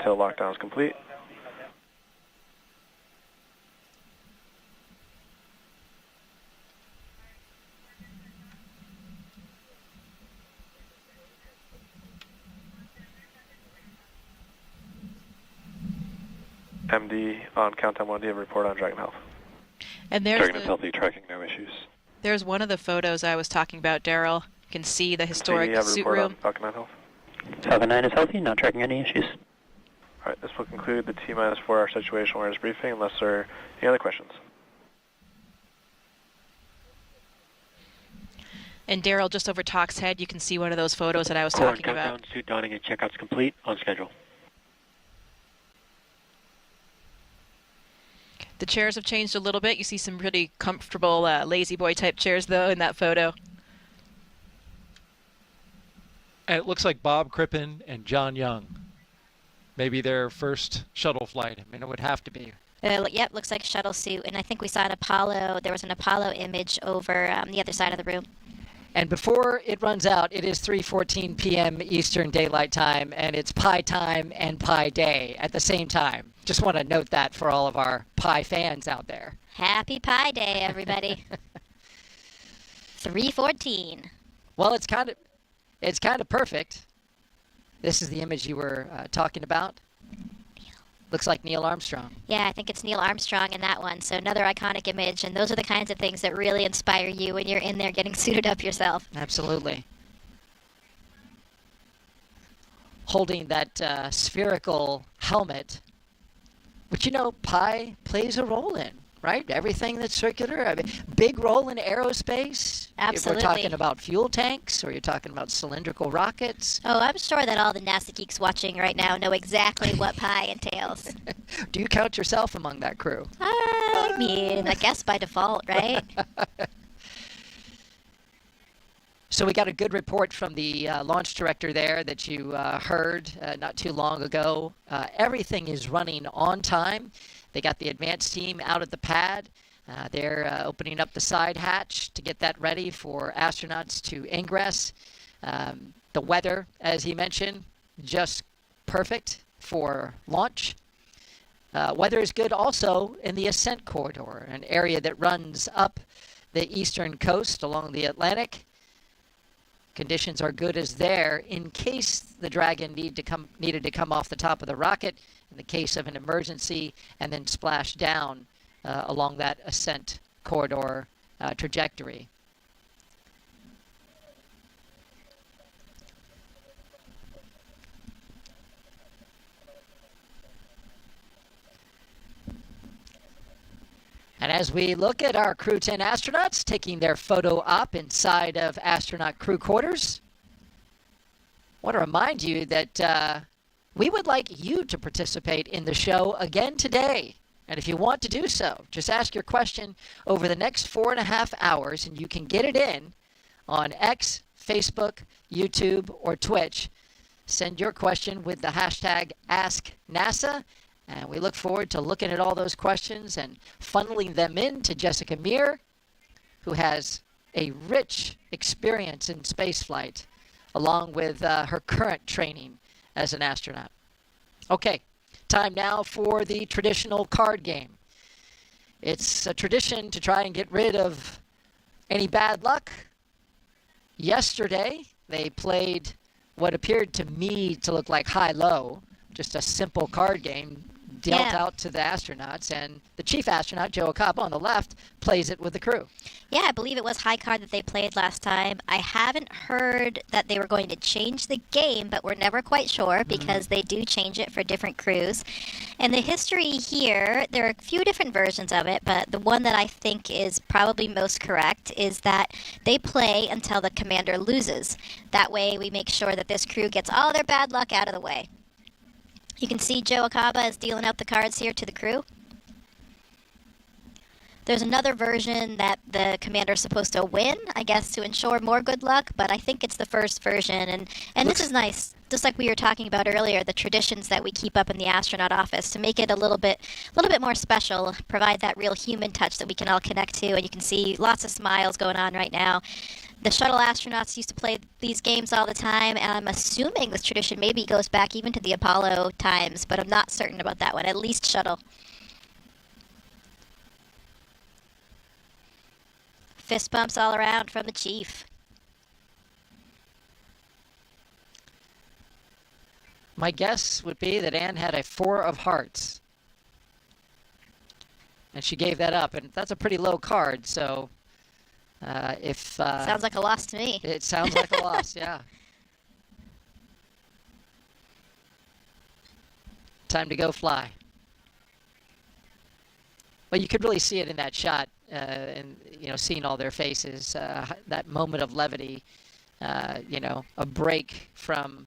until lockdown is complete. MD on countdown 1, do you have a report on Dragon Health? And there's Dragon is healthy, tracking, no issues. There's one of the photos I was talking about, Daryl. You can see the historic suit room. Falcon 9 Health? Falcon 9 is healthy, not tracking any issues. All right, this will conclude the T-minus 4 hour situational awareness briefing unless there are any other questions. And Daryl, just over Talk's head, you can see one of those photos that I was talking about. Countdown, suit donning and checkouts complete, on schedule. The chairs have changed a little bit. You see some really comfortable lazy boy type chairs, though, in that photo. And it looks like Bob Crippen and John Young. Maybe their first shuttle flight. I mean, it would have to be. Yep, looks like shuttle suit. And I think we saw an Apollo. There was an Apollo image over the other side of the room. And before it runs out, it is 3:14 p.m. Eastern Daylight Time, and it's Pi time and Pi Day at the same time. Just want to note that for all of our Pi fans out there. Happy Pi Day, everybody. 3:14. Well, it's kind of perfect. This is the image you were talking about. Looks like Neil Armstrong. Yeah, I think it's Neil Armstrong in that one. So another iconic image, and those are the kinds of things that really inspire you when you're in there getting suited up yourself. Absolutely. Holding that spherical helmet, which, you know, Pi plays a role in, right? Everything that's circular, I mean, big role in aerospace. Absolutely. If we're talking about fuel tanks, or you're talking about cylindrical rockets. Oh, I'm sure that all the NASA geeks watching right now know exactly what Pi entails. Do you count yourself among that crew? I mean, I guess by default, right? So we got a good report from the launch director there that you heard not too long ago. Everything is running on time. They got the advanced team out at the pad. They're opening up the side hatch to get that ready for astronauts to ingress. The weather, as he mentioned, just perfect for launch. Weather is good also in the Ascent corridor, an area that runs up the eastern coast along the Atlantic. Conditions are good as there in case the Dragon needed to come off the top of the rocket in the case of an emergency and then splash down along that Ascent corridor trajectory. And as we look at our Crew 10 astronauts taking their photo op inside of astronaut crew quarters, I want to remind you that we would like you to participate in the show again today. And if you want to do so, just ask your question over the next 4.5 hours, and you can get it in on X, Facebook, YouTube, or Twitch. Send your question with the hashtag AskNASA. And we look forward to looking at all those questions and funneling them in to Jessica Meir, who has a rich experience in spaceflight, along with her current training as an astronaut. Okay, time now for the traditional card game. It's a tradition to try and get rid of any bad luck. Yesterday, they played what appeared to me to look like high-low, just a simple card game dealt out to the astronauts, and the chief astronaut, Joe Acaba, on the left, plays it with the crew. Yeah, I believe it was high card that they played last time. I haven't heard that they were going to change the game, but we're never quite sure because they do change it for different crews. And the history here, there are a few different versions of it, but the one that I think is probably most correct is that they play until the commander loses. That way we make sure that this crew gets all their bad luck out of the way. You can see Joe Acaba is dealing out the cards here to the crew. There's another version that the commander's supposed to win, I guess, to ensure more good luck, but I think it's the first version, and this is nice. Just like we were talking about earlier, the traditions that we keep up in the astronaut office to make it a little bit more special, provide that real human touch that we can all connect to, and you can see lots of smiles going on right now. The shuttle astronauts used to play these games all the time, and I'm assuming this tradition maybe goes back even to the Apollo times, but I'm not certain about that one, at least shuttle. Fist bumps all around from the chief. My guess would be that Anne had a 4 of hearts. And she gave that up, and that's a pretty low card, so sounds like a loss to me. It sounds like a loss, yeah. Time to go fly. Well, you could really see it in that shot, and seeing all their faces, that moment of levity, a break from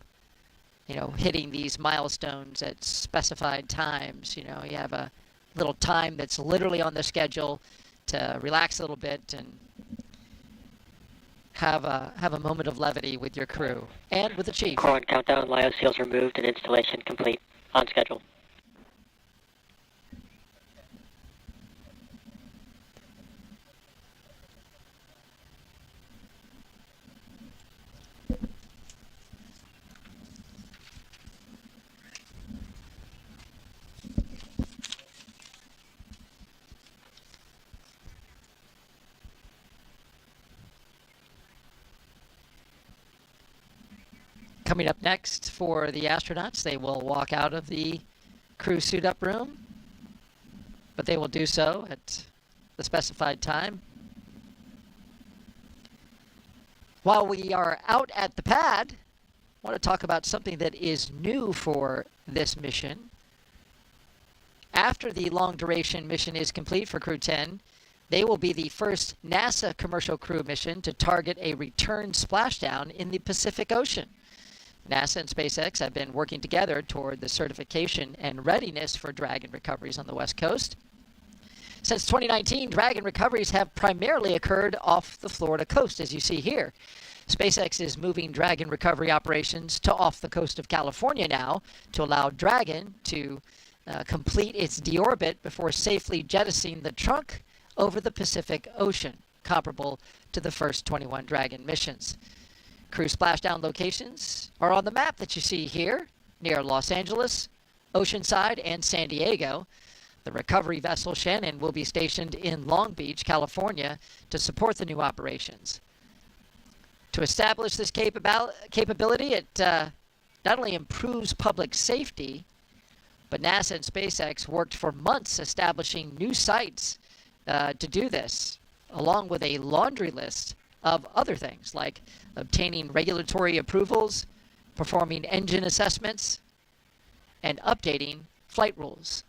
hitting these milestones at specified times. You have a little time that's literally on the schedule to relax a little bit and have a moment of levity with your crew and with the chief. Core on countdown, LIO seals removed, and installation complete. On schedule. Coming up next for the astronauts, they will walk out of the crew suit-up room, but they will do so at the specified time. While we are out at the pad, I want to talk about something that is new for this mission. After the long-duration mission is complete for Crew 10, they will be the first NASA commercial crew mission to target a return splashdown in the Pacific Ocean. NASA and SpaceX have been working together toward the certification and readiness for Dragon recoveries on the West Coast. Since 2019, Dragon recoveries have primarily occurred off the Florida coast, as you see here. SpaceX is moving Dragon recovery operations to off the coast of California now to allow Dragon to complete its deorbit before safely jettisoning the trunk over the Pacific Ocean, comparable to the first 21 Dragon missions. Crew splashdown locations are on the map that you see here, near Los Angeles, Oceanside, and San Diego. The recovery vessel Shannon will be stationed in Long Beach, California, to support the new operations. To establish this capability, it not only improves public safety, but NASA and SpaceX worked for months establishing new sites to do this, along with a laundry list of other things like obtaining regulatory approvals, performing engine assessments, and updating flight rules.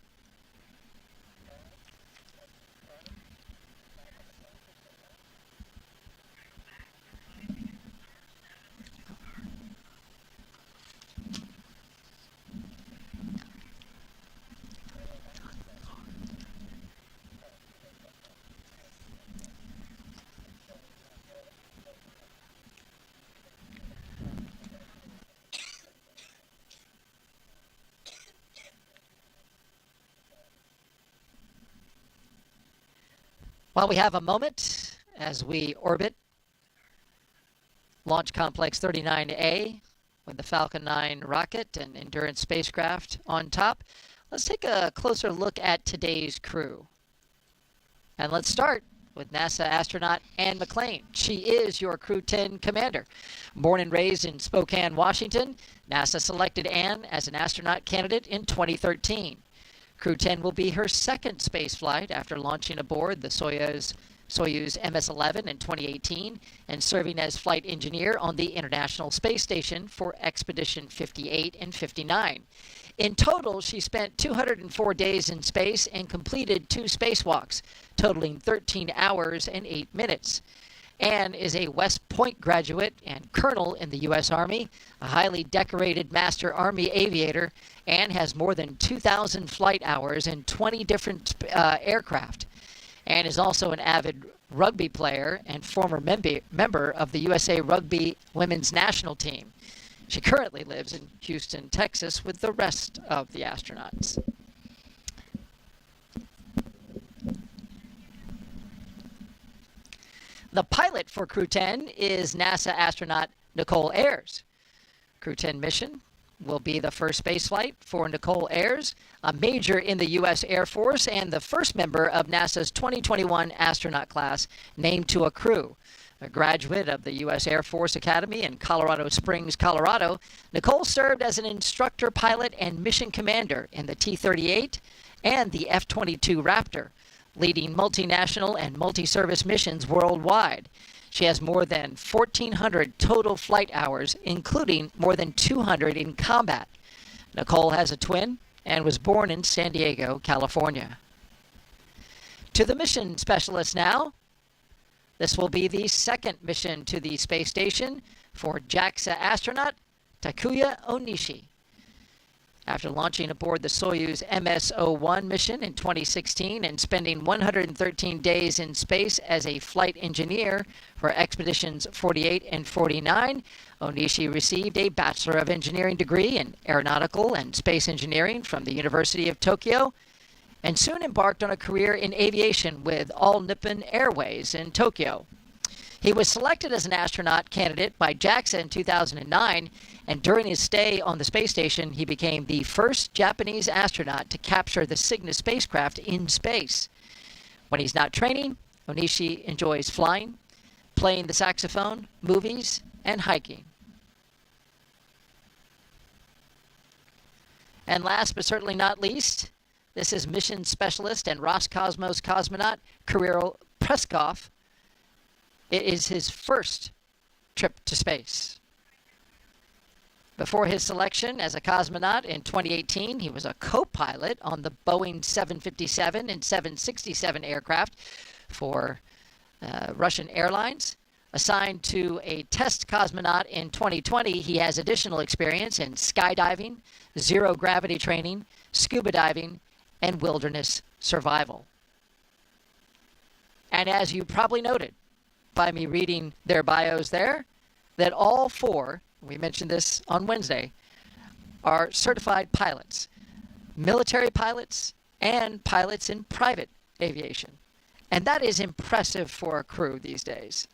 While we have a moment as we orbit Launch Complex 39A with the Falcon 9 rocket and Endurance spacecraft on top, let's take a closer look at today's crew. And let's start with NASA astronaut Anne McClain. She is your Crew 10 commander. Born and raised in Spokane, Washington, NASA selected Anne as an astronaut candidate in 2013. Crew 10 will be her second space flight after launching aboard the Soyuz MS-11 in 2018 and serving as flight engineer on the International Space Station for Expedition 58 and 59. In total, she spent 204 days in space and completed 2 spacewalks, totaling 13 hours and 8 minutes. Anne is a West Point graduate and colonel in the U.S. Army, a highly decorated Master Army aviator. Anne has more than 2,000 flight hours in 20 different aircraft. and is also an avid rugby player and former member of the USA Rugby Women's National Team. She currently lives in Houston, Texas, with the rest of the astronauts. The pilot for Crew 10 is NASA astronaut Nicole Ayers. Crew 10 mission will be the first spaceflight for Nicole Ayers, a major in the U.S. Air Force and the first member of NASA's 2021 astronaut class named to a crew. A graduate of the U.S. Air Force Academy in Colorado Springs, Colorado, Nicole served as an instructor pilot and mission commander in the T-38 and the F-22 Raptor, leading multinational and multi-service missions worldwide. She has more than 1,400 total flight hours, including more than 200 in combat. Nicole has a twin and was born in San Diego, California. To the mission specialist now. This will be the second mission to the space station for JAXA astronaut Takuya Onishi. After launching aboard the Soyuz MS-01 mission in 2016 and spending 113 days in space as a flight engineer for expeditions 48 and 49, Onishi received a Bachelor of Engineering degree in Aeronautical and Space Engineering from the University of Tokyo, and soon embarked on a career in aviation with All Nippon Airways in Tokyo. He was selected as an astronaut candidate by JAXA in 2009, and during his stay on the space station, he became the first Japanese astronaut to capture the Cygnus spacecraft in space. When he's not training, Onishi enjoys flying, playing the saxophone, movies, and hiking. And last but certainly not least, this is mission specialist and Roscosmos cosmonaut Kirill Preskov. It is his first trip to space. Before his selection as a cosmonaut in 2018, he was a co-pilot on the Boeing 757 and 767 aircraft for Russian Airlines. Assigned to a test cosmonaut in 2020, he has additional experience in skydiving, zero-gravity training, scuba diving, and wilderness survival. And as you probably noted by me reading their bios there, that all four, we mentioned this on Wednesday, are certified pilots, military pilots, and pilots in private aviation. And that is impressive for a crew these days.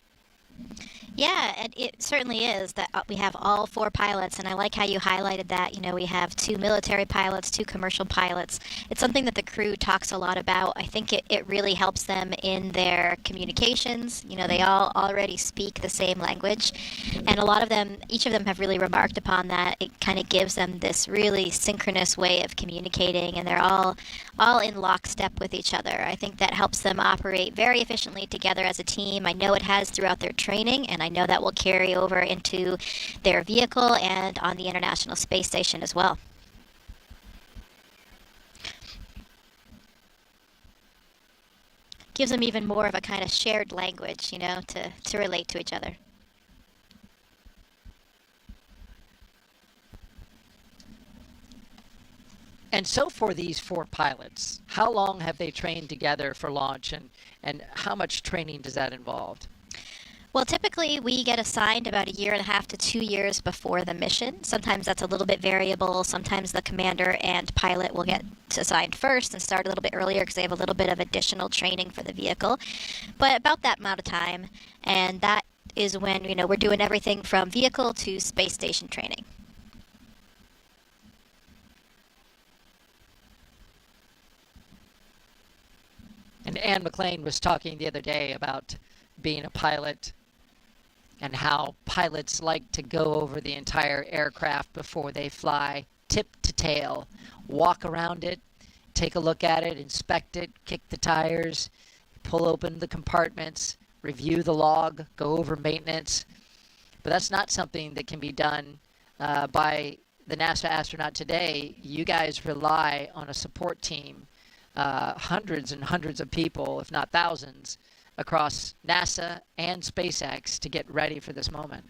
Yeah, and it certainly is that we have all four pilots, and I like how you highlighted that. You know, we have 2 military pilots, 2 commercial pilots. It's something that the crew talks a lot about. I think it really helps them in their communications. You know, they all already speak the same language, and a lot of them, each of them have really remarked upon that. It kind of gives them this really synchronous way of communicating, and they're all in lockstep with each other. I think that helps them operate very efficiently together as a team. I know it has throughout their training, and I know that will carry over into their vehicle and on the International Space Station as well. Gives them even more of a kind of shared language, you know, to relate to each other. And so for these 4 pilots, how long have they trained together for launch, and how much training does that involve? Well, typically we get assigned about 1.5 to 2 years before the mission. Sometimes that's a little bit variable. Sometimes the commander and pilot will get assigned first and start a little bit earlier because they have a little bit of additional training for the vehicle. But about that amount of time, and that is when, you know, we're doing everything from vehicle to space station training. And Anne McLean was talking the other day about being a pilot and how pilots like to go over the entire aircraft before they fly, tip to tail, walk around it, take a look at it, inspect it, kick the tires, pull open the compartments, review the log, go over maintenance. But that's not something that can be done by the NASA astronaut today. You guys rely on a support team, hundreds and hundreds of people, if not thousands, across NASA and SpaceX to get ready for this moment.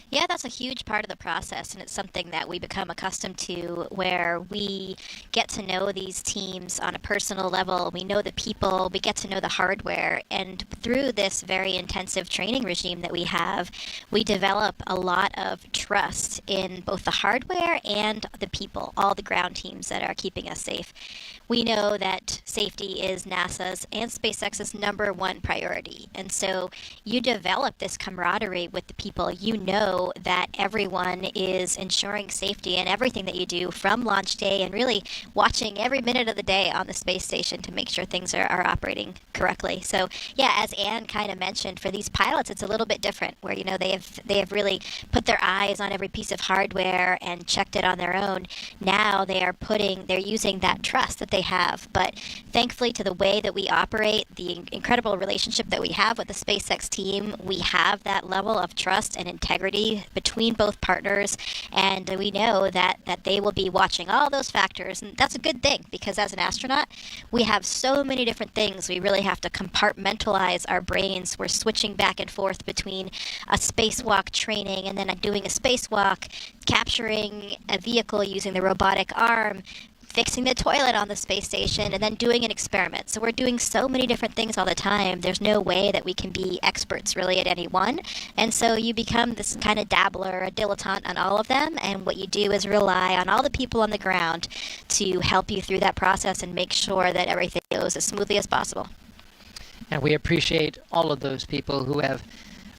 Yeah, that's a huge part of the process, and it's something that we become accustomed to where we get to know these teams on a personal level. We know the people, we get to know the hardware, and through this very intensive training regime that we have, we develop a lot of trust in both the hardware and the people, all the ground teams that are keeping us safe. We know that safety is NASA's and SpaceX's #1 priority. And so you develop this camaraderie with the people. You know that everyone is ensuring safety in everything that you do from launch day and really watching every minute of the day on the space station to make sure things are operating correctly. So yeah, as Anne kind of mentioned, for these pilots, it's a little bit different where, they have really put their eyes on every piece of hardware and checked it on their own. Now they're using that trust that they have. But thankfully to the way that we operate, the incredible relationship that we have with the SpaceX team, we have that level of trust and integrity between both partners, and we know that they will be watching all those factors, and that's a good thing because as an astronaut, we have so many different things. We really have to compartmentalize our brains. We're switching back and forth between a spacewalk training and then doing a spacewalk, capturing a vehicle using the robotic arm, fixing the toilet on the space station, and then doing an experiment. So we're doing so many different things all the time. There's no way that we can be experts really at any one. And so you become this kind of dabbler, a dilettante on all of them. And what you do is rely on all the people on the ground to help you through that process and make sure that everything goes as smoothly as possible. And we appreciate all of those people who have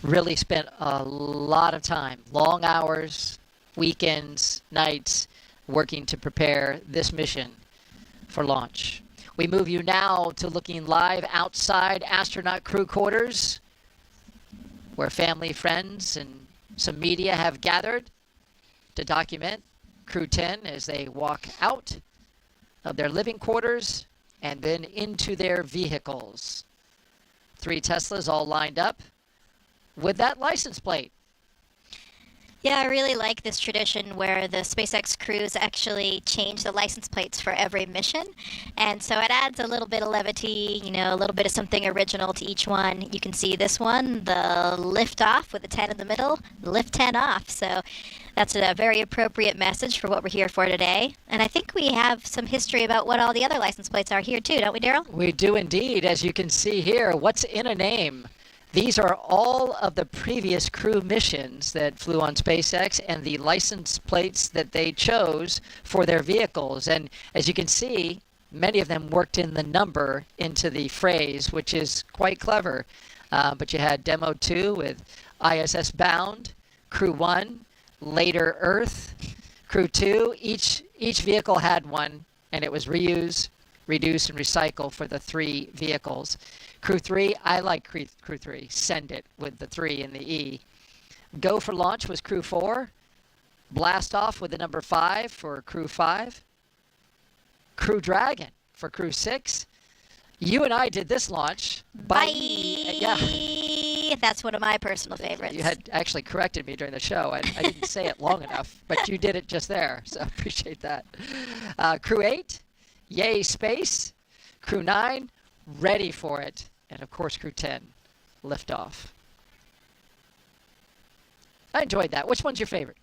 really spent a lot of time, long hours, weekends, nights, working to prepare this mission for launch. We move you now to looking live outside astronaut crew quarters, where family, friends, and some media have gathered to document Crew 10 as they walk out of their living quarters and then into their vehicles. 3 Teslas all lined up with that license plate. Yeah, I really like this tradition where the SpaceX crews actually change the license plates for every mission. And so it adds a little bit of levity, a little bit of something original to each one. You can see this one, the liftoff with the 10 in the middle, lift 10 off. So that's a very appropriate message for what we're here for today. And I think we have some history about what all the other license plates are here too, don't we, Daryl? We do indeed. As you can see here, what's in a name? These are all of the previous crew missions that flew on SpaceX and the license plates that they chose for their vehicles. And as you can see, many of them worked in the number into the phrase, which is quite clever. But you had Demo 2 with ISS Bound, Crew 1, Later Earth, Crew 2. Each vehicle had one, and it was reuse, reduce, and recycle for the 3 vehicles. Crew 3, I like Crew 3. Send it with the 3 and the E. Go for launch was Crew 4. Blast off with the number 5 for Crew 5. Crew Dragon for Crew 6. You and I did this launch. Bye! Yeah. That's one of my personal favorites. You had actually corrected me during the show. I didn't say it long enough, but you did it just there, so I appreciate that. Crew 8, yay space. Crew 9, ready for it. And of course, Crew 10, liftoff. I enjoyed that. Which one's your favorite?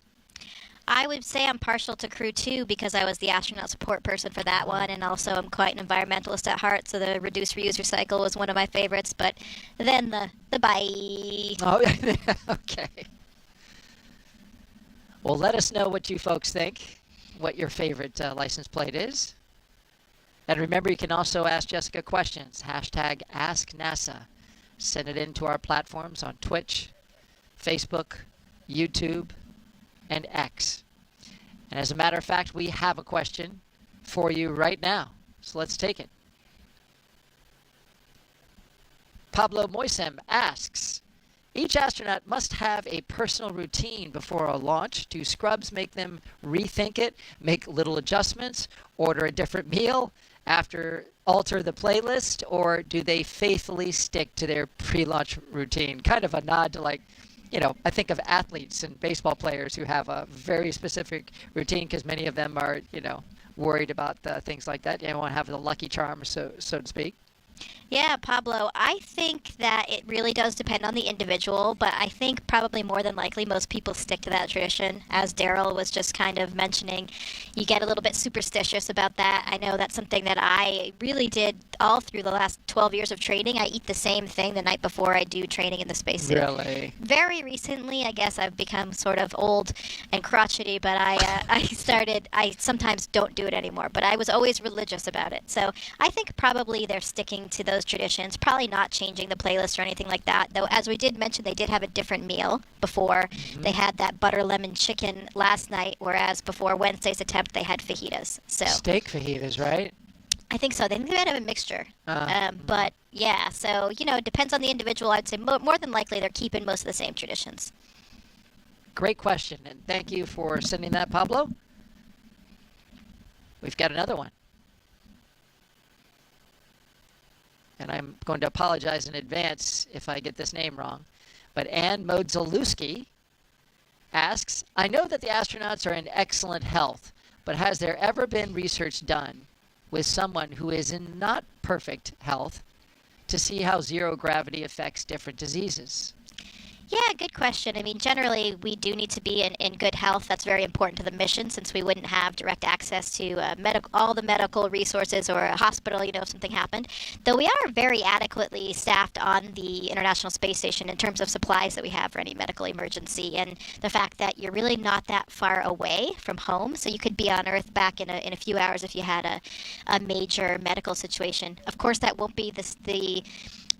I would say I'm partial to Crew 2 because I was the astronaut support person for that one, and also I'm quite an environmentalist at heart, so the reduce, reuse, recycle was one of my favorites, but then the bye. Oh, okay. Well, let us know what you folks think, what your favorite license plate is. And remember, you can also ask Jessica questions. Hashtag AskNASA. Send it in to our platforms on Twitch, Facebook, YouTube, and X. And as a matter of fact, we have a question for you right now. So let's take it. Pablo Moisem asks, each astronaut must have a personal routine before a launch. Do scrubs make them rethink it, make little adjustments, order a different meal, alter the playlist, or do they faithfully stick to their pre-launch routine? Kind of a nod to I think of athletes and baseball players who have a very specific routine because many of them are, worried about things like that. They want to have the lucky charm, so to speak. Yeah, Pablo, I think that it really does depend on the individual, but I think probably more than likely most people stick to that tradition. As Daryl was just kind of mentioning, you get a little bit superstitious about that. I know that's something that I really did all through the last 12 years of training. I eat the same thing the night before I do training in the spacesuit. Really? Very recently, I guess I've become sort of old and crotchety, but I sometimes don't do it anymore, but I was always religious about it. So I think probably they're sticking to those traditions, probably not changing the playlist or anything like that. Though, as we did mention, they did have a different meal before. They had that butter lemon chicken last night, whereas before Wednesday's attempt, they had fajitas. So Steak fajitas, right? I think so. They might have a mixture. But yeah, so, it depends on the individual. I'd say more than likely they're keeping most of the same traditions. Great question, and thank you for sending that, Pablo. We've got another one. And I'm going to apologize in advance if I get this name wrong. But Ann Modzalewski asks, I know that the astronauts are in excellent health, but has there ever been research done with someone who is in not perfect health to see how zero gravity affects different diseases? Yeah, good question. I mean, generally, we do need to be in good health. That's very important to the mission, since we wouldn't have direct access to all the medical resources or a hospital, if something happened. Though we are very adequately staffed on the International Space Station in terms of supplies that we have for any medical emergency, and the fact that you're really not that far away from home, so you could be on Earth back in a few hours if you had a major medical situation. Of course, that won't be the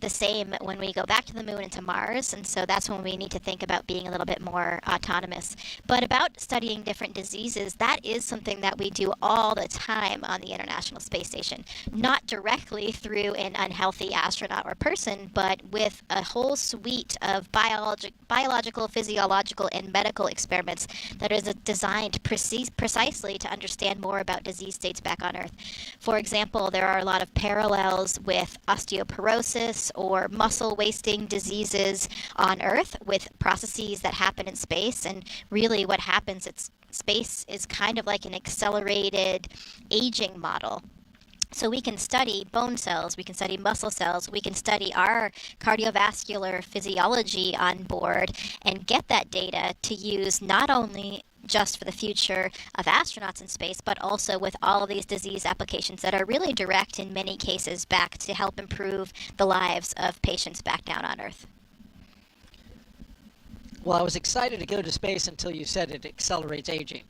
same when we go back to the moon and to Mars, and so that's when we need to think about being a little bit more autonomous. But about studying different diseases, that is something that we do all the time on the International Space Station. Not directly through an unhealthy astronaut or person, but with a whole suite of biological, physiological, and medical experiments that is designed precisely to understand more about disease states back on Earth. For example, there are a lot of parallels with osteoporosis or muscle wasting diseases on Earth with processes that happen in space. And really what happens, space is kind of like an accelerated aging model. So we can study bone cells, we can study muscle cells, we can study our cardiovascular physiology on board and get that data to use not only just for the future of astronauts in space, but also with all of these disease applications that are really direct in many cases back to help improve the lives of patients back down on Earth. Well, I was excited to go to space until you said it accelerates aging.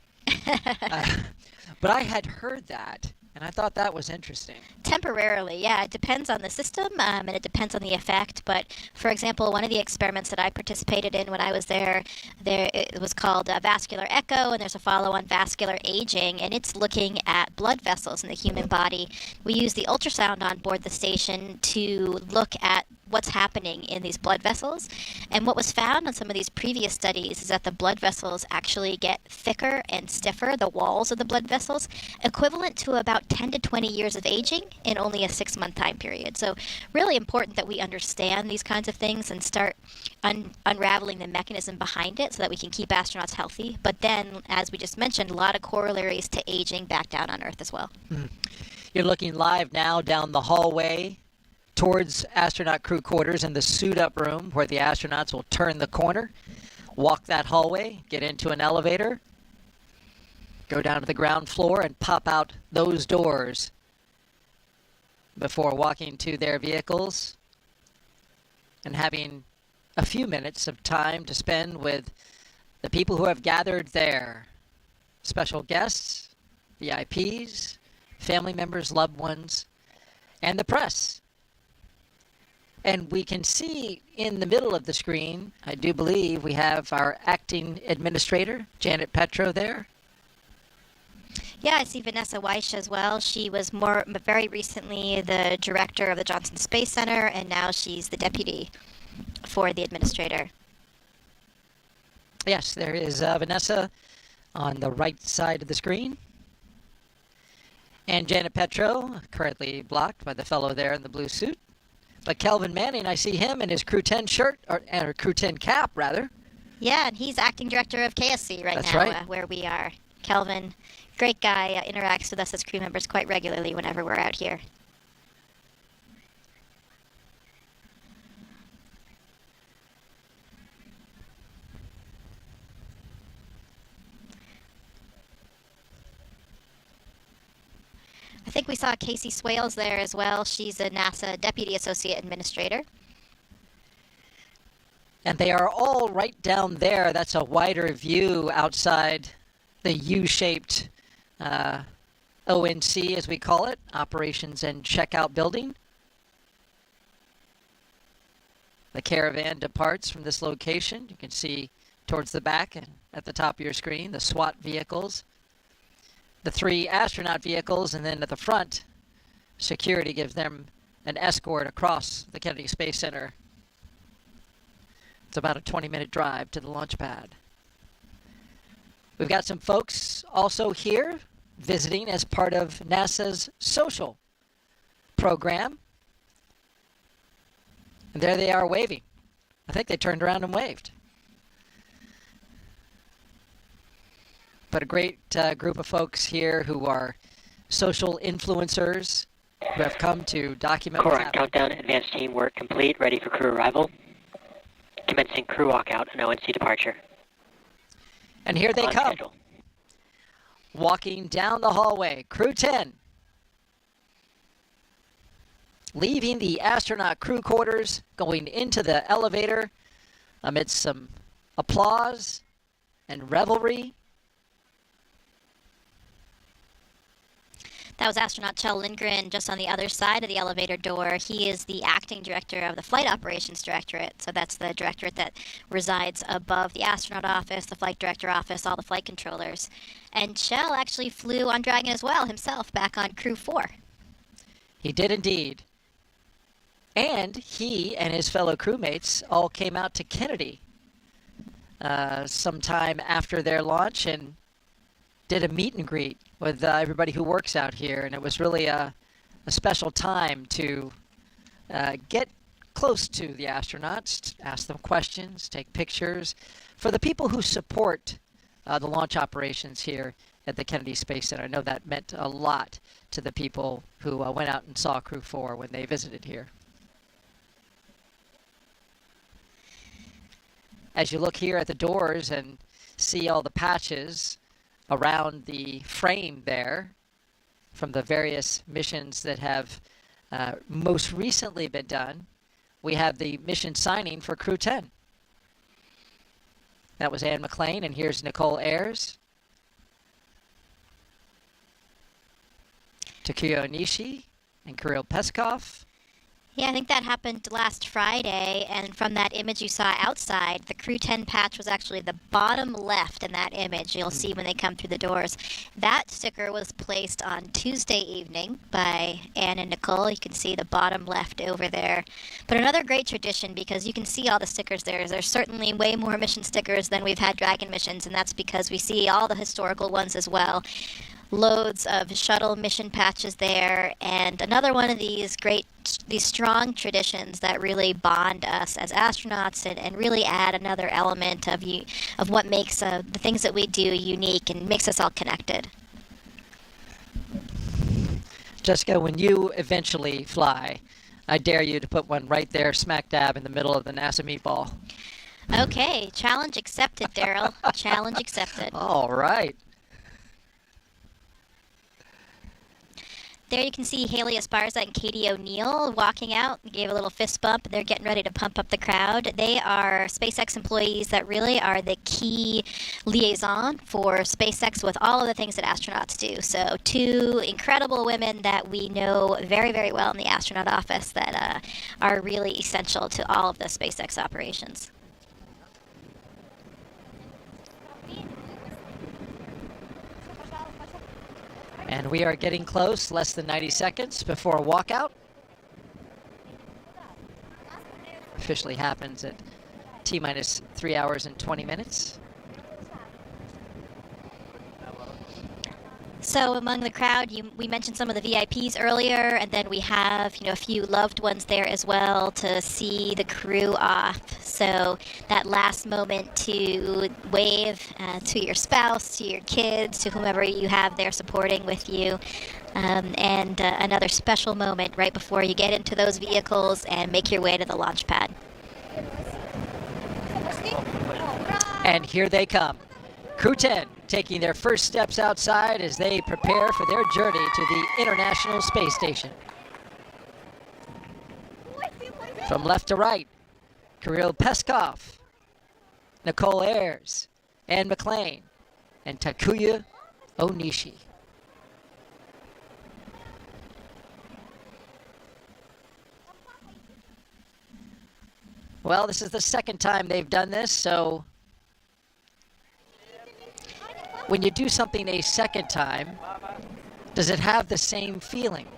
But I had heard that, and I thought that was interesting. Temporarily, yeah. It depends on the system, and it depends on the effect. But, for example, one of the experiments that I participated in when I was there it was called vascular echo, and there's a follow-on vascular aging, and it's looking at blood vessels in the human body. We use the ultrasound on board the station to look at what's happening in these blood vessels. And what was found on some of these previous studies is that the blood vessels actually get thicker and stiffer, the walls of the blood vessels, equivalent to about 10 to 20 years of aging in only a 6-month time period. So really important that we understand these kinds of things and start unraveling the mechanism behind it so that we can keep astronauts healthy. But then, as we just mentioned, a lot of corollaries to aging back down on Earth as well. You're looking live now down the hallway towards astronaut crew quarters in the suit-up room where the astronauts will turn the corner, walk that hallway, get into an elevator, go down to the ground floor, and pop out those doors before walking to their vehicles and having a few minutes of time to spend with the people who have gathered there. Special guests, VIPs, family members, loved ones, and the press. And we can see in the middle of the screen, I do believe we have our acting administrator, Janet Petro, there. Yeah, I see Vanessa Weish as well. She was very recently the director of the Johnson Space Center, and now she's the deputy for the administrator. Yes, there is Vanessa on the right side of the screen. And Janet Petro, currently blocked by the fellow there in the blue suit. But Kelvin Manning, I see him in his Crew 10 shirt, or Crew 10 cap, rather. Yeah, and he's acting director of KSC That's now, right. Where we are. Kelvin, great guy, interacts with us as crew members quite regularly whenever we're out here. think we saw Casey Swales there as well. She's a NASA Deputy Associate Administrator. And they are all right down there. That's a wider view outside the U-shaped ONC, as we call it, Operations and Checkout Building. The caravan departs from this location. You can see towards the back and at the top of your screen the SWAT vehicles, the 3 astronaut vehicles, and then at the front, security gives them an escort across the Kennedy Space Center. It's about a 20-minute drive to the launch pad. We've got some folks also here visiting as part of NASA's social program. And there they are waving. I think they turned around and waved. But a great group of folks here who are social influencers who have come to document what's happening. Countdown, advanced team work complete, ready for crew arrival. Commencing crew walkout and ONC departure. And here they On come. schedule. Walking down the hallway, Crew 10. Leaving the astronaut crew quarters, going into the elevator amidst some applause and revelry. That was astronaut Kjell Lindgren just on the other side of the elevator door. He is the acting director of the Flight Operations Directorate. So that's the directorate that resides above the astronaut office, the flight director office, all the flight controllers. And Kjell actually flew on Dragon as well himself back on Crew 4. He did indeed. And he and his fellow crewmates all came out to Kennedy sometime after their launch and did a meet and greet with everybody who works out here. And it was really a special time to get close to the astronauts, ask them questions, take pictures. For the people who support the launch operations here at the Kennedy Space Center, I know that meant a lot to the people who went out and saw Crew 4 when they visited here. As you look here at the doors and see all the patches around the frame there from the various missions that have most recently been done, we have the mission signing for Crew 10. That was Anne McLean, and here's Nicole Ayers, Takuya Onishi, and Kirill Peskov. Yeah, I think that happened last Friday, and from that image you saw outside, the Crew 10 patch was actually the bottom left in that image. You'll see when they come through the doors. That sticker was placed on Tuesday evening by Anne and Nicole. You can see the bottom left over there. But another great tradition, because you can see all the stickers there, is there's certainly way more mission stickers than we've had Dragon missions, and that's because we see all the historical ones as well. Loads of shuttle mission patches there, and another one of these strong traditions that really bond us as astronauts and really add another element of what makes the things that we do unique and makes us all connected. Jessica, when you eventually fly, I dare you to put one right there smack dab in the middle of the NASA meatball. Okay, challenge accepted, Daryl. Challenge accepted. All right. There you can see Haley Esparza and Katie O'Neill walking out. Gave a little fist bump. They're getting ready to pump up the crowd. They are SpaceX employees that really are the key liaison for SpaceX with all of the things that astronauts do. So 2 incredible women that we know very, very well in the astronaut office that are really essential to all of the SpaceX operations. And we are getting close, less than 90 seconds before a walkout. Officially happens at T-minus 3 hours and 20 minutes. So among the crowd, we mentioned some of the VIPs earlier, and then we have a few loved ones there as well to see the crew off. So that last moment to wave to your spouse, to your kids, to whomever you have there supporting with you. And another special moment right before you get into those vehicles and make your way to the launch pad. And here they come. Crew 10 taking their first steps outside as they prepare for their journey to the International Space Station. From left to right, Kirill Peskov, Nicole Ayers, Anne McLean, and Takuya Onishi. Well, this is the second time they've done this, so when you do something a second time, does it have the same feeling?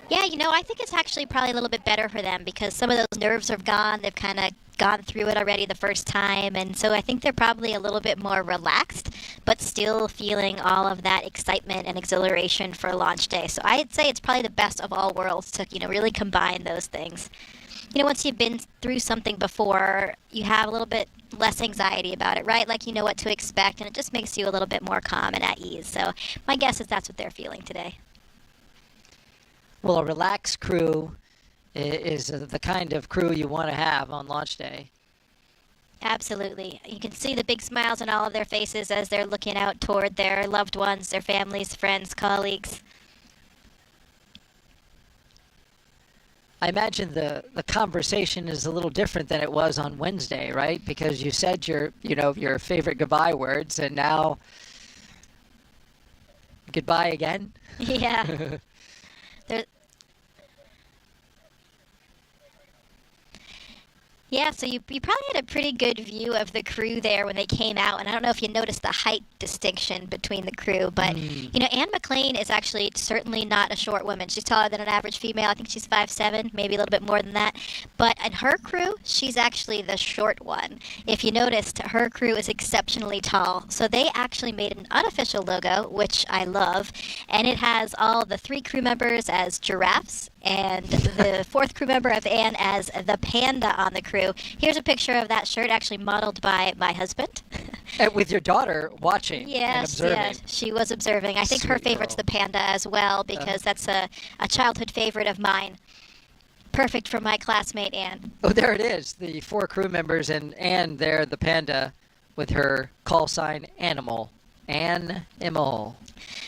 Yeah, I think it's actually probably a little bit better for them because some of those nerves are gone. They've kind of gone through it already the first time, and so I think they're probably a little bit more relaxed, but still feeling all of that excitement and exhilaration for launch day. So I'd say it's probably the best of all worlds to, really combine those things. Once you've been through something before, you have a little bit less anxiety about it, right? Like you know what to expect, and it just makes you a little bit more calm and at ease. So my guess is that's what they're feeling today. Well, a relaxed crew is the kind of crew you want to have on launch day. Absolutely. You can see the big smiles on all of their faces as they're looking out toward their loved ones, their families, friends, colleagues. I imagine the conversation is a little different than it was on Wednesday, right? Because you said your favorite goodbye words, and now goodbye again. Yeah. Yeah, so you probably had a pretty good view of the crew there when they came out, and I don't know if you noticed the height distinction between the crew, but, Anne McLean is actually certainly not a short woman. She's taller than an average female. I think she's 5'7", maybe a little bit more than that. But in her crew, she's actually the short one. If you noticed, her crew is exceptionally tall. So they actually made an unofficial logo, which I love, and it has all the 3 crew members as giraffes, and the 4th crew member of Anne as the panda on the crew. Here's a picture of that shirt actually modeled by my husband. And with your daughter watching and observing. Yes, she was observing. I think her favorite's the panda as well because that's a childhood favorite of mine. Perfect for my classmate Anne. Oh, there it is. The 4 crew members and Anne there, the panda, with her call sign Animal. Animal.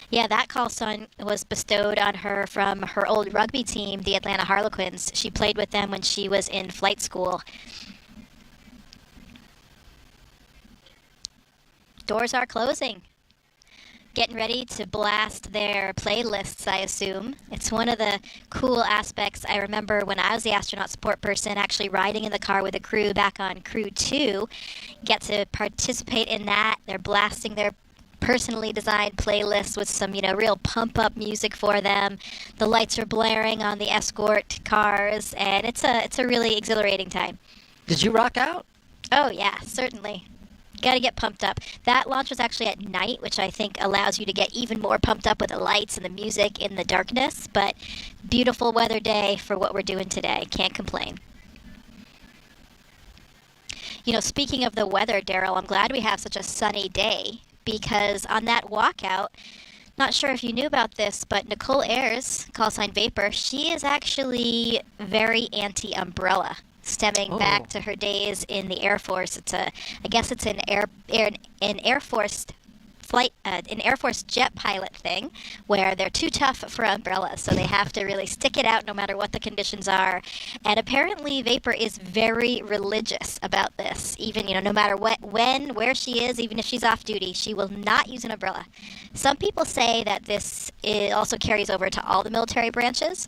Yeah, that call sign was bestowed on her from her old rugby team, the Atlanta Harlequins. She played with them when she was in flight school. Doors are closing. Getting ready to blast their playlists, I assume. It's one of the cool aspects. I remember when I was the astronaut support person, actually riding in the car with the crew back on Crew 2. Get to participate in that. They're blasting their personally designed playlists with some, real pump-up music for them. The lights are blaring on the escort cars, and it's a really exhilarating time. Did you rock out? Oh, yeah, certainly. Got to get pumped up. That launch was actually at night, which I think allows you to get even more pumped up with the lights and the music in the darkness, but beautiful weather day for what we're doing today. Can't complain. Speaking of the weather, Daryl, I'm glad we have such a sunny day, because on that walkout, not sure if you knew about this, but Nicole Ayers, call sign Vapor, she is actually very anti-umbrella, stemming back to her days in the Air Force. I guess it's an Air Force flight, an Air Force jet pilot thing, where they're too tough for umbrellas, so they have to really stick it out no matter what the conditions are. And apparently Vapor is very religious about this. Even, no matter where she is, even if she's off duty, she will not use an umbrella. Some people say that this also carries over to all the military branches,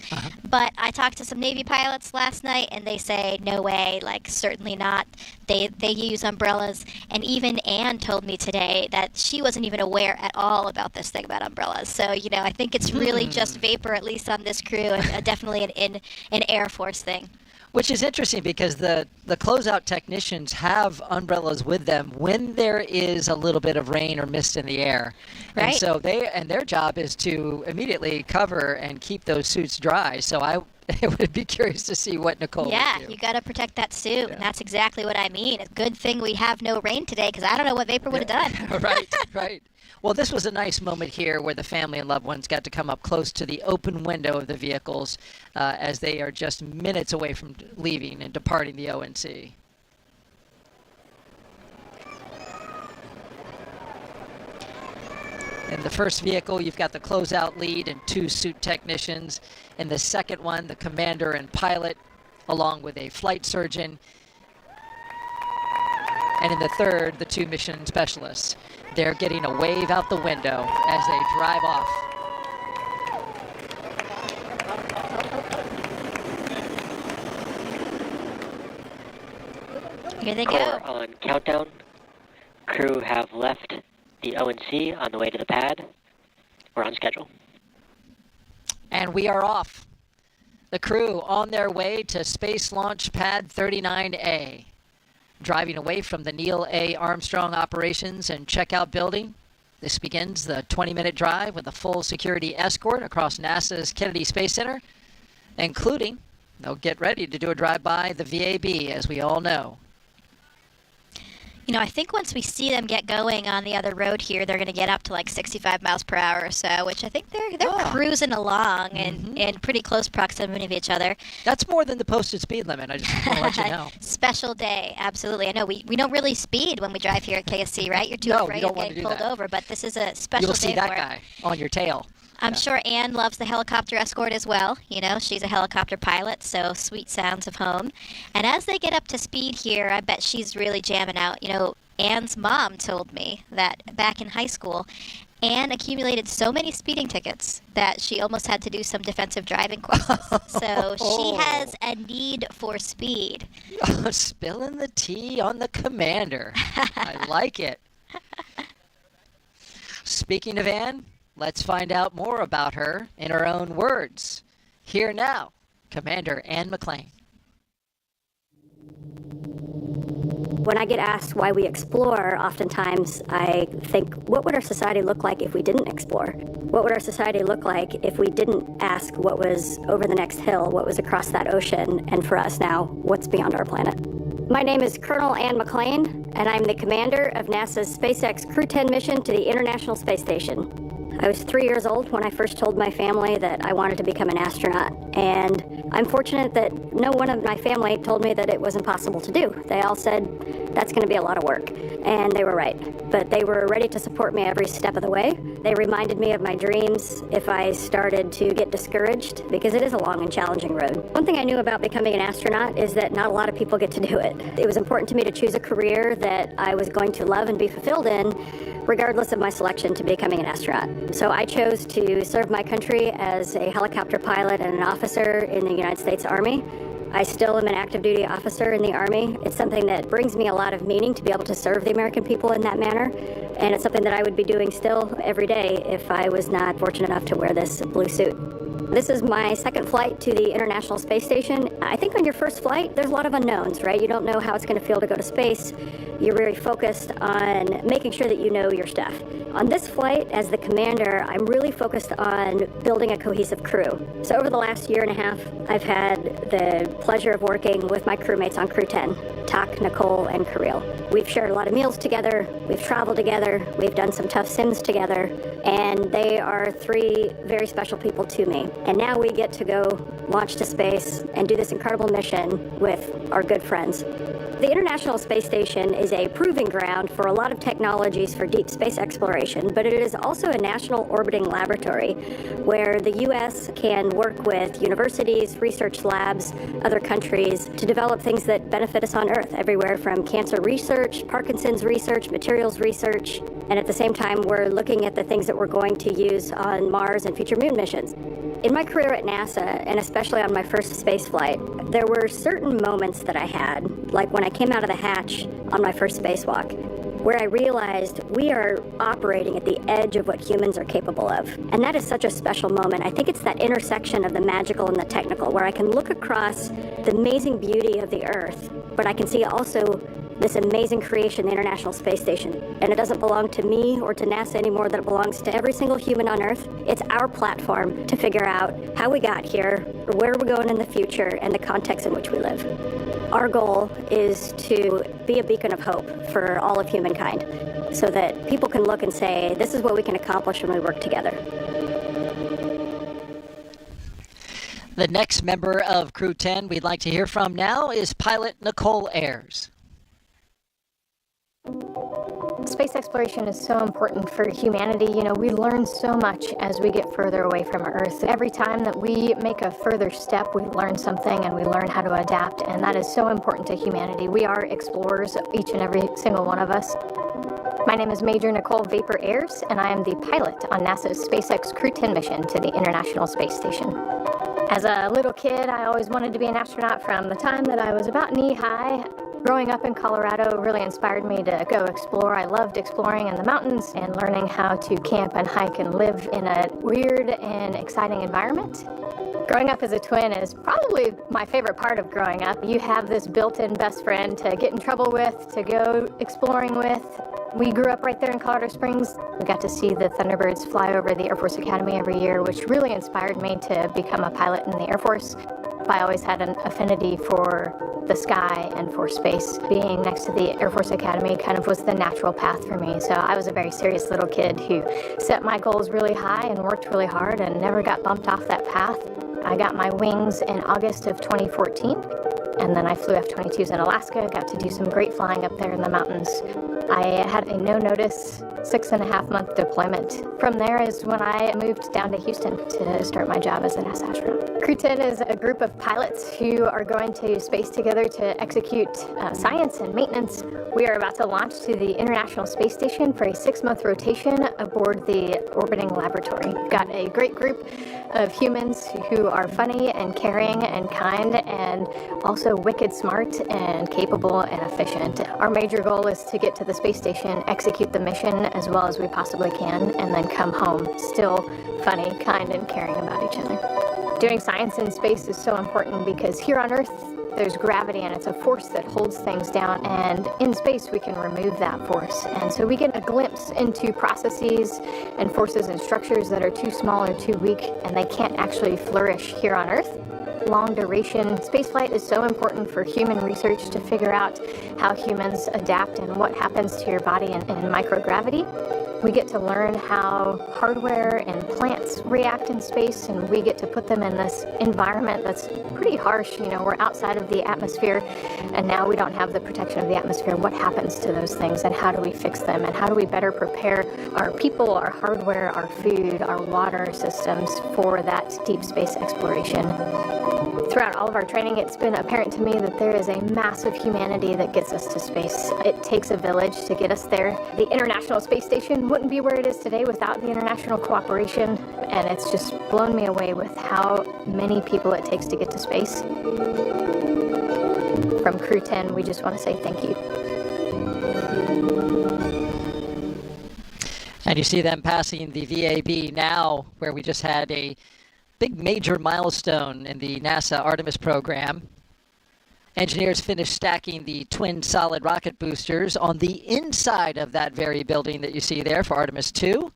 but I talked to some Navy pilots last night, and they say, no way, certainly not. They use umbrellas, and even Anne told me today that she wasn't even aware at all about this thing about umbrellas. So, I think it's really just Vapor, at least on this crew, and definitely an Air Force thing. Which is interesting because the closeout technicians have umbrellas with them when there is a little bit of rain or mist in the air. Right. And so their job is to immediately cover and keep those suits dry. So I would be curious to see what Nicole would do. You got to protect that suit, and that's exactly what I mean. It's a good thing we have no rain today, because I don't know what Vapor would have done. Right. Well, this was a nice moment here where the family and loved ones got to come up close to the open window of the vehicles as they are just minutes away from leaving and departing the ONC. In the first vehicle, you've got the closeout lead and 2 suit technicians. In the second one, the commander and pilot, along with a flight surgeon. And in the third, the 2 mission specialists. They're getting a wave out the window as they drive off. Here they Core go. on countdown. Crew have left the ONC on the way to the pad. We're on schedule. And we are off. The crew on their way to Space Launch Pad 39A. Driving away from the Neil A. Armstrong Operations and Checkout Building. This begins the 20-minute drive with a full security escort across NASA's Kennedy Space Center, including, they'll get ready to do a drive-by the VAB, as we all know. You know, I think once we see them get going on the other road here, they're going to get up to like 65 miles per hour or so, which I think they're cruising along in pretty close proximity of each other. That's more than the posted speed limit. I just want to let you know. Special day, absolutely. I know we don't really speed when we drive here at KSC, right? You're too afraid of getting pulled over, but this is a special You'll day see that for it. guy on your tail. I'm sure Anne loves the helicopter escort as well. You know, she's a helicopter pilot, so sweet sounds of home. And as they get up to speed here, I bet she's really jamming out. You know, Anne's mom told me that back in high school, Anne accumulated so many speeding tickets that she almost had to do some defensive driving courses. So she has a need for speed. Spilling the tea on the commander. I like it. Speaking of Anne, let's find out more about her in her own words. Here now, Commander Anne McLean. When I get asked why we explore, oftentimes I think, what would our society look like if we didn't explore? What would our society look like if we didn't ask what was over the next hill, what was across that ocean, and for us now, what's beyond our planet? My name is Colonel Anne McLean, and I'm the commander of NASA's SpaceX Crew 10 mission to the International Space Station. I was 3 years old when I first told my family that I wanted to become an astronaut, and I'm fortunate that no one of my family told me that it was impossible to do. They all said, that's going to be a lot of work, and they were right. But they were ready to support me every step of the way. They reminded me of my dreams if I started to get discouraged, because it is a long and challenging road. One thing I knew about becoming an astronaut is that not a lot of people get to do it. It was important to me to choose a career that I was going to love and be fulfilled in, regardless of my selection to becoming an astronaut. So I chose to serve my country as a helicopter pilot and an officer in the United States Army. I still am an active duty officer in the Army. It's something that brings me a lot of meaning to be able to serve the American people in that manner. And it's something that I would be doing still every day if I was not fortunate enough to wear this blue suit. This is my second flight to the International Space Station. I think on your first flight, there's a lot of unknowns, right? You don't know how it's going to feel to go to space. You're very focused on making sure that you know your stuff. On this flight, as the commander, I'm really focused on building a cohesive crew. So over the last year and a half, I've had the pleasure of working with my crewmates on Crew 10, Tak, Nicole, and Kirill. We've shared a lot of meals together, we've traveled together, we've done some tough sims together, and they are 3 very special people to me. And now we get to go launch to space and do this incredible mission with our good friends. The International Space Station is a proving ground for a lot of technologies for deep space exploration, but it is also a national orbiting laboratory where the U.S. can work with universities, research labs, other countries to develop things that benefit us on Earth, everywhere from cancer research, Parkinson's research, materials research, and at the same time, we're looking at the things that we're going to use on Mars and future moon missions. In my career at NASA, and especially on my first space flight, there were certain moments that I had, like when I came out of the hatch on my first spacewalk, where I realized we are operating at the edge of what humans are capable of. And that is such a special moment. I think it's that intersection of the magical and the technical, where I can look across the amazing beauty of the Earth, but I can see also this amazing creation, the International Space Station. And it doesn't belong to me or to NASA anymore, that it belongs to every single human on Earth. It's our platform to figure out how we got here, where we're going in the future, and the context in which we live. Our goal is to be a beacon of hope for all of humankind, so that people can look and say, this is what we can accomplish when we work together. The next member of Crew 10 we'd like to hear from now is pilot Nicole Ayers. Space exploration is so important for humanity. You know, we learn so much as we get further away from Earth. Every time that we make a further step, we learn something and we learn how to adapt, and that is so important to humanity. We are explorers, each and every single one of us. My name is Major Nicole Vapor Ayers, and I am the pilot on NASA's SpaceX Crew 10 mission to the International Space Station. As a little kid, I always wanted to be an astronaut from the time that I was about knee-high. Growing up in Colorado really inspired me to go explore. I loved exploring in the mountains and learning how to camp and hike and live in a weird and exciting environment. Growing up as a twin is probably my favorite part of growing up. You have this built-in best friend to get in trouble with, to go exploring with. We grew up right there in Colorado Springs. We got to see the Thunderbirds fly over the Air Force Academy every year, which really inspired me to become a pilot in the Air Force. I always had an affinity for the sky and for space. Being next to the Air Force Academy kind of was the natural path for me. So I was a very serious little kid who set my goals really high and worked really hard and never got bumped off that path. I got my wings in August of 2014, and then I flew F-22s in Alaska, got to do some great flying up there in the mountains. I had a no-notice 6.5-month deployment. From there is when I moved down to Houston to start my job as an NASA astronaut. Crew 10 is a group of pilots who are going to space together to execute science and maintenance. We are about to launch to the International Space Station for a 6-month rotation aboard the orbiting laboratory. We've got a great group of humans who are funny and caring and kind and also wicked smart and capable and efficient. Our major goal is to get to the space station, execute the mission as well as we possibly can, and then come home still funny, kind, and caring about each other. Doing science in space is so important because here on Earth, there's gravity and it's a force that holds things down, and in space we can remove that force. And so we get a glimpse into processes and forces and structures that are too small or too weak, and they can't actually flourish here on Earth. Long duration spaceflight is so important for human research to figure out how humans adapt and what happens to your body in microgravity. We get to learn how hardware and plants react in space, and we get to put them in this environment that's pretty harsh. You know, we're outside of the atmosphere, and now we don't have the protection of the atmosphere. What happens to those things, and how do we fix them, and how do we better prepare our people, our hardware, our food, our water systems for that deep space exploration? Throughout all of our training, it's been apparent to me that there is a massive humanity that gets us to space. It takes a village to get us there. The International Space Station wouldn't be where it is today without the international cooperation, and it's just blown me away with how many people it takes to get to space. From Crew 10, we just want to say thank you. And you see them passing the VAB now, where we just had a big major milestone in the NASA Artemis program. Engineers finished stacking the twin solid rocket boosters on the inside of that very building that you see there for Artemis 2.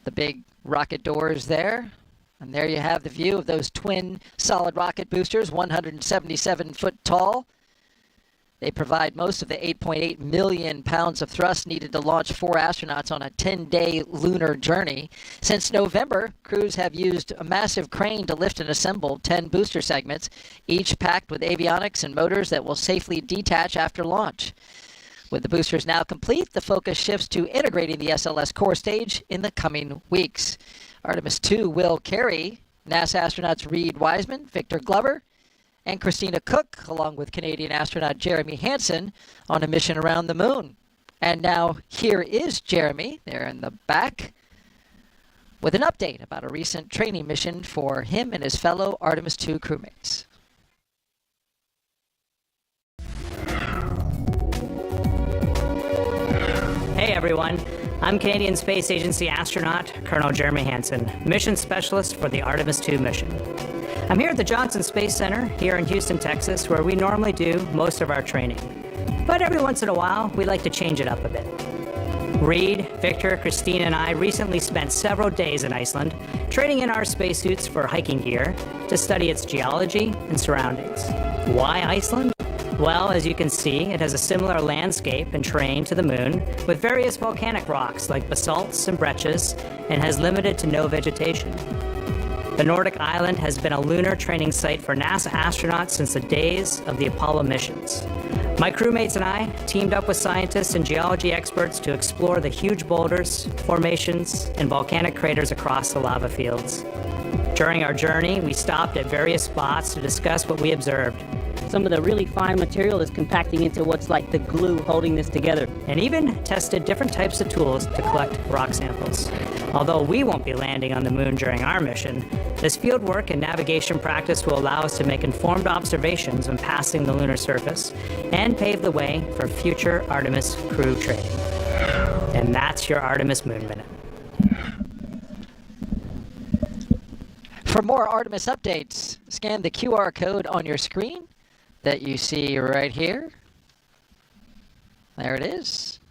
The big rocket doors there. And there you have the view of those twin solid rocket boosters, 177 foot tall. They provide most of the 8.8 million pounds of thrust needed to launch 4 astronauts on a 10-day lunar journey. Since November, crews have used a massive crane to lift and assemble 10 booster segments, each packed with avionics and motors that will safely detach after launch. With the boosters now complete, the focus shifts to integrating the SLS core stage in the coming weeks. Artemis 2 will carry NASA astronauts Reed Wiseman, Victor Glover, and Christina Cook, along with Canadian astronaut Jeremy Hansen, on a mission around the moon. And now here is Jeremy, there in the back, with an update about a recent training mission for him and his fellow Artemis 2 crewmates. Hey everyone, I'm Canadian Space Agency astronaut Colonel Jeremy Hansen, mission specialist for the Artemis 2 mission. I'm here at the Johnson Space Center here in Houston, Texas, where we normally do most of our training. But every once in a while, we like to change it up a bit. Reed, Victor, Christine, and I recently spent several days in Iceland trading in our spacesuits for hiking gear to study its geology and surroundings. Why Iceland? Well, as you can see, it has a similar landscape and terrain to the moon, with various volcanic rocks like basalts and breccias, and has limited to no vegetation. The Nordic island has been a lunar training site for NASA astronauts since the days of the Apollo missions. My crewmates and I teamed up with scientists and geology experts to explore the huge boulders, formations, and volcanic craters across the lava fields. During our journey, we stopped at various spots to discuss what we observed. Some of the really fine material is compacting into what's like the glue holding this together. And even tested different types of tools to collect rock samples. Although we won't be landing on the moon during our mission, this field work and navigation practice will allow us to make informed observations when passing the lunar surface and pave the way for future Artemis crew training. And that's your Artemis Moon Minute. For more Artemis updates, scan the QR code on your screen that you see right here. There it is.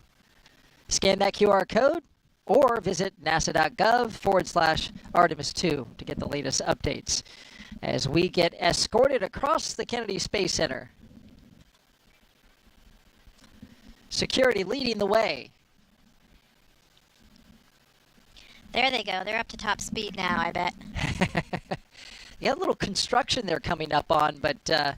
Scan that QR code or visit nasa.gov/Artemis2 to get the latest updates as we get escorted across the Kennedy Space Center. Security leading the way. There they go. They're up to top speed now, I bet. You got a little construction they're coming up on, but and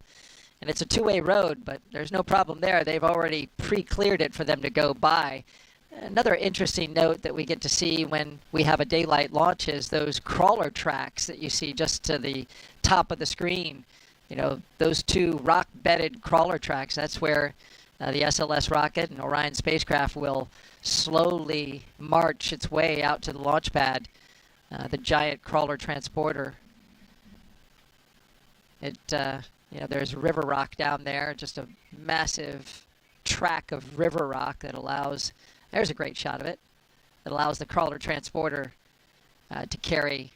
it's a two-way road, but there's no problem there. They've already pre-cleared it for them to go by. Another interesting note that we get to see when we have a daylight launch is those crawler tracks that you see just to the top of the screen. You know, those two rock-bedded crawler tracks, that's where the SLS rocket and Orion spacecraft will slowly march its way out to the launch pad, the giant crawler transporter. You know, there's river rock down there, just a massive track of river rock that allows, there's a great shot of it, that allows the crawler transporter to carry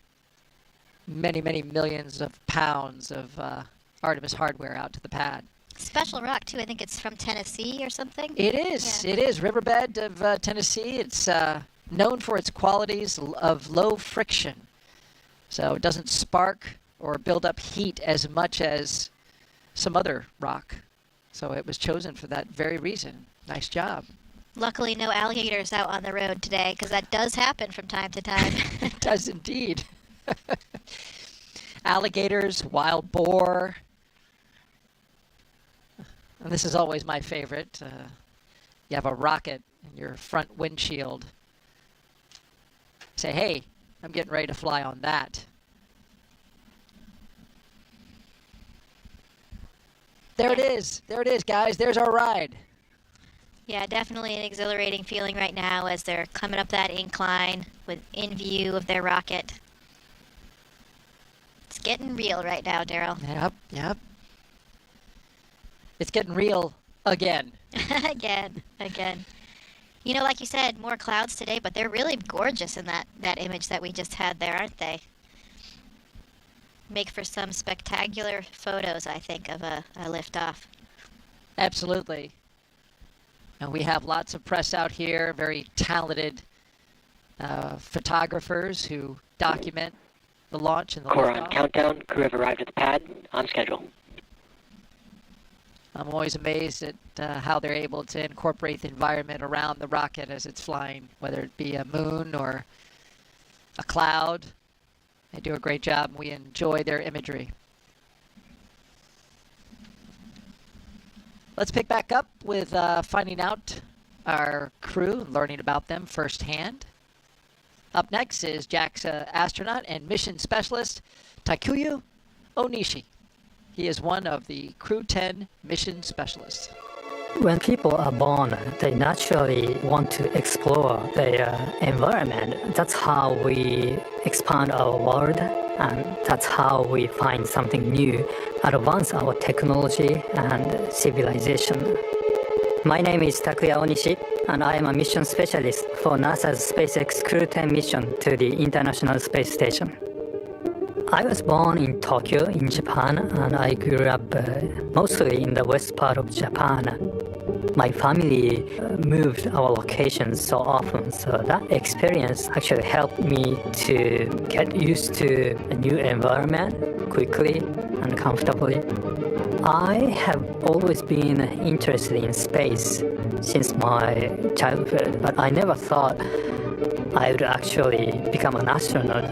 many, many millions of pounds of Artemis hardware out to the pad. Special rock, too. I think it's from Tennessee or something. It is. Yeah. It is. Riverbed of Tennessee. It's known for its qualities of low friction. So it doesn't spark or build up heat as much as some other rock. So it was chosen for that very reason. Nice job. Luckily, no alligators out on the road today, because that does happen from time to time. It does indeed. Alligators, wild boar. And this is always my favorite. You have a rocket in your front windshield. Say, hey, I'm getting ready to fly on that. There it is. There it is, guys. There's our ride. Yeah, definitely an exhilarating feeling right now as they're coming up that incline in view of their rocket. It's getting real right now, Daryl. Yep. It's getting real again. Again. You know, like you said, more clouds today, but they're really gorgeous in that image that we just had there, aren't they? Make for some spectacular photos, I think, of a liftoff. Absolutely. And we have lots of press out here, very talented photographers who document the launch and the Core liftoff. on countdown. Crew have arrived at the pad on schedule. I'm always amazed at how they're able to incorporate the environment around the rocket as it's flying, whether it be a moon or a cloud. They do a great job, and we enjoy their imagery. Let's pick back up with finding out our crew and learning about them firsthand. Up next is JAXA astronaut and mission specialist Takuya Onishi. He is one of the Crew 10 mission specialists. When people are born, they naturally want to explore their environment. That's how we expand our world, and that's how we find something new, advance our technology and civilization. My name is Takuya Onishi, and I am a mission specialist for NASA's SpaceX Crew 10 mission to the International Space Station. I was born in Tokyo, in Japan, and I grew up mostly in the west part of Japan. My family moved our locations so often, so that experience actually helped me to get used to a new environment quickly and comfortably. I have always been interested in space since my childhood, but I never thought I would actually become an astronaut.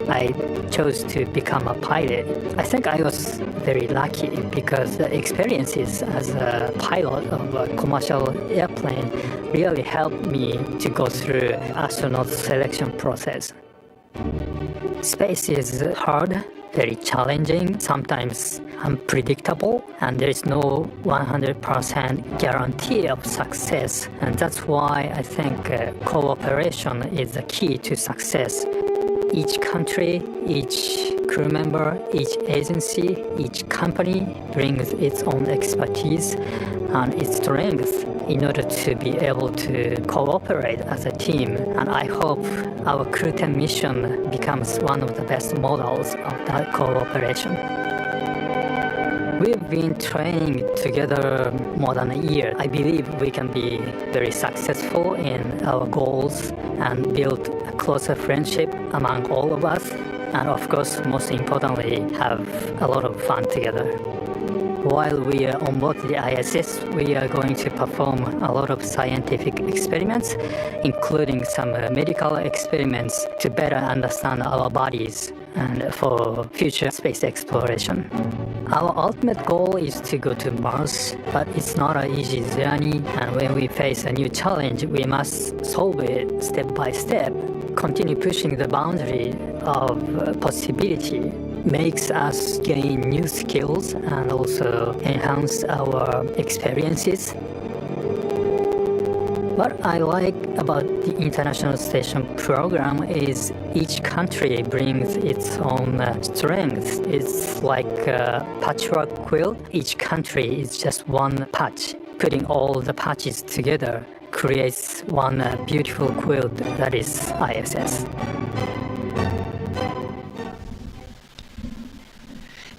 I chose to become a pilot. I think I was very lucky because the experiences as a pilot of a commercial airplane really helped me to go through astronaut selection process. Space is hard, very challenging, sometimes unpredictable, and there is no 100% guarantee of success. And that's why I think cooperation is the key to success. Each country, each crew member, each agency, each company brings its own expertise and its strength in order to be able to cooperate as a team. And I hope our Crew 10 mission becomes one of the best models of that cooperation. We've been training together more than a year. I believe we can be very successful in our goals and build a closer friendship among all of us. And of course, most importantly, have a lot of fun together. While we are on board the ISS, we are going to perform a lot of scientific experiments, including some medical experiments to better understand our bodies and for future space exploration. Our ultimate goal is to go to Mars, but it's not an easy journey, and when we face a new challenge, we must solve it step by step. Continue pushing the boundary of possibility makes us gain new skills and also enhance our experiences. What I like about the International Station program is each country brings its own strengths. It's like a patchwork quilt. Each country is just one patch. Putting all the patches together creates one beautiful quilt that is ISS.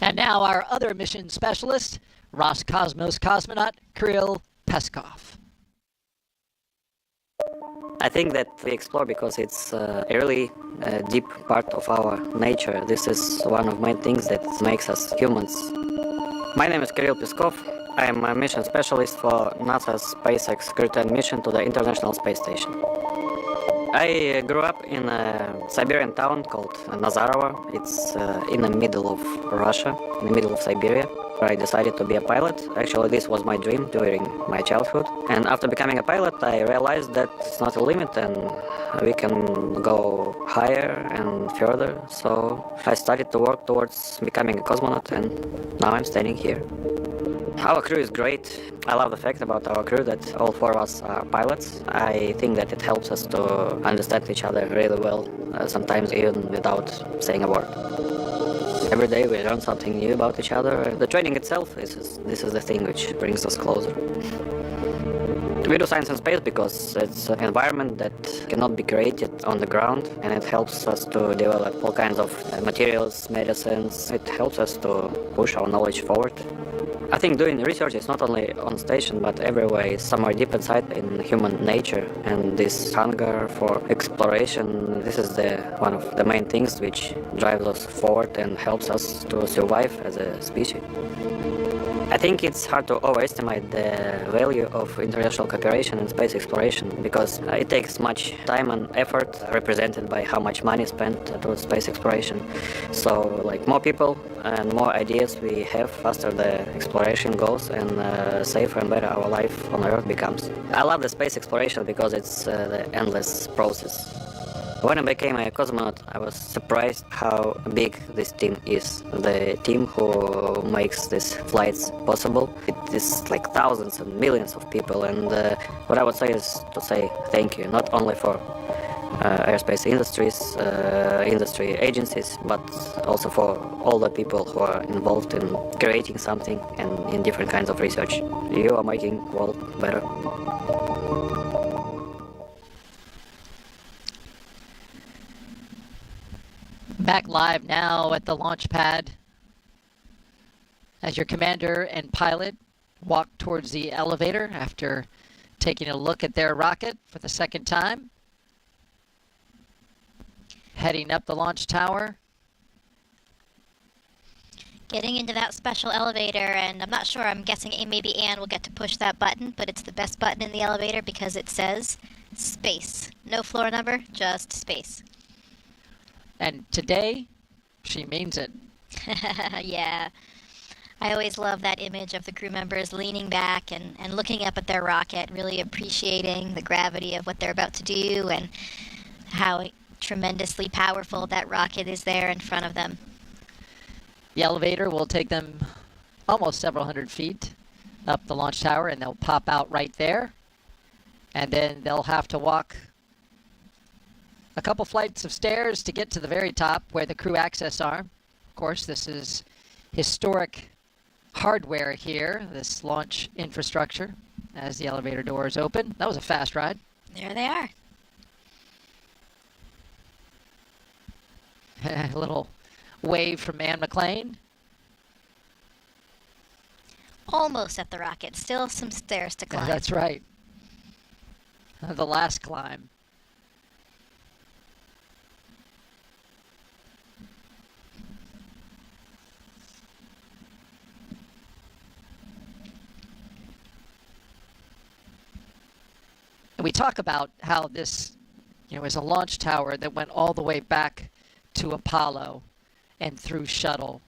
And now our other mission specialist, Roscosmos cosmonaut Kirill Peskov. I think that we explore because it's a really deep part of our nature. This is one of my things that makes us humans. My name is Kirill Peskov. I am a mission specialist for NASA's SpaceX Crew 10 mission to the International Space Station. I grew up in a Siberian town called Nazarovo. It's in the middle of Russia, in the middle of Siberia, where I decided to be a pilot. Actually, this was my dream during my childhood. And after becoming a pilot, I realized that it's not a limit and we can go higher and further. So I started to work towards becoming a cosmonaut, and now I'm standing here. Our crew is great. I love the fact about our crew that all four of us are pilots. I think that it helps us to understand each other really well, sometimes even without saying a word. Every day we learn something new about each other. The training itself, this is the thing which brings us closer. We do science in space because it's an environment that cannot be created on the ground, and it helps us to develop all kinds of materials, medicines. It helps us to push our knowledge forward. I think doing research is not only on station, but everywhere is somewhere deep inside in human nature. And this hunger for exploration, this is one of the main things which drives us forward and helps us to survive as a species. I think it's hard to overestimate the value of international cooperation in space exploration because it takes much time and effort represented by how much money is spent towards space exploration. So, like, more people and more ideas we have, faster the exploration goes and safer and better our life on Earth becomes. I love the space exploration because it's the endless process. When I became a cosmonaut, I was surprised how big this team is. The team who makes these flights possible. It is like thousands and millions of people, and what I would say is to say thank you, not only for airspace industry agencies, but also for all the people who are involved in creating something and in different kinds of research. You are making the world better. Back live now at the launch pad as your commander and pilot walk towards the elevator after taking a look at their rocket for the second time. Heading up the launch tower. Getting into that special elevator, and I'm not sure, I'm guessing maybe Anne will get to push that button, but it's the best button in the elevator because it says space. No floor number, just space. And today, she means it. Yeah. I always love that image of the crew members leaning back and looking up at their rocket, really appreciating the gravity of what they're about to do and how tremendously powerful that rocket is there in front of them. The elevator will take them almost several hundred feet up the launch tower, and they'll pop out right there. And then they'll have to walk a couple flights of stairs to get to the very top where the crew access are. Of course, this is historic hardware here, this launch infrastructure, as the elevator doors open. That was a fast ride. There they are. A little wave from Anne McLean. Almost at the rocket. Still some stairs to climb. That's right. The last climb. And we talk about how this, is a launch tower that went all the way back to Apollo and through shuttle.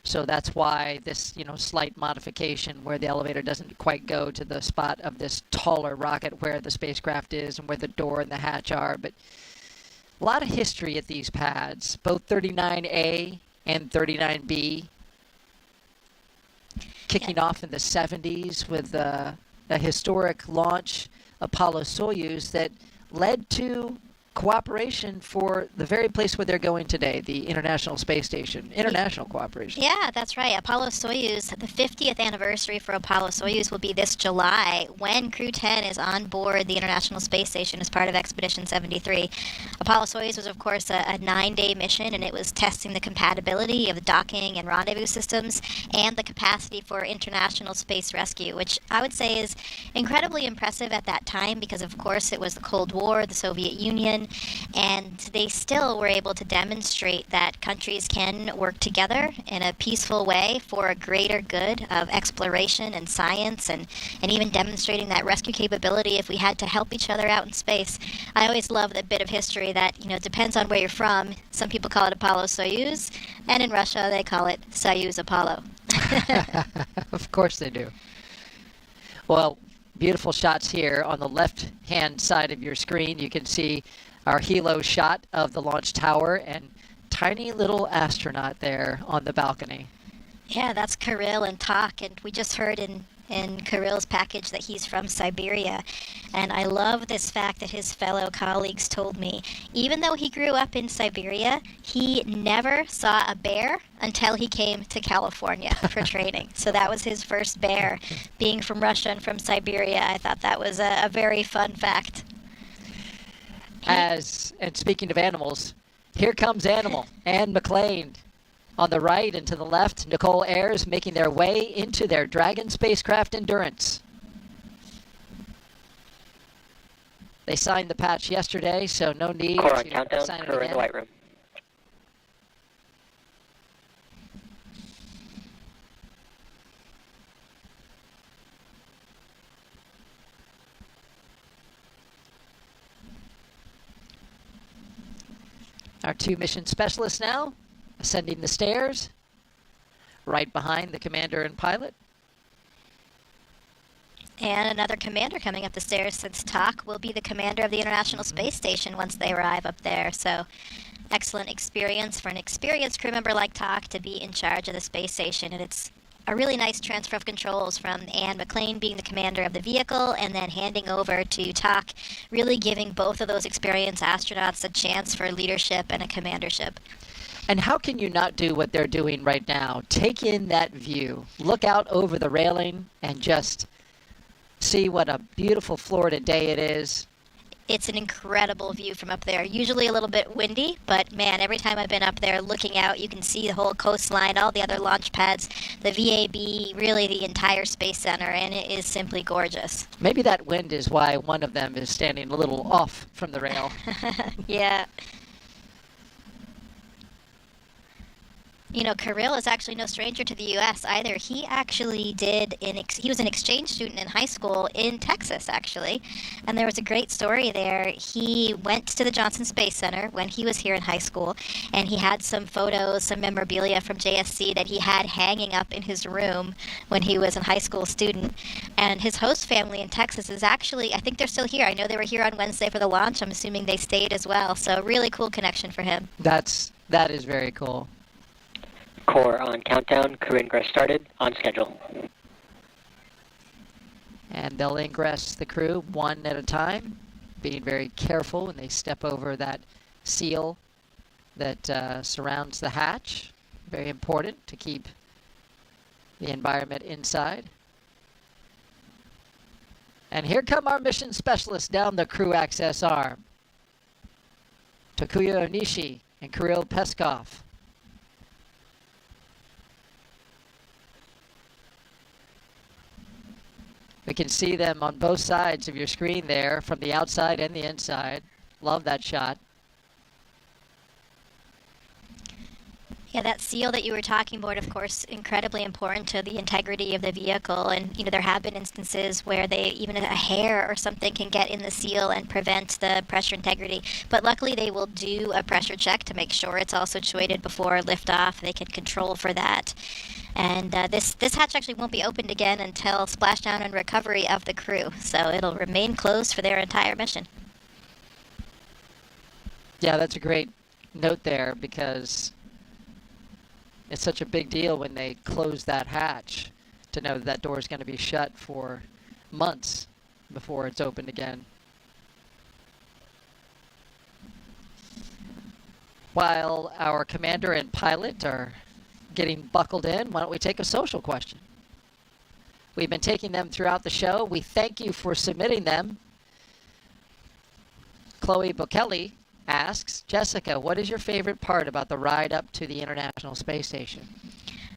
So that's why this, slight modification where the elevator doesn't quite go to the spot of this taller rocket where the spacecraft is and where the door and the hatch are. But a lot of history at these pads, both 39A and 39B, kicking off in the 70s with a historic launch, Apollo-Soyuz, that led to cooperation for the very place where they're going today, the International Space Station. International cooperation. Yeah, that's right. Apollo-Soyuz, the 50th anniversary for Apollo-Soyuz will be this July when Crew 10 is on board the International Space Station as part of Expedition 73. Apollo-Soyuz was, of course, a 9-day mission, and it was testing the compatibility of the docking and rendezvous systems and the capacity for international space rescue, which I would say is incredibly impressive at that time because, of course, it was the Cold War, the Soviet Union, and they still were able to demonstrate that countries can work together in a peaceful way for a greater good of exploration and science, and even demonstrating that rescue capability if we had to help each other out in space. I always love that bit of history that, depends on where you're from. Some people call it Apollo-Soyuz, and in Russia they call it Soyuz-Apollo. Of course they do. Well, beautiful shots here on the left-hand side of your screen. You can see our helo shot of the launch tower and tiny little astronaut there on the balcony. Yeah, that's Kirill and Tak, and we just heard in Kirill's package that he's from Siberia. And I love this fact that his fellow colleagues told me. Even though he grew up in Siberia, he never saw a bear until he came to California for training. So that was his first bear, being from Russia and from Siberia. I thought that was a very fun fact. And speaking of animals, here comes Animal, Anne McLean. On the right and to the left, Nicole Ayers making their way into their Dragon spacecraft Endurance. They signed the patch yesterday, so no need Core on to countdown, sign it crew in again. the white room. Our 2 mission specialists now ascending the stairs, right behind the commander and pilot. And another commander coming up the stairs since Tak will be the commander of the International Space Station once they arrive up there. So excellent experience for an experienced crew member like Tak to be in charge of the space station. And it's a really nice transfer of controls from Anne McLean being the commander of the vehicle and then handing over to Tak, really giving both of those experienced astronauts a chance for leadership and a commandership. And how can you not do what they're doing right now? Take in that view. Look out over the railing and just see what a beautiful Florida day it is. It's an incredible view from up there. Usually a little bit windy, but man, every time I've been up there looking out, you can see the whole coastline, all the other launch pads, the VAB, really the entire Space Center, and it is simply gorgeous. Maybe that wind is why one of them is standing a little off from the rail. Yeah. You know, Kirill is actually no stranger to the U.S. either. He actually he was an exchange student in high school in Texas, actually. And there was a great story there. He went to the Johnson Space Center when he was here in high school, and he had some photos, some memorabilia from JSC that he had hanging up in his room when he was a high school student. And his host family in Texas is actually, I think they're still here. I know they were here on Wednesday for the launch. I'm assuming they stayed as well. So really cool connection for him. That is very cool. Core on countdown. Crew ingress started. On schedule. And they'll ingress the crew one at a time, being very careful when they step over that seal that surrounds the hatch. Very important to keep the environment inside. And here come our mission specialists down the crew access arm. Takuya Onishi and Kirill Peskov. We can see them on both sides of your screen there, from the outside and the inside. Love that shot. Yeah, that seal that you were talking about, of course, incredibly important to the integrity of the vehicle. And, you know, there have been instances where even a hair or something can get in the seal and prevent the pressure integrity. But luckily, they will do a pressure check to make sure it's all situated before liftoff. They can control for that. And this hatch actually won't be opened again until splashdown and recovery of the crew. So it'll remain closed for their entire mission. Yeah, that's a great note there, because it's such a big deal when they close that hatch to know that door is going to be shut for months before it's opened again. While our commander and pilot are getting buckled in, why don't we take a social question? We've been taking them throughout the show. We thank you for submitting them. Chloe Bokeli asks, Jessica, what is your favorite part about the ride up to the International Space Station?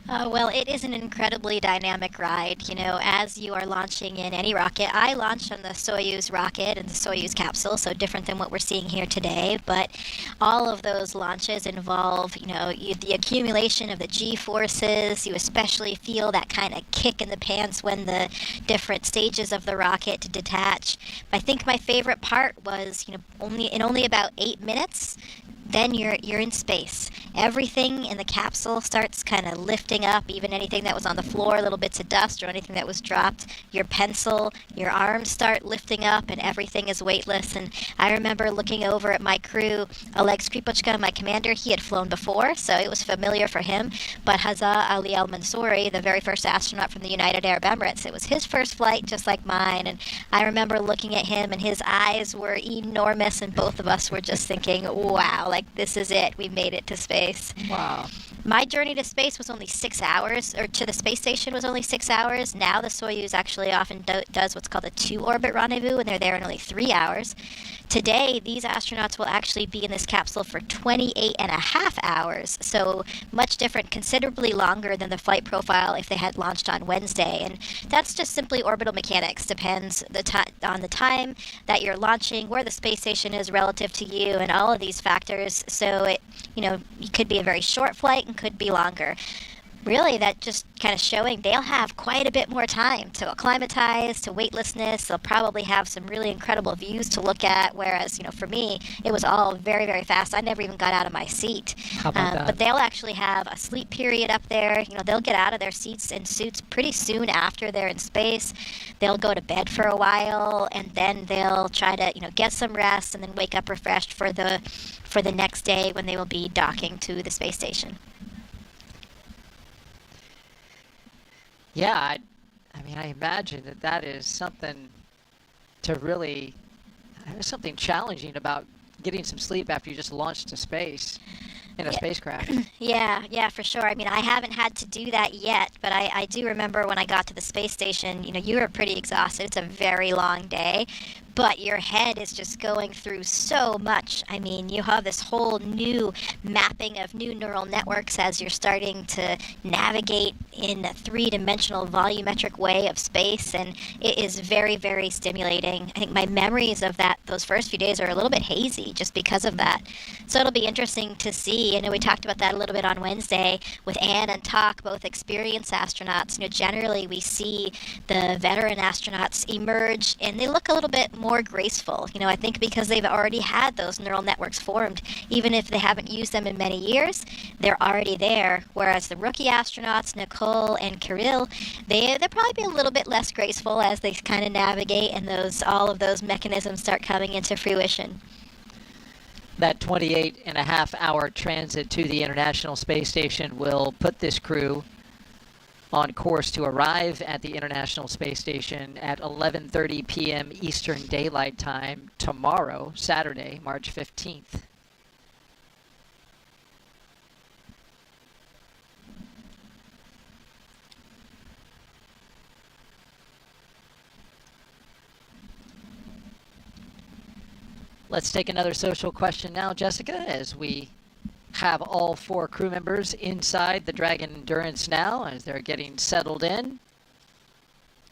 Well, it is an incredibly dynamic ride. You know, as you are launching in any rocket, I launched on the Soyuz rocket and the Soyuz capsule, so different than what we're seeing here today. But all of those launches involve, you know, the accumulation of the G-forces. You especially feel that kind of kick in the pants when the different stages of the rocket detach. I think my favorite part was, you know, only about 8 minutes, then you're in space. Everything in the capsule starts kind of lifting up, even anything that was on the floor, little bits of dust or anything that was dropped. Your pencil, your arms start lifting up, and everything is weightless. And I remember looking over at my crew. Oleg Skripochka, my commander, he had flown before, so it was familiar for him. But Hazza Ali Al-Mansouri, the very first astronaut from the United Arab Emirates, it was his first flight, just like mine. And I remember looking at him, and his eyes were enormous, and both of us were just thinking, wow, like, this is it. We made it to space. Wow. My journey to space was only 6 hours, or to the space station was only 6 hours. Now the Soyuz actually often does what's called a 2-orbit rendezvous, and they're there in only 3 hours. Today, these astronauts will actually be in this capsule for 28.5 hours, so much different, considerably longer than the flight profile if they had launched on Wednesday. And that's just simply orbital mechanics. Depends on the time that you're launching, where the space station is relative to you, and all of these factors. So it could be a very short flight and could be longer. Really, that just kind of showing they'll have quite a bit more time to acclimatize to weightlessness. They'll probably have some really incredible views to look at, whereas, for me, it was all very, very fast. I never even got out of my seat. How about that? But they'll actually have a sleep period up there. They'll get out of their seats and suits pretty soon after they're in space. They'll go to bed for a while, and then they'll try to, get some rest and then wake up refreshed for the next day when they will be docking to the space station. Yeah, I imagine that is something there's something challenging about getting some sleep after you just launched to space in a spacecraft. Yeah, for sure. I haven't had to do that yet, but I do remember when I got to the space station, you were pretty exhausted. It's a very long day. but your head is just going through so much. I mean, you have this whole new mapping of new neural networks as you're starting to navigate in a three-dimensional volumetric way of space, and it is very, very stimulating. I think my memories of those first few days are a little bit hazy just because of that. So it'll be interesting to see. I know we talked about that a little bit on Wednesday with Anne and Talk, both experienced astronauts. Generally we see the veteran astronauts emerge and they look a little bit more graceful. I think because they've already had those neural networks formed, even if they haven't used them in many years, they're already there. Whereas the rookie astronauts, Nicole and Kirill, they'll probably be a little bit less graceful as they kind of navigate and all of those mechanisms start coming into fruition. That 28.5-hour transit to the International Space Station will put this crew on course to arrive at the International Space Station at 11:30 p.m. Eastern Daylight Time tomorrow, Saturday, March 15th. Let's take another social question now, Jessica, as we have all 4 crew members inside the Dragon Endurance now as they're getting settled in.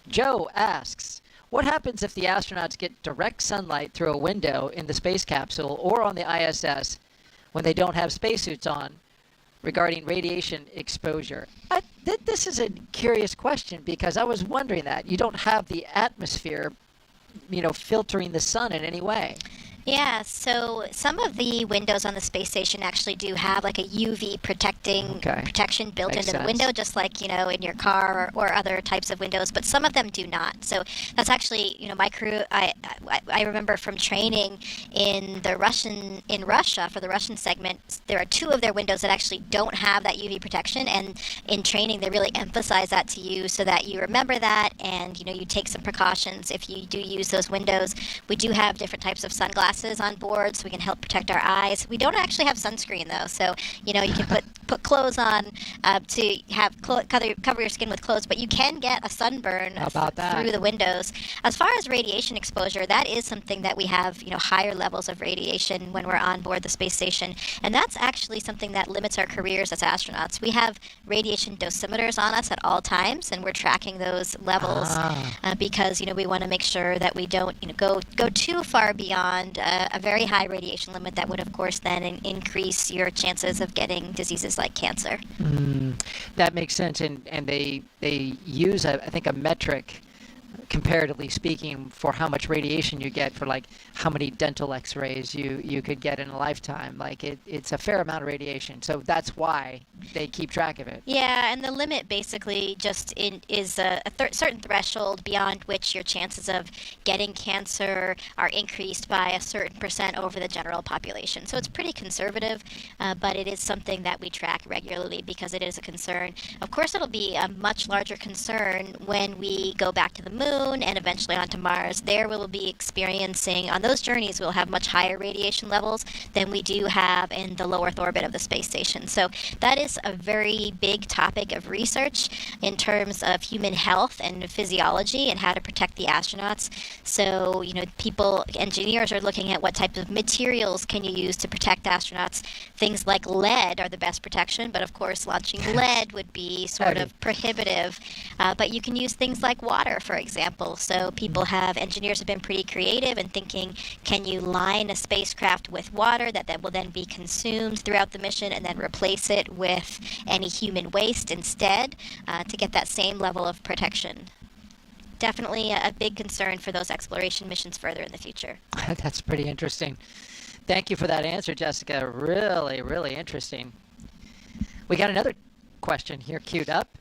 Joe asks, what happens if the astronauts get direct sunlight through a window in the space capsule or on the ISS when they don't have spacesuits on regarding radiation exposure? This is a curious question because I was wondering that. You don't have the atmosphere, filtering the sun in any way. Yeah, so some of the windows on the space station actually do have like a UV protection built into the window, just like, in your car or other types of windows, but some of them do not. So that's actually, my crew, I remember from training in Russia, for the Russian segment, there are 2 of their windows that actually don't have that UV protection, and in training they really emphasize that to you so that you remember that and, you take some precautions if you do use those windows. We do have different types of sunglasses on board so we can help protect our eyes. We don't actually have sunscreen though, so you can put clothes on to have cover your skin with clothes, but you can get a sunburn through the windows. As far as radiation exposure, that is something that we have higher levels of radiation when we're on board the space station, and that's actually something that limits our careers as astronauts. We have radiation dosimeters on us at all times, and we're tracking those levels because we want to make sure that we don't go too far beyond a very high radiation limit that would, of course, then increase your chances of getting diseases like cancer. That makes sense, and they use, I think, a metric, comparatively speaking, for how much radiation you get for like how many dental x-rays you could get in a lifetime. Like it's a fair amount of radiation, so that's why they keep track of it. Yeah, and the limit basically just is a certain threshold beyond which your chances of getting cancer are increased by a certain percent over the general population. So it's pretty conservative, but it is something that we track regularly because it is a concern. Of course, it'll be a much larger concern when we go back to the moon and eventually onto Mars. There we'll be experiencing, on those journeys, we'll have much higher radiation levels than we do have in the low Earth orbit of the space station. So that is a very big topic of research in terms of human health and physiology and how to protect the astronauts. So, engineers are looking at what type of materials can you use to protect astronauts. Things like lead are the best protection, but of course launching lead would be sort of prohibitive. But you can use things like water, for example. So engineers have been pretty creative in thinking, can you line a spacecraft with water that will then be consumed throughout the mission and then replace it with any human waste instead to get that same level of protection. Definitely a big concern for those exploration missions further in the future. That's pretty interesting. Thank you for that answer, Jessica. Really, really interesting. We got another question here queued up.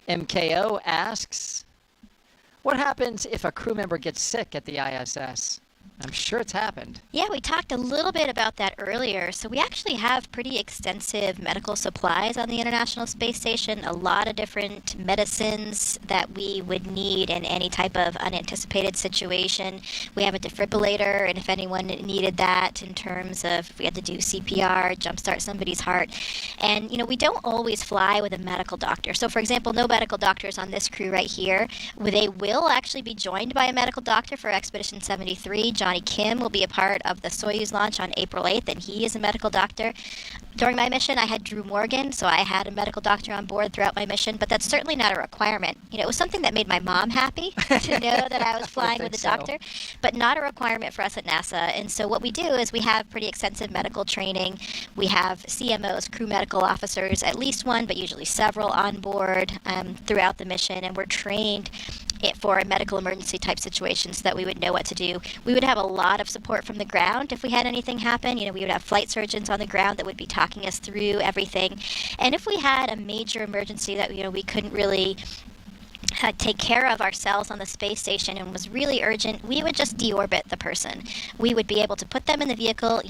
MKO asks, what happens if a crew member gets sick at the ISS? I'm sure it's happened. Yeah, we talked a little bit about that earlier. So we actually have pretty extensive medical supplies on the International Space Station, a lot of different medicines that we would need in any type of unanticipated situation. We have a defibrillator, and if anyone needed that in terms of if we had to do CPR, jumpstart somebody's heart. And, we don't always fly with a medical doctor. So, for example, no medical doctors on this crew right here. They will actually be joined by a medical doctor for Expedition 73. Johnny Kim will be a part of the Soyuz launch on April 8th, and he is a medical doctor. During my mission, I had Drew Morgan, so I had a medical doctor on board throughout my mission, but that's certainly not a requirement. It was something that made my mom happy to know that I was flying with a doctor, but not a requirement for us at NASA. And so what we do is we have pretty extensive medical training. We have CMOs, crew medical officers, at least one, but usually several on board throughout the mission, and we're trained for a medical emergency type situation so that we would know what to do. We would have a lot of support from the ground if we had anything happen. We would have flight surgeons on the ground that would be talking us through everything. And if we had a major emergency that we couldn't really take care of ourselves on the space station and was really urgent, we would just deorbit the person. We would be able to put them in the vehicle.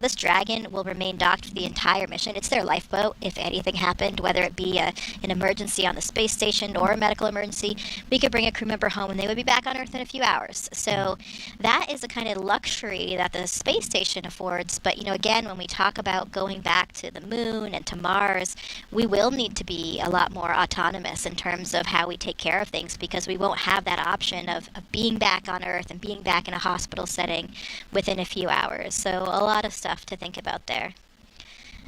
This Dragon will remain docked for the entire mission. It's their lifeboat if anything happened, whether it be an emergency on the space station or a medical emergency. We could bring a crew member home and they would be back on Earth in a few hours. So that is a kind of luxury that the space station affords. But, again, when we talk about going back to the moon and to Mars, we will need to be a lot more autonomous in terms of how we take care of things, because we won't have that option of being back on Earth and being back in a hospital setting within a few hours. So a lot of stuff to think about there.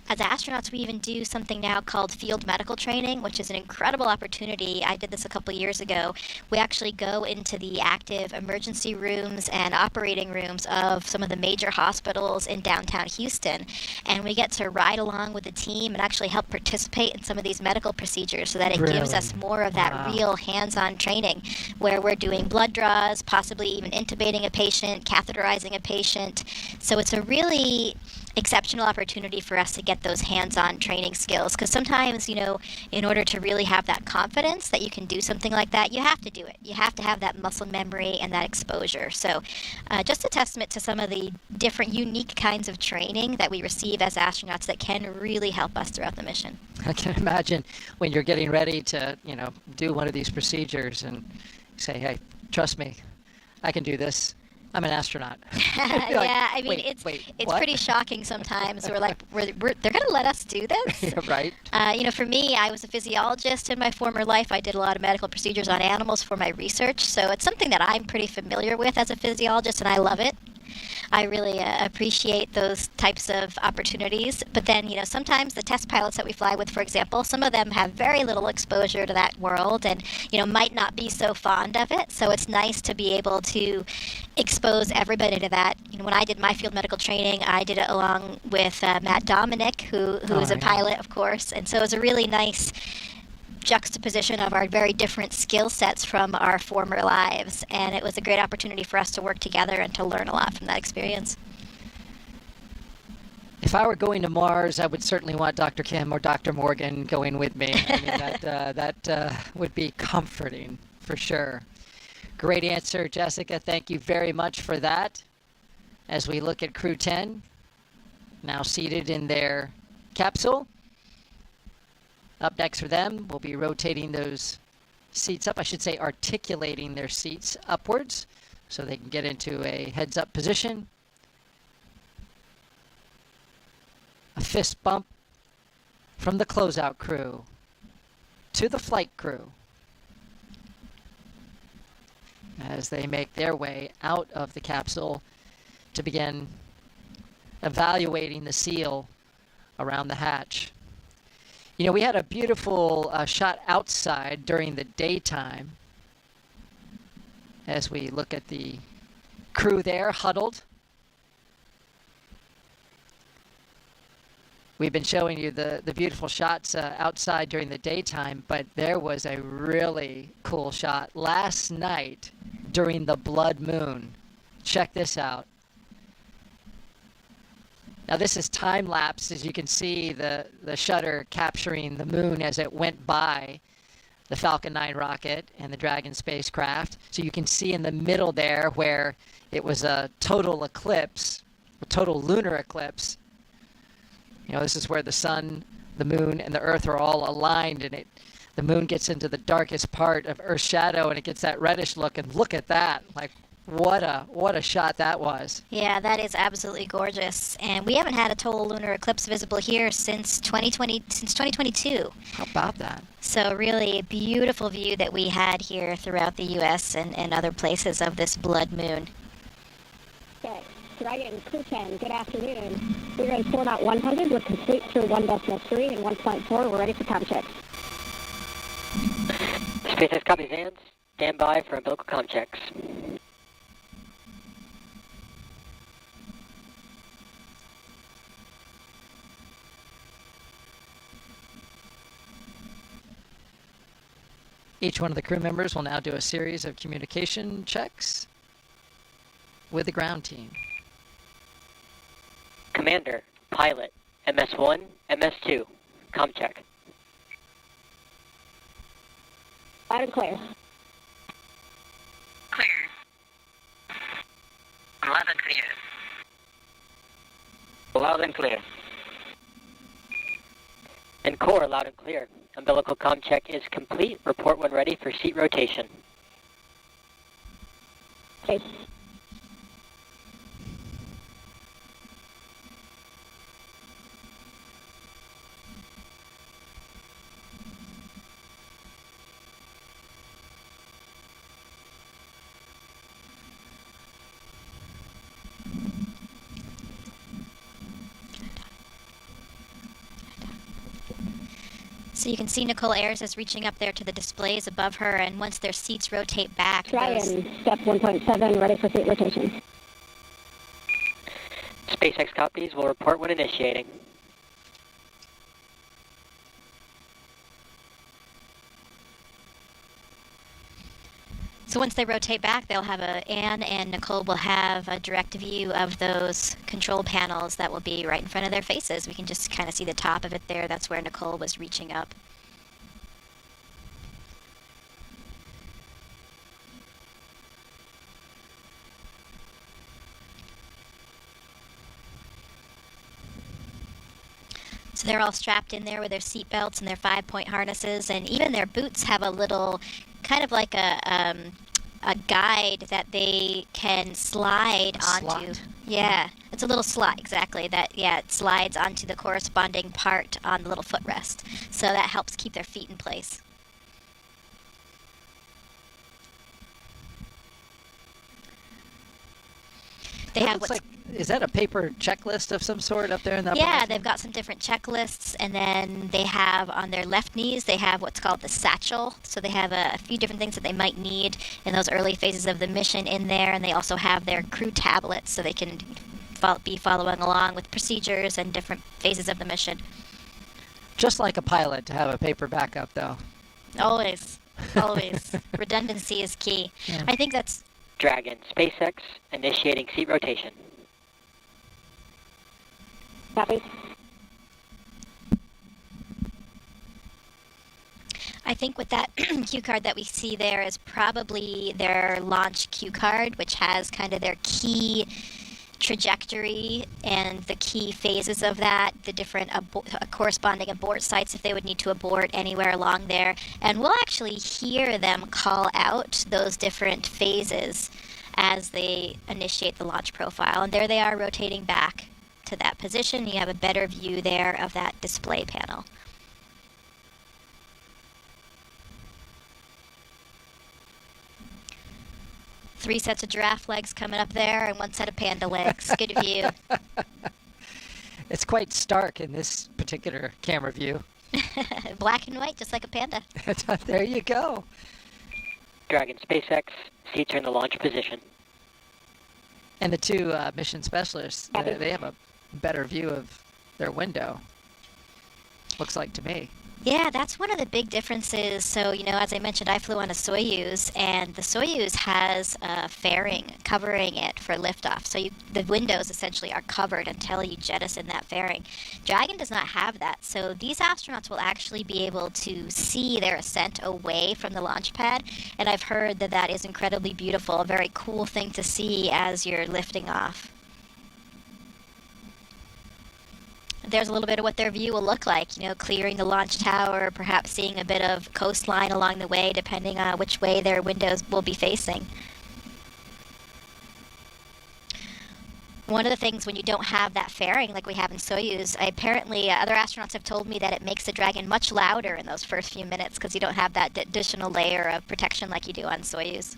As astronauts, we even do something now called field medical training, which is an incredible opportunity. I did this a couple years ago. We actually go into the active emergency rooms and operating rooms of some of the major hospitals in downtown Houston, and we get to ride along with the team and actually help participate in some of these medical procedures so that it gives us more of that real hands-on training where we're doing blood draws, possibly even intubating a patient, catheterizing a patient. So it's a really exceptional opportunity for us to get those hands-on training skills, because sometimes, in order to really have that confidence that you can do something like that, you have to do it. You have to have that muscle memory and that exposure. So just a testament to some of the different unique kinds of training that we receive as astronauts that can really help us throughout the mission. I can imagine when you're getting ready to, do one of these procedures and say, hey, trust me, I can do this. I'm an astronaut. Yeah, I mean, it's pretty shocking sometimes. We're like, they're going to let us do this? Yeah, right. For me, I was a physiologist in my former life. I did a lot of medical procedures on animals for my research, so it's something that I'm pretty familiar with as a physiologist, and I love it. I really appreciate those types of opportunities. But then, sometimes the test pilots that we fly with, for example, some of them have very little exposure to that world and, might not be so fond of it. So it's nice to be able to expose everybody to that. When I did my field medical training, I did it along with Matt Dominic, who is a pilot, of course. And so it was a really nice juxtaposition of our very different skill sets from our former lives, and it was a great opportunity for us to work together and to learn a lot from that experience. If I were going to Mars, I would certainly want Dr. Kim or Dr. Morgan going with me. I mean, that would be comforting for sure. Great answer, Jessica. Thank you very much for that. As we look at Crew 10, now seated in their capsule. Up next for them, we'll be rotating those seats up. I should say articulating their seats upwards so they can get into a heads-up position. A fist bump from the closeout crew to the flight crew as they make their way out of the capsule to begin evaluating the seal around the hatch. We had a beautiful shot outside during the daytime as we look at the crew there huddled. We've been showing you the beautiful shots outside during the daytime, but there was a really cool shot last night during the blood moon. Check this out. Now this is time-lapse, as you can see the shutter capturing the moon as it went by. the Falcon 9 rocket and the Dragon spacecraft. So you can see in the middle there where it was a total eclipse, a total lunar eclipse. You know, this is where the sun, the moon, and the Earth are all aligned, and the moon gets into the darkest part of Earth's shadow, and it gets that reddish look. And look at that! Like, what a shot that was! Yeah, that is absolutely gorgeous. And we haven't had a total lunar eclipse visible here since 2022. How about that? So really a beautiful view that we had here throughout the U.S. and other places of this blood moon. Okay. Dragon, Crew 10, good afternoon. We're in 4.100. We're complete through 1.3 and 1.4. We're ready for com checks. SpaceX copies and stand by for umbilical com checks. Each one of the crew members will now do a series of communication checks with the ground team. Commander, pilot, MS-1, MS-2, com check. Loud and clear. Clear. Loud and clear. Loud and clear. And core, loud and clear. Umbilical com check is complete. Report when ready for seat rotation. Okay. So you can see Nicole Ayers is reaching up there to the displays above her, and once their seats rotate back... Try and step 1.7, ready for seat rotation. SpaceX copies will report when initiating. So once they rotate back, they'll have Anne and Nicole will have a direct view of those control panels that will be right in front of their faces. We can just kind of see the top of it there. That's where Nicole was reaching up. So they're all strapped in there with their seat belts and their 5-point harnesses, and even their boots have a little, kind of like a guide that they can slide onto. Slot. Yeah, it's a little slot, exactly. It slides onto the corresponding part on the little footrest. So that helps keep their feet in place. They have what's... Is that a paper checklist of some sort up there in that? Yeah, they've got some different checklists, and then they have on their left knees, they have what's called the satchel. So they have a few different things that they might need in those early phases of the mission in there, and they also have their crew tablets, so they can be following along with procedures and different phases of the mission. Just like a pilot to have a paper backup, though. Always, always. Redundancy is key. Yeah. I think that's... Dragon, SpaceX, initiating seat rotation. Copy. I think with that cue card that we see there is probably their launch cue card, which has kind of their key trajectory and the key phases of that, the different corresponding abort sites if they would need to abort anywhere along there. And we'll actually hear them call out those different phases as they initiate the launch profile. And there they are rotating back to that position. You have a better view there of that display panel. Three sets of giraffe legs coming up there and one set of panda legs. Good view. It's quite stark in this particular camera view. Black and white, just like a panda. There you go. Dragon, SpaceX, seats are in the launch position. And the two mission specialists, they have a better view of their window. Looks like to me. Yeah, that's one of the big differences. So, as I mentioned, I flew on a Soyuz, and the Soyuz has a fairing covering it for liftoff. So the windows essentially are covered until you jettison that fairing. Dragon does not have that. So these astronauts will actually be able to see their ascent away from the launch pad. And I've heard that that is incredibly beautiful, a very cool thing to see as you're lifting off. There's a little bit of what their view will look like, clearing the launch tower, perhaps seeing a bit of coastline along the way, depending on which way their windows will be facing. One of the things when you don't have that fairing like we have in Soyuz, apparently other astronauts have told me that it makes the Dragon much louder in those first few minutes because you don't have that additional layer of protection like you do on Soyuz.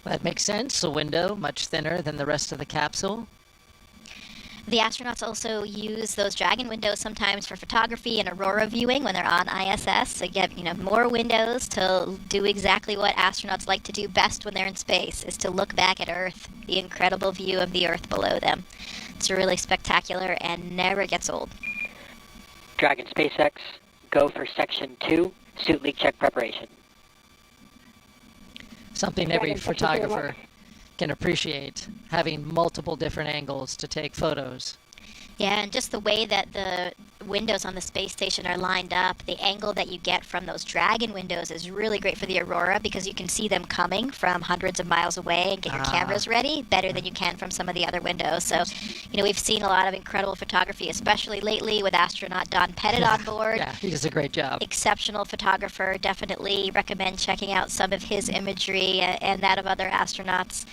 That makes sense. A window much thinner than the rest of the capsule. The astronauts also use those Dragon windows sometimes for photography and aurora viewing when they're on ISS. So you get, more windows to do exactly what astronauts like to do best when they're in space, is to look back at Earth, the incredible view of the Earth below them. It's really spectacular and never gets old. Dragon SpaceX, go for Section 2, suit leak check preparation. Something every photographer can appreciate, having multiple different angles to take photos. Yeah, and just the way that the windows on the space station are lined up, the angle that you get from those Dragon windows is really great for the aurora because you can see them coming from hundreds of miles away and get your cameras ready better than you can from some of the other windows. So, we've seen a lot of incredible photography, especially lately with astronaut Don Pettit on board. Yeah, he does a great job. Exceptional photographer. Definitely recommend checking out some of his imagery and that of other astronauts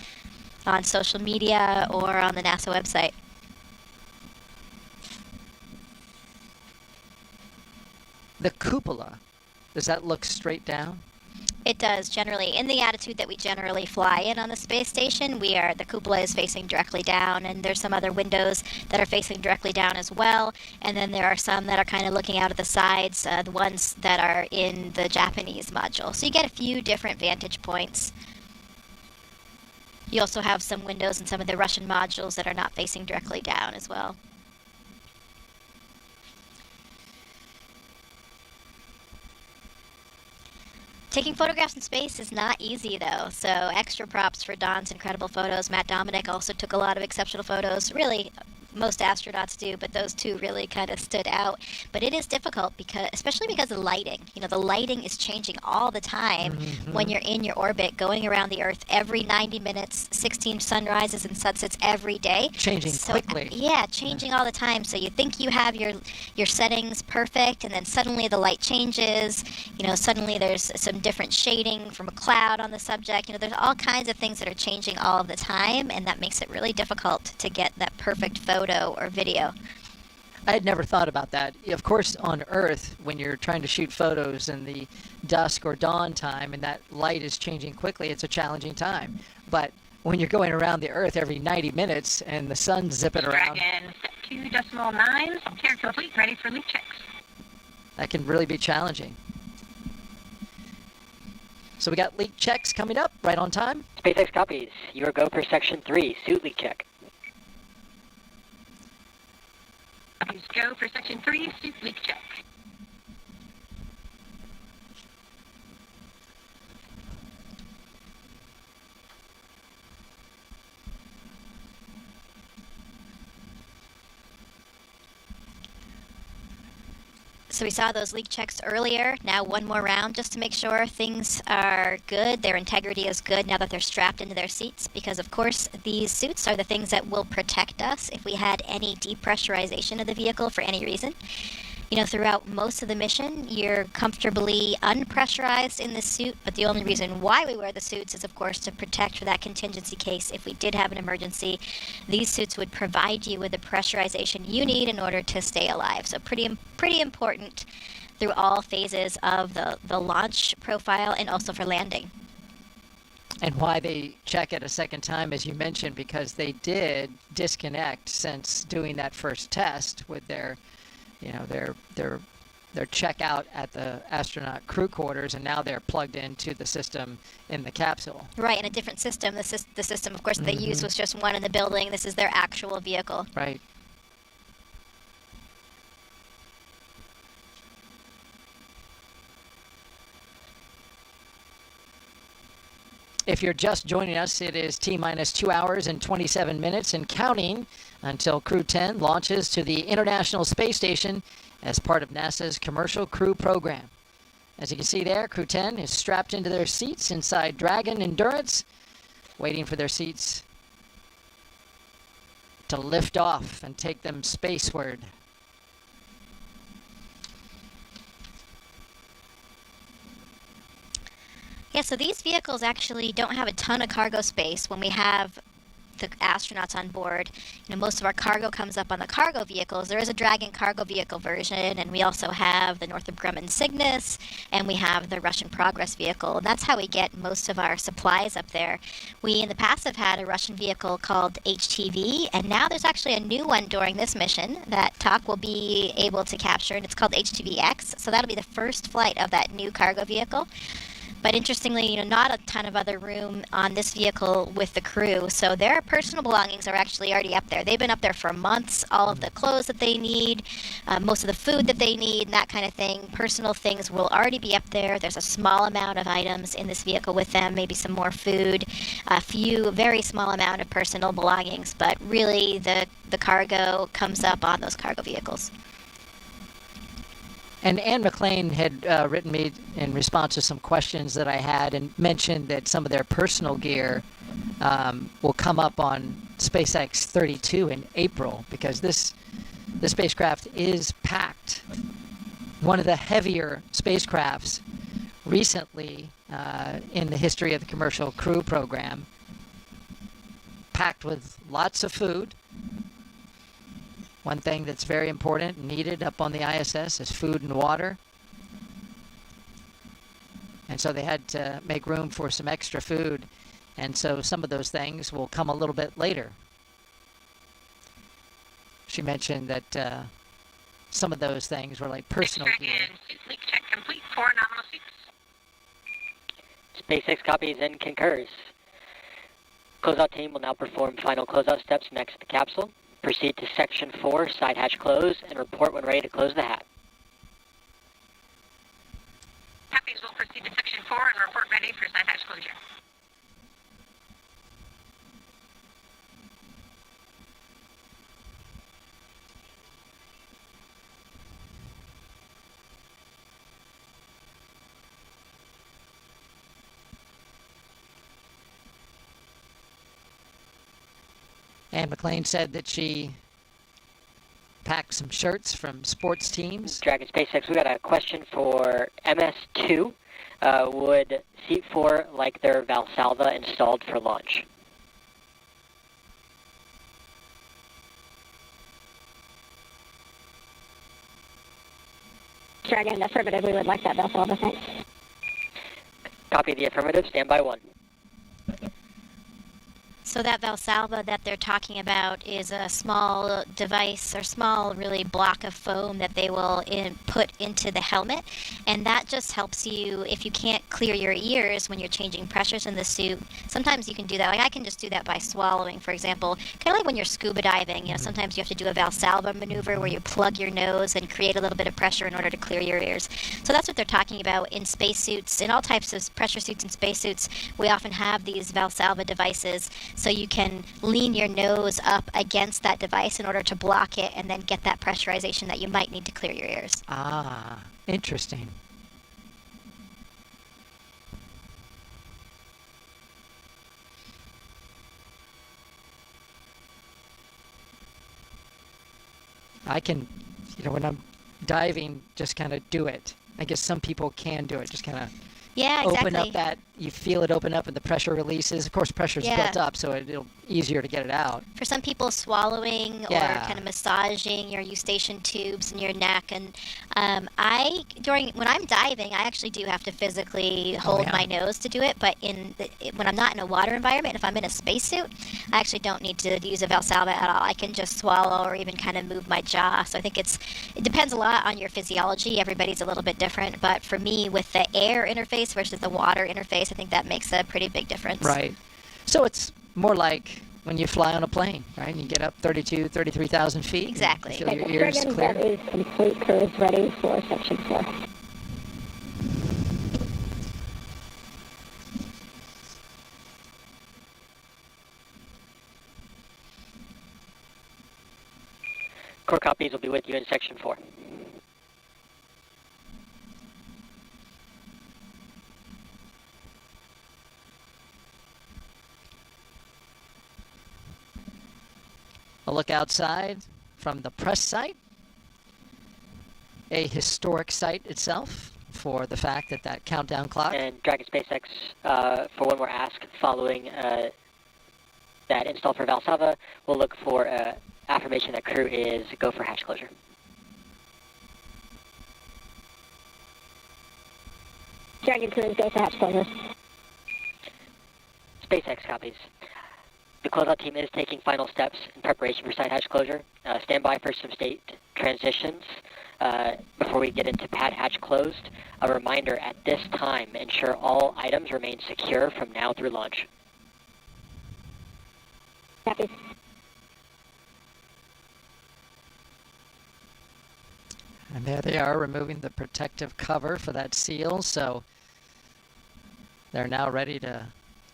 on social media or on the NASA website. The cupola, does that look straight down? It does, generally. In the attitude that we generally fly in on the space station, the cupola is facing directly down, and there's some other windows that are facing directly down as well. And then there are some that are kind of looking out of the sides, the ones that are in the Japanese module. So you get a few different vantage points. You also have some windows in some of the Russian modules that are not facing directly down as well. Taking photographs in space is not easy, though, so extra props for Don's incredible photos. Matt Dominic also took a lot of exceptional photos. Really, most astronauts do, but those two really kind of stood out. But it is difficult, especially because of lighting. The lighting is changing all the time when you're in your orbit, going around the Earth every 90 minutes, 16 sunrises and sunsets every day. Changing quickly. Yeah, changing all the time. So you think you have your settings perfect, and then suddenly the light changes. Suddenly there's some different shading from a cloud on the subject. There's all kinds of things that are changing all of the time, and that makes it really difficult to get that perfect photo or video. I had never thought about that. Of course, on Earth, when you're trying to shoot photos in the dusk or dawn time and that light is changing quickly, it's a challenging time. But when you're going around the Earth every 90 minutes and the sun's zipping around... Dragon 2.9, care complete, ready for leak checks. That can really be challenging. So we got leak checks coming up right on time. SpaceX copies. Your go for Section 3, suit leak check. Please go for Section 3, suit leak check. So we saw those leak checks earlier. Now one more round just to make sure things are good, their integrity is good now that they're strapped into their seats, because of course these suits are the things that will protect us if we had any depressurization of the vehicle for any reason. Throughout most of the mission, you're comfortably unpressurized in this suit, but the only reason why we wear the suits is, of course, to protect for that contingency case. If we did have an emergency, these suits would provide you with the pressurization you need in order to stay alive. So pretty important through all phases of the launch profile and also for landing. And why they check it a second time, as you mentioned, because they did disconnect since doing that first test with their checkout at the astronaut crew quarters, and now they're plugged into the system in the capsule. Right, in a different system. The system, of course, they used was just one in the building. This is their actual vehicle. Right. If you're just joining us, it is T-minus 2 hours and 27 minutes and counting until Crew 10 launches to the International Space Station as part of NASA's Commercial Crew Program. As you can see there, Crew 10 is strapped into their seats inside Dragon Endurance, waiting for their seats to lift off and take them spaceward. Yeah, so these vehicles actually don't have a ton of cargo space when we have the astronauts on board. You know, most of our cargo comes up on the cargo vehicles. There is a Dragon cargo vehicle version, and we also have the Northrop Grumman Cygnus, and we have the Russian Progress vehicle. And that's how we get most of our supplies up there. We, in the past, have had a Russian vehicle called HTV, and now there's actually a new one during this mission that TAC will be able to capture, and it's called HTVX. So that'll be the first flight of that new cargo vehicle. But interestingly, you know, not a ton of other room on this vehicle with the crew. So their personal belongings are actually already up there. They've been up there for months. All of the clothes that they need, most of the food that they need, and that kind of thing. Personal things will already be up there. There's a small amount of items in this vehicle with them, maybe some more food, a few, very small amount of personal belongings. But really, the cargo comes up on those cargo vehicles. And Anne McLean had written me in response to some questions that I had and mentioned that some of their personal gear will come up on SpaceX 32 in April because the spacecraft is packed. One of the heavier spacecrafts recently in the history of the Commercial Crew Program, packed with lots of food. One thing that's very important and needed up on the ISS is food and water. And so they had to make room for some extra food. And so some of those things will come a little bit later. She mentioned that some of those things were like personal gear. Leak check complete. 4 nominal seats. SpaceX copies and concurs. Closeout team will now perform final closeout steps next to the capsule. Proceed to Section 4, side hatch close, and report when ready to close the hat. Copies will proceed to Section 4 and report ready for side hatch closure. Anne McLean said that she packed some shirts from sports teams. Dragon SpaceX, we got a question for MS2. Would Seat 4 like their Valsalva installed for launch? Dragon, affirmative. We would like that Valsalva, thanks. Copy the affirmative. Stand by 1. So that Valsalva that they're talking about is a small device or small really block of foam that they will put into the helmet, and that just helps you if you can't clear your ears when you're changing pressures in the suit. Sometimes you can do that. Like I can just do that by swallowing, for example. Kind of like when you're scuba diving, you know, sometimes you have to do a Valsalva maneuver where you plug your nose and create a little bit of pressure in order to clear your ears. So that's what they're talking about in spacesuits. In all types of pressure suits and spacesuits, we often have these Valsalva devices. So you can lean your nose up against that device in order to block it and then get that pressurization that you might need to clear your ears. Ah, interesting. I can, you know, when I'm diving, just kind of do it. I guess some people can do it, just kind of Yeah, exactly. open up that, you feel it open up and the pressure releases. Of course, pressure's built up, so it'll easier to get it out. For some people, swallowing or kind of massaging your eustachian tubes in your neck. And when I'm diving, I actually do have to physically hold my nose to do it. But when I'm not in a water environment, if I'm in a spacesuit, I actually don't need to use a Valsalva at all. I can just swallow or even kind of move my jaw. So I think it depends a lot on your physiology. Everybody's a little bit different. But for me, with the air interface versus the water interface, I think that makes a pretty big difference. Right. So it's more like when you fly on a plane, right? And you get up 33,000 feet. Exactly. You feel your ears clear. That is complete. Crew is ready for Section 4. Core copies will be with you in Section 4. A look outside from the press site. A historic site itself for the fact that that countdown clock. And Dragon SpaceX, for one more ask following that install for Valsava, we'll look for affirmation that crew is go for hatch closure. Dragon crew is go for hatch closure. SpaceX copies. The closeout team is taking final steps in preparation for side hatch closure. Stand by for some state transitions before we get into pad hatch closed. A reminder, at this time, ensure all items remain secure from now through launch. Copy. And there they are, removing the protective cover for that seal, so they're now ready to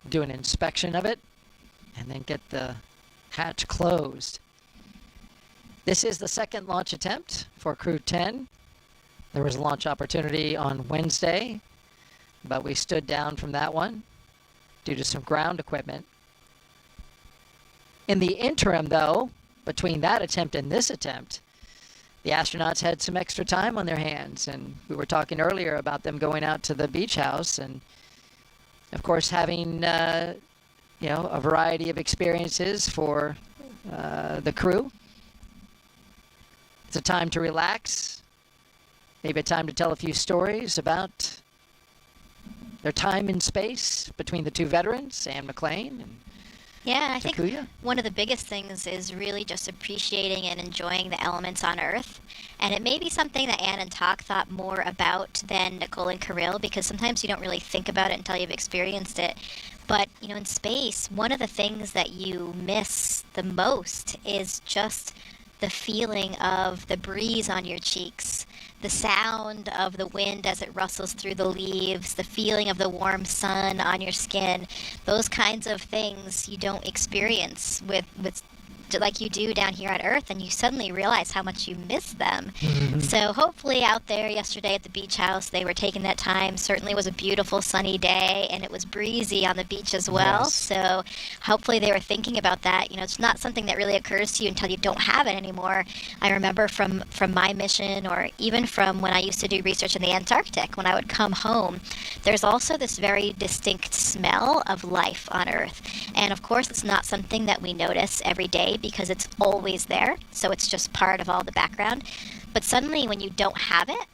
do an inspection of it and then get the hatch closed. This is the second launch attempt for Crew 10. There was a launch opportunity on Wednesday, but we stood down from that one due to some ground equipment. In the interim, though, between that attempt and this attempt, the astronauts had some extra time on their hands, and we were talking earlier about them going out to the beach house and, of course, having a variety of experiences for the crew. It's a time to relax, maybe a time to tell a few stories about their time in space between the two veterans, Sam McLean and Yeah, I think Takuya. one of the biggest things is really just appreciating and enjoying the elements on Earth. And it may be something that Ann and Tak thought more about than Nicole and Kirill, because sometimes you don't really think about it until you've experienced it. But, in space, one of the things that you miss the most is just the feeling of the breeze on your cheeks, the sound of the wind as it rustles through the leaves, the feeling of the warm sun on your skin. Those kinds of things you don't experience with like you do down here on Earth, and you suddenly realize how much you miss them. Mm-hmm. So hopefully out there yesterday at the beach house, they were taking that time. Certainly it was a beautiful sunny day, and it was breezy on the beach as well. Yes. So hopefully they were thinking about that. It's not something that really occurs to you until you don't have it anymore. I remember from my mission, or even from when I used to do research in the Antarctic, when I would come home, there's also this very distinct smell of life on Earth. And of course, it's not something that we notice every day because it's always there. So it's just part of all the background. But suddenly when you don't have it,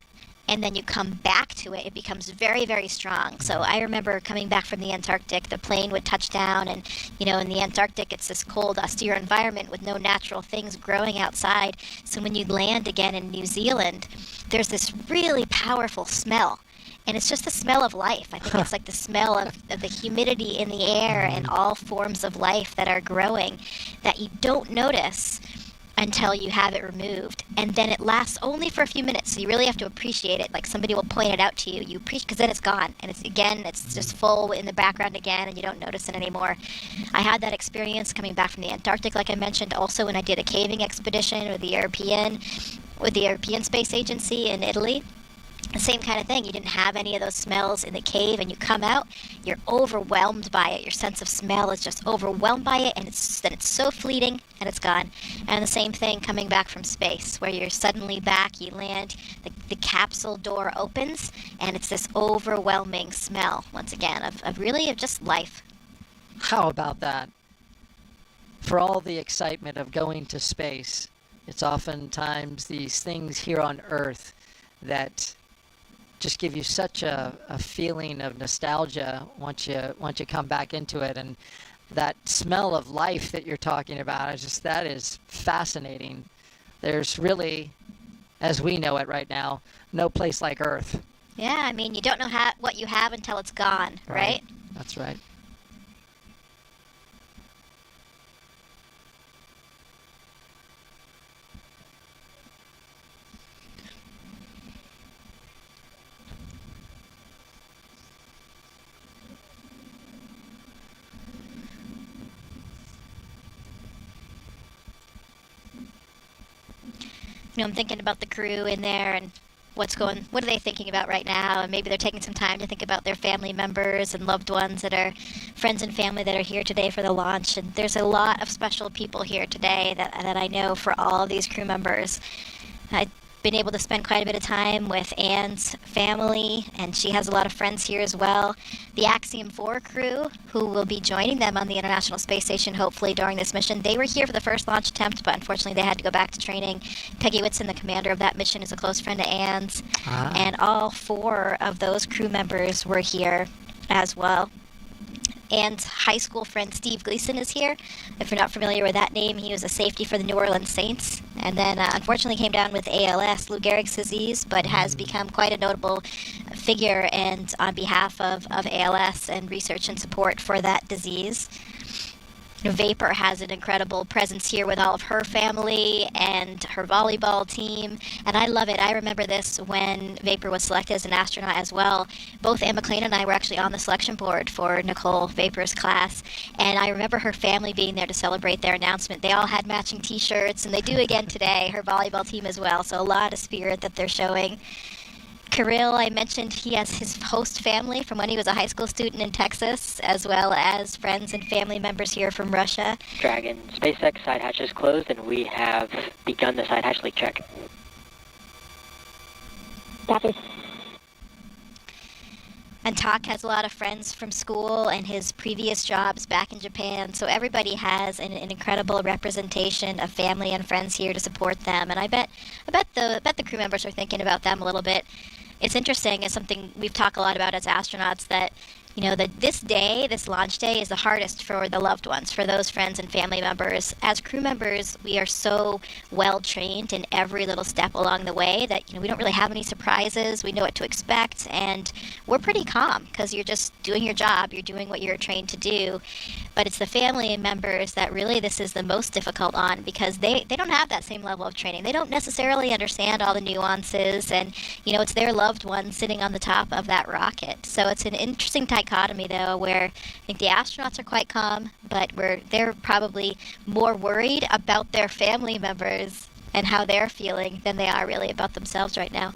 and then you come back to it, it becomes very, very strong. So I remember coming back from the Antarctic, the plane would touch down, and, in the Antarctic, it's this cold, austere environment with no natural things growing outside. So when you land again in New Zealand, there's this really powerful smell. And it's just the smell of life. I think it's like the smell of the humidity in the air and all forms of life that are growing that you don't notice until you have it removed. And then it lasts only for a few minutes, so you really have to appreciate it. Like somebody will point it out to you. You appreciate, because then it's gone. And it's just full in the background again, and you don't notice it anymore. I had that experience coming back from the Antarctic, like I mentioned, also when I did a caving expedition with the European Space Agency in Italy. The same kind of thing. You didn't have any of those smells in the cave, and you come out, you're overwhelmed by it. Your sense of smell is just overwhelmed by it, and it's so fleeting, and it's gone. And the same thing coming back from space, where you're suddenly back, you land, the capsule door opens, and it's this overwhelming smell, once again, of just life. How about that? For all the excitement of going to space, it's oftentimes these things here on Earth that just give you such a feeling of nostalgia once you come back into it. And that smell of life that you're talking about, that is fascinating. There's really, as we know it right now, no place like Earth. Yeah, you don't know what you have until it's gone, right? That's right. I'm thinking about the crew in there and what are they thinking about right now, and maybe they're taking some time to think about their family members and loved ones that are friends and family that are here today for the launch. And there's a lot of special people here today that I know for all of these crew members. I've been able to spend quite a bit of time with Anne's family, and she has a lot of friends here as well. The Axiom 4 crew, who will be joining them on the International Space Station hopefully during this mission, they were here for the first launch attempt, but unfortunately they had to go back to training. Peggy Whitson, the commander of that mission, is a close friend of Anne's, and all 4 of those crew members were here as well. And high school friend Steve Gleason is here. If you're not familiar with that name, he was a safety for the New Orleans Saints, and then unfortunately came down with ALS, Lou Gehrig's disease, but has become quite a notable figure and on behalf of ALS and research and support for that disease. Vapor has an incredible presence here with all of her family and her volleyball team, and I love it. I remember this when Vapor was selected as an astronaut as well. Both Anne McLean and I were actually on the selection board for Nicole Vapor's class, and I remember her family being there to celebrate their announcement. They all had matching t-shirts, and they do again today, her volleyball team as well, so a lot of spirit that they're showing. Kirill, I mentioned he has his host family from when he was a high school student in Texas, as well as friends and family members here from Russia. Dragon, SpaceX side hatch is closed, and we have begun the side hatch leak check. Copy. And Tak has a lot of friends from school and his previous jobs back in Japan, so everybody has an incredible representation of family and friends here to support them. And I bet the crew members are thinking about them a little bit. It's interesting. It's something we've talked a lot about as astronauts, that that this launch day is the hardest for the loved ones, for those friends and family members. As crew members, we are so well trained in every little step along the way that we don't really have any surprises. We know what to expect, and we're pretty calm because you're just doing your job. You're doing what you're trained to do. But it's the family members that really this is the most difficult on, because they don't have that same level of training. They don't necessarily understand all the nuances, and it's their loved one sitting on the top of that rocket. So it's an interesting dichotomy, though, where I think the astronauts are quite calm, but they're probably more worried about their family members and how they're feeling than they are really about themselves right now.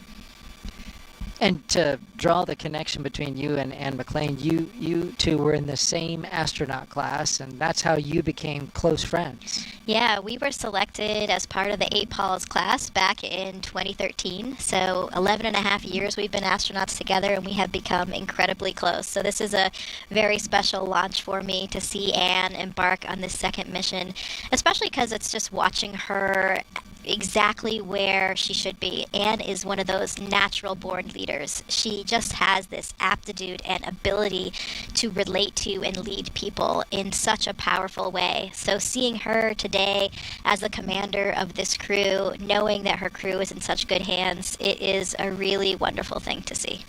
And to draw the connection between you and Anne McLean, you two were in the same astronaut class, and that's how you became close friends. Yeah, we were selected as part of the 8 Pauls class back in 2013. So 11 and a half years we've been astronauts together, and we have become incredibly close. So this is a very special launch for me to see Anne embark on this second mission, especially because it's just watching her exactly where she should be. Anne is one of those natural born leaders. She just has this aptitude and ability to relate to and lead people in such a powerful way. So seeing her today as the commander of this crew, knowing that her crew is in such good hands, it is a really wonderful thing to see.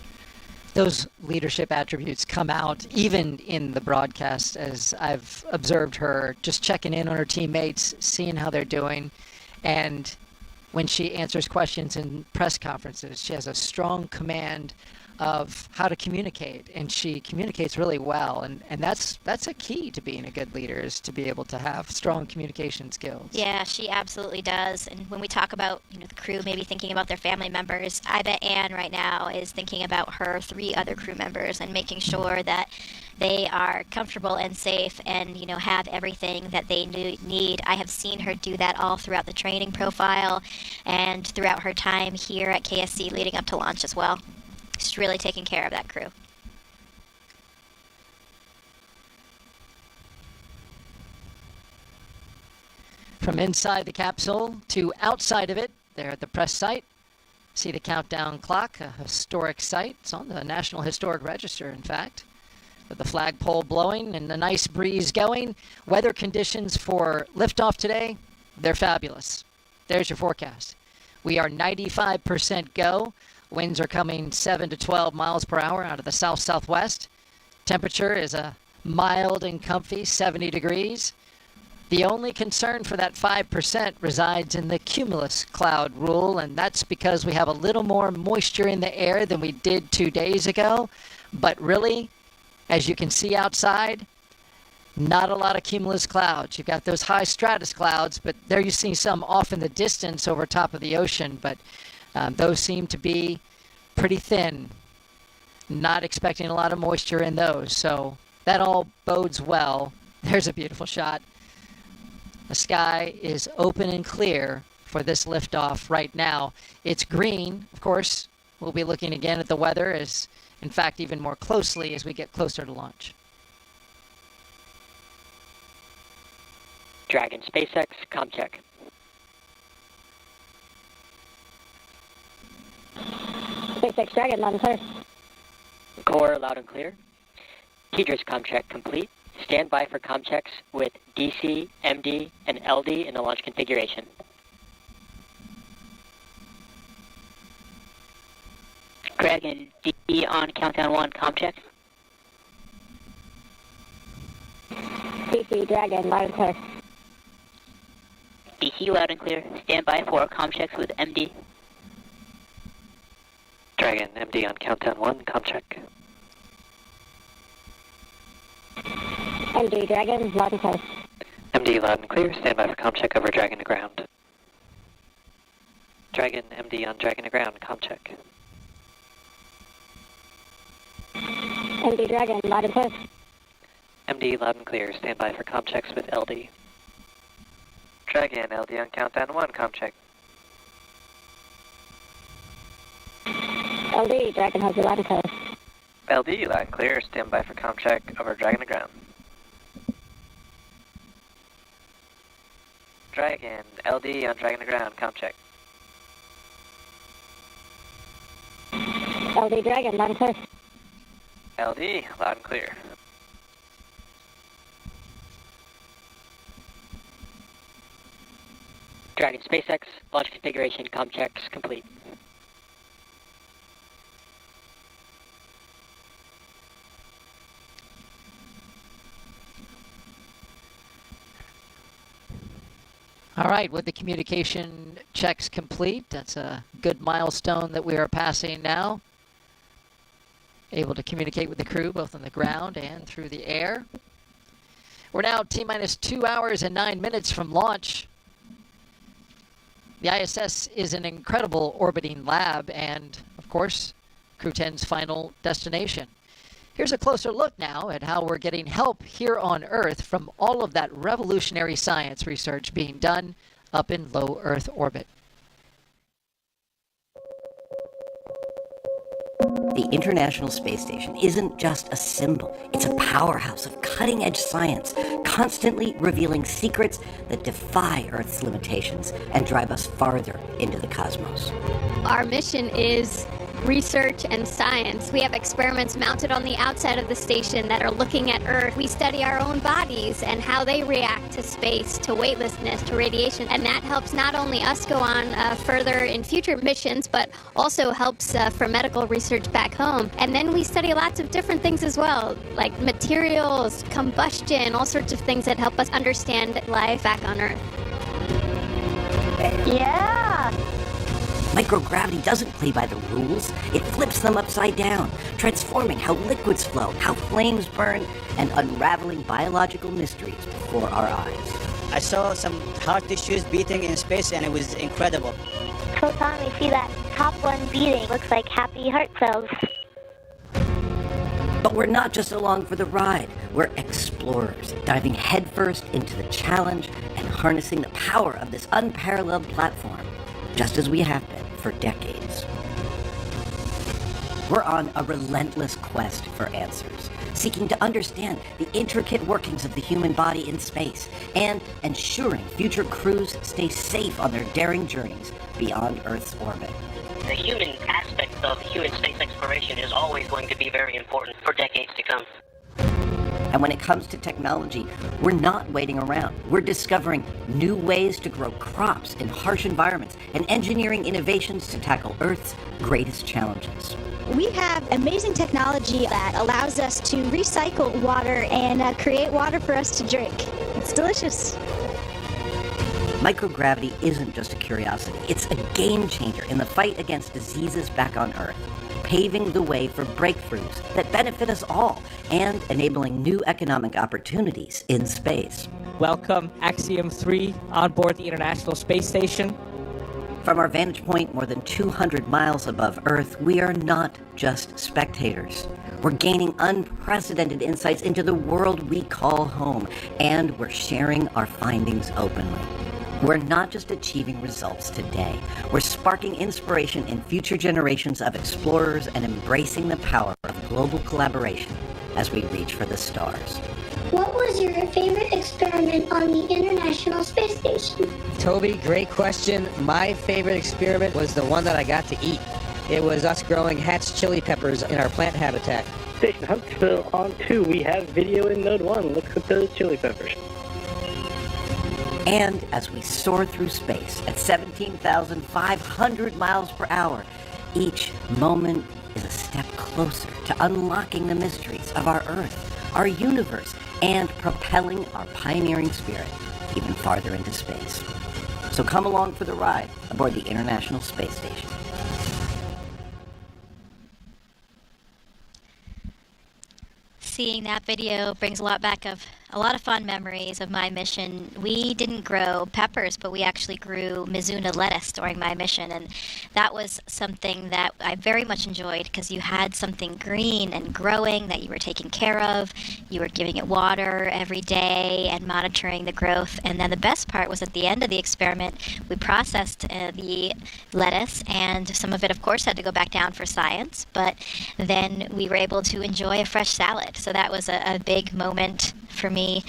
Those leadership attributes come out even in the broadcast, as I've observed her just checking in on her teammates, seeing how they're doing. And when she answers questions in press conferences, she has a strong command of how to communicate, and she communicates really well. And that's a key to being a good leader, is to be able to have strong communication skills. Yeah, she absolutely does. And when we talk about the crew maybe thinking about their family members, I bet Anne right now is thinking about her 3 other crew members and making sure that they are comfortable and safe and have everything that they need. I have seen her do that all throughout the training profile and throughout her time here at KSC leading up to launch as well. She's really taking care of that crew. From inside the capsule to outside of it, there at the press site, see the countdown clock, a historic site. It's on the National Historic Register, in fact, with the flagpole blowing and the nice breeze going. Weather conditions for liftoff today, they're fabulous. There's your forecast. We are 95% go. Winds are coming 7 to 12 miles per hour out of the south-southwest. Temperature is a mild and comfy 70 degrees. The only concern for that 5% resides in the cumulus cloud rule, and that's because we have a little more moisture in the air than we did 2 days ago. But really, as you can see outside, Not a lot of cumulus clouds. You've got those high stratus clouds, but there you see some off in the distance over top of the ocean, but those seem to be pretty thin. Not expecting a lot of moisture in those, so that all bodes well. There's a beautiful shot. The sky is open and clear for this liftoff right now. It's green, of course. We'll be looking again at the weather, as in fact even more closely as we get closer to launch. Dragon SpaceX, comm check. SpaceX Dragon, loud and clear. Core, loud and clear. Tidris comm check complete. Stand by for comm checks with DC, MD, and LD in the launch configuration. Dragon, D on countdown 1, comm check. DC Dragon, loud and clear. DC loud and clear. Stand by for comm checks with MD. Dragon, MD on countdown 1, comm check. MD Dragon, loud and clear. MD loud and clear. Stand by for comm check over Dragon to ground. Dragon, MD on Dragon to ground, comm check. MD Dragon, loud and clear. MD loud and clear. Stand by for comm checks with LD. Dragon, LD on countdown 1, comm check. LD Dragon has you loud and clear. LD loud and clear. Stand by for comm check over Dragon to ground. Dragon, LD on Dragon to ground, comm check. LD Dragon, loud and clear. LD loud and clear. Dragon SpaceX, launch configuration, comm checks complete. All right, with the communication checks complete, that's a good milestone that we are passing now. Able to communicate with the crew both on the ground and through the air. We're now T-minus 2 hours and 9 minutes from launch. The ISS is an incredible orbiting lab and, of course, Crew 10's final destination. Here's a closer look now at how we're getting help here on Earth from all of that revolutionary science research being done up in low Earth orbit. The International Space Station isn't just a symbol. It's a powerhouse of cutting-edge science, constantly revealing secrets that defy Earth's limitations and drive us farther into the cosmos. Our mission is research and science. We have experiments mounted on the outside of the station that are looking at Earth. We study our own bodies and how they react to space, to weightlessness, to radiation, and that helps not only us go on further in future missions, but also helps for medical research back home. And then we study lots of different things as well, like materials, combustion, all sorts of things that help us understand life back on Earth. Yeah! Microgravity doesn't play by the rules. It flips them upside down, transforming how liquids flow, how flames burn, and unraveling biological mysteries before our eyes. I saw some heart tissues beating in space, and it was incredible. So Tom, we see that top one beating. Looks like happy heart cells. But we're not just along for the ride. We're explorers, diving headfirst into the challenge and harnessing the power of this unparalleled platform, just as we have been for decades. We're on a relentless quest for answers, seeking to understand the intricate workings of the human body in space and ensuring future crews stay safe on their daring journeys beyond Earth's orbit. The human aspect of human space exploration is always going to be very important for decades to come. And when it comes to technology, we're not waiting around. We're discovering new ways to grow crops in harsh environments and engineering innovations to tackle Earth's greatest challenges. We have amazing technology that allows us to recycle water and create water for us to drink. It's delicious. Microgravity isn't just a curiosity. It's a game changer in the fight against diseases back on Earth. paving the way for breakthroughs that benefit us all and enabling new economic opportunities in space. Welcome, Axiom 3, on board the International Space Station. From our vantage point more than 200 miles above Earth, we are not just spectators. We're gaining unprecedented insights into the world we call home, and we're sharing our findings openly. We're not just achieving results today. We're sparking inspiration in future generations of explorers and embracing the power of global collaboration as we reach for the stars. What was your favorite experiment on the International Space Station? Toby, great question. My favorite experiment was the one that I got to eat. It was us growing hatch chili peppers in our plant habitat. Station Huntsville on 2. We have video in Node 1. Look at those chili peppers. And as we soar through space at 17,500 miles per hour, each moment is a step closer to unlocking the mysteries of our Earth, our universe, and propelling our pioneering spirit even farther into space. So come along for the ride aboard the International Space Station. Seeing that video brings a lot of fond memories of my mission. We didn't grow peppers, but we actually grew Mizuna lettuce during my mission, and that was something that I very much enjoyed because you had something green and growing that you were taking care of. You were giving it water every day and monitoring the growth. And then the best part was at the end of the experiment, we processed the lettuce, and some of it, of course, had to go back down for science, but then we were able to enjoy a fresh salad. So that was a big moment for me.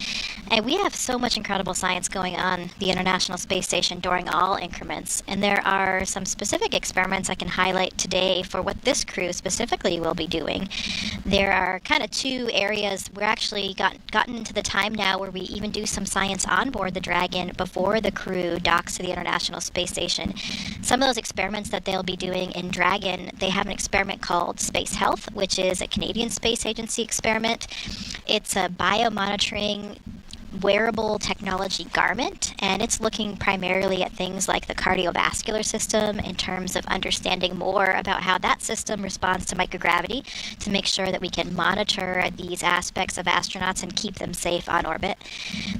And we have so much incredible science going on the International Space Station during all increments. And there are some specific experiments I can highlight today for what this crew specifically will be doing. There are kind of two areas. We're actually gotten into the time now where we even do some science on board the Dragon before the crew docks to the International Space Station. Some of those experiments that they'll be doing in Dragon, they have an experiment called Space Health, which is a Canadian Space Agency experiment. It's a biomonitoring wearable technology garment, and it's looking primarily at things like the cardiovascular system in terms of understanding more about how that system responds to microgravity to make sure that we can monitor these aspects of astronauts and keep them safe on orbit.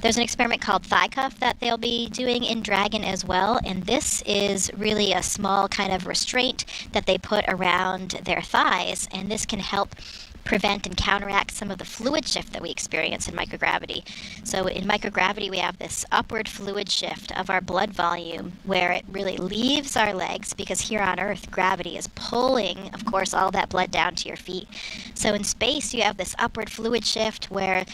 There's an experiment called Thigh Cuff that they'll be doing in Dragon as well, and this is really a small kind of restraint that they put around their thighs, and this can help prevent and counteract some of the fluid shift that we experience in microgravity. So in microgravity, we have this upward fluid shift of our blood volume where it really leaves our legs, because here on Earth, gravity is pulling, of course, all that blood down to your feet. So in space, you have this upward fluid shift where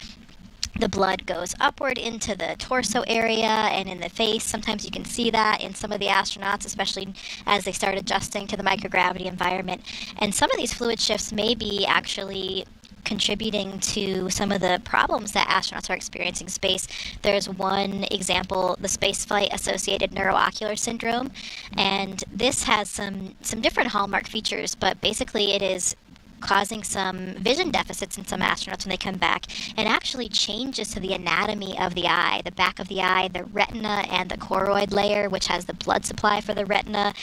the blood goes upward into the torso area and in the face. Sometimes you can see that in some of the astronauts, especially as they start adjusting to the microgravity environment. And some of these fluid shifts may be actually contributing to some of the problems that astronauts are experiencing in space. There's one example, the spaceflight-associated neuroocular syndrome, and this has some different hallmark features, but basically it is causing some vision deficits in some astronauts when they come back, and actually changes to the anatomy of the eye, the back of the eye, the retina, and the choroid layer, which has the blood supply for the retina.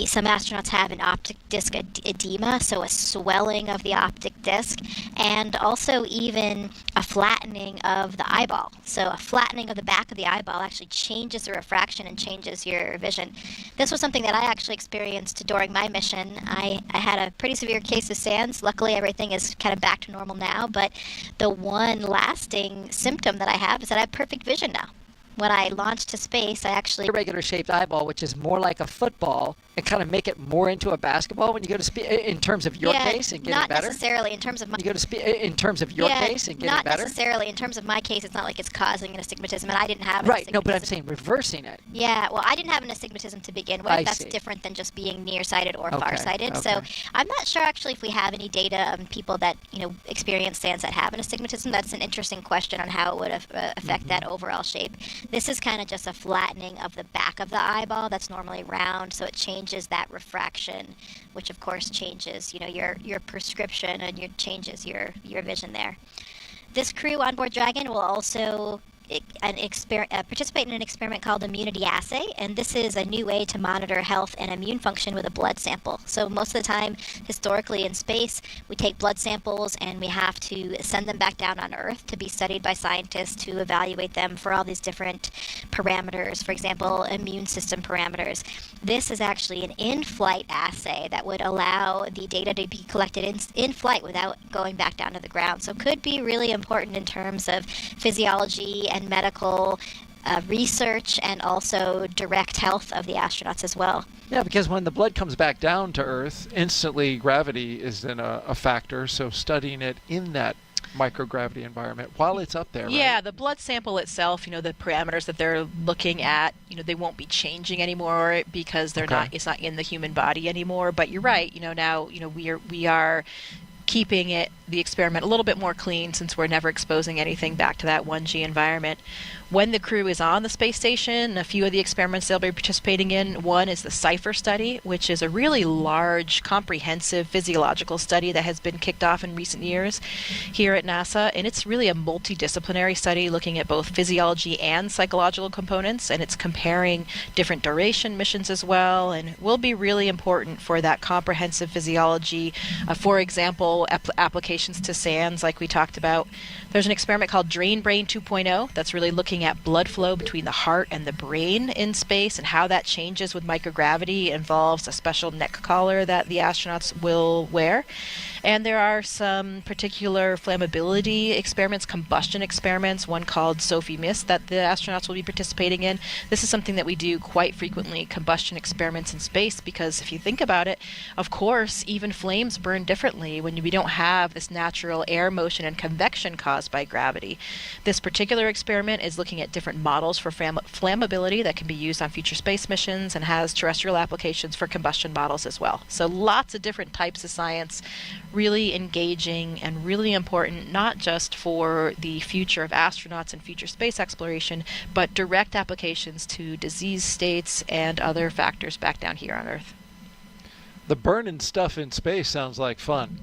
Some astronauts have an optic disc edema, so a swelling of the optic disc, and also even a flattening of the eyeball. So a flattening of the back of the eyeball actually changes the refraction and changes your vision. This was something that I actually experienced during my mission. I had a pretty severe case of SANS. Luckily, everything is kind of back to normal now, but the one lasting symptom that I have is that I have perfect vision now. When I launched to space, I actually... Irregular shaped eyeball, which is more like a football, and kind of make it more into a basketball when you go to space, in terms of your case and getting better? Not necessarily in terms of my... You go to space, in terms of your case and getting not better? Not necessarily. In terms of my case, it's not like it's causing an astigmatism, and I didn't have an Right, astigmatism. no, but I'm saying reversing it. Yeah, well, I didn't have an astigmatism to begin with. I That's see. different than just being nearsighted or Okay, farsighted. So okay. I'm not sure, actually, if we have any data on people that, experience SANS that have an astigmatism. That's an interesting question on how it would affect that overall shape. This is kind of just a flattening of the back of the eyeball that's normally round, so it changes that refraction, which of course changes, your prescription, and changes your vision there. This crew on board Dragon will also participate in an experiment called immunity assay, and this is a new way to monitor health and immune function with a blood sample. So most of the time, historically in space, we take blood samples and we have to send them back down on Earth to be studied by scientists to evaluate them for all these different parameters, for example, immune system parameters. This is actually an in-flight assay that would allow the data to be collected in flight without going back down to the ground. So could be really important in terms of physiology and medical research, and also direct health of the astronauts as well. Yeah, because when the blood comes back down to Earth, instantly gravity is then a factor, so studying it in that microgravity environment while it's up there, Yeah, right? the blood sample itself, the parameters that they're looking at, they won't be changing anymore because they're not. It's not in the human body anymore. But you're right. Now, we are keeping the experiment a little bit more clean, since we're never exposing anything back to that 1G environment. When the crew is on the space station, a few of the experiments they'll be participating in, one is the CIPHER study, which is a really large, comprehensive physiological study that has been kicked off in recent years here at NASA, and it's really a multidisciplinary study looking at both physiology and psychological components, and it's comparing different duration missions as well, and will be really important for that comprehensive physiology. For example, applications to SANS, like we talked about. There's an experiment called Drain Brain 2.0 that's really looking at blood flow between the heart and the brain in space and how that changes with microgravity. It involves a special neck collar that the astronauts will wear. And there are some particular flammability experiments, combustion experiments, one called Sophie Mist that the astronauts will be participating in. This is something that we do quite frequently, combustion experiments in space, because if you think about it, of course, even flames burn differently when we don't have this natural air motion and convection caused by gravity. This particular experiment is looking at different models for flammability that can be used on future space missions, and has terrestrial applications for combustion models as well. So lots of different types of science, really engaging and really important, not just for the future of astronauts and future space exploration, but direct applications to disease states and other factors back down here on Earth. The burning stuff in space sounds like fun.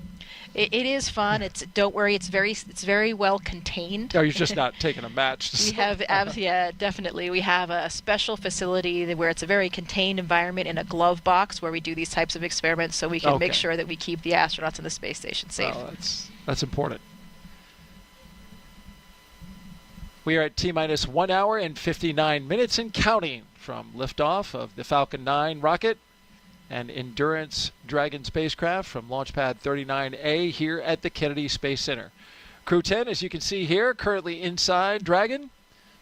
It is fun. Don't worry. It's very well contained. Oh, you're just not taking a match. We have, yeah, definitely. We have a special facility where it's a very contained environment in a glove box where we do these types of experiments, so we can make sure that we keep the astronauts in the space station safe. Well, that's important. We are at T-minus 1 hour and 59 minutes and counting from liftoff of the Falcon 9 rocket and Endurance Dragon spacecraft from Launchpad 39A here at the Kennedy Space Center. Crew 10, as you can see here, currently inside Dragon.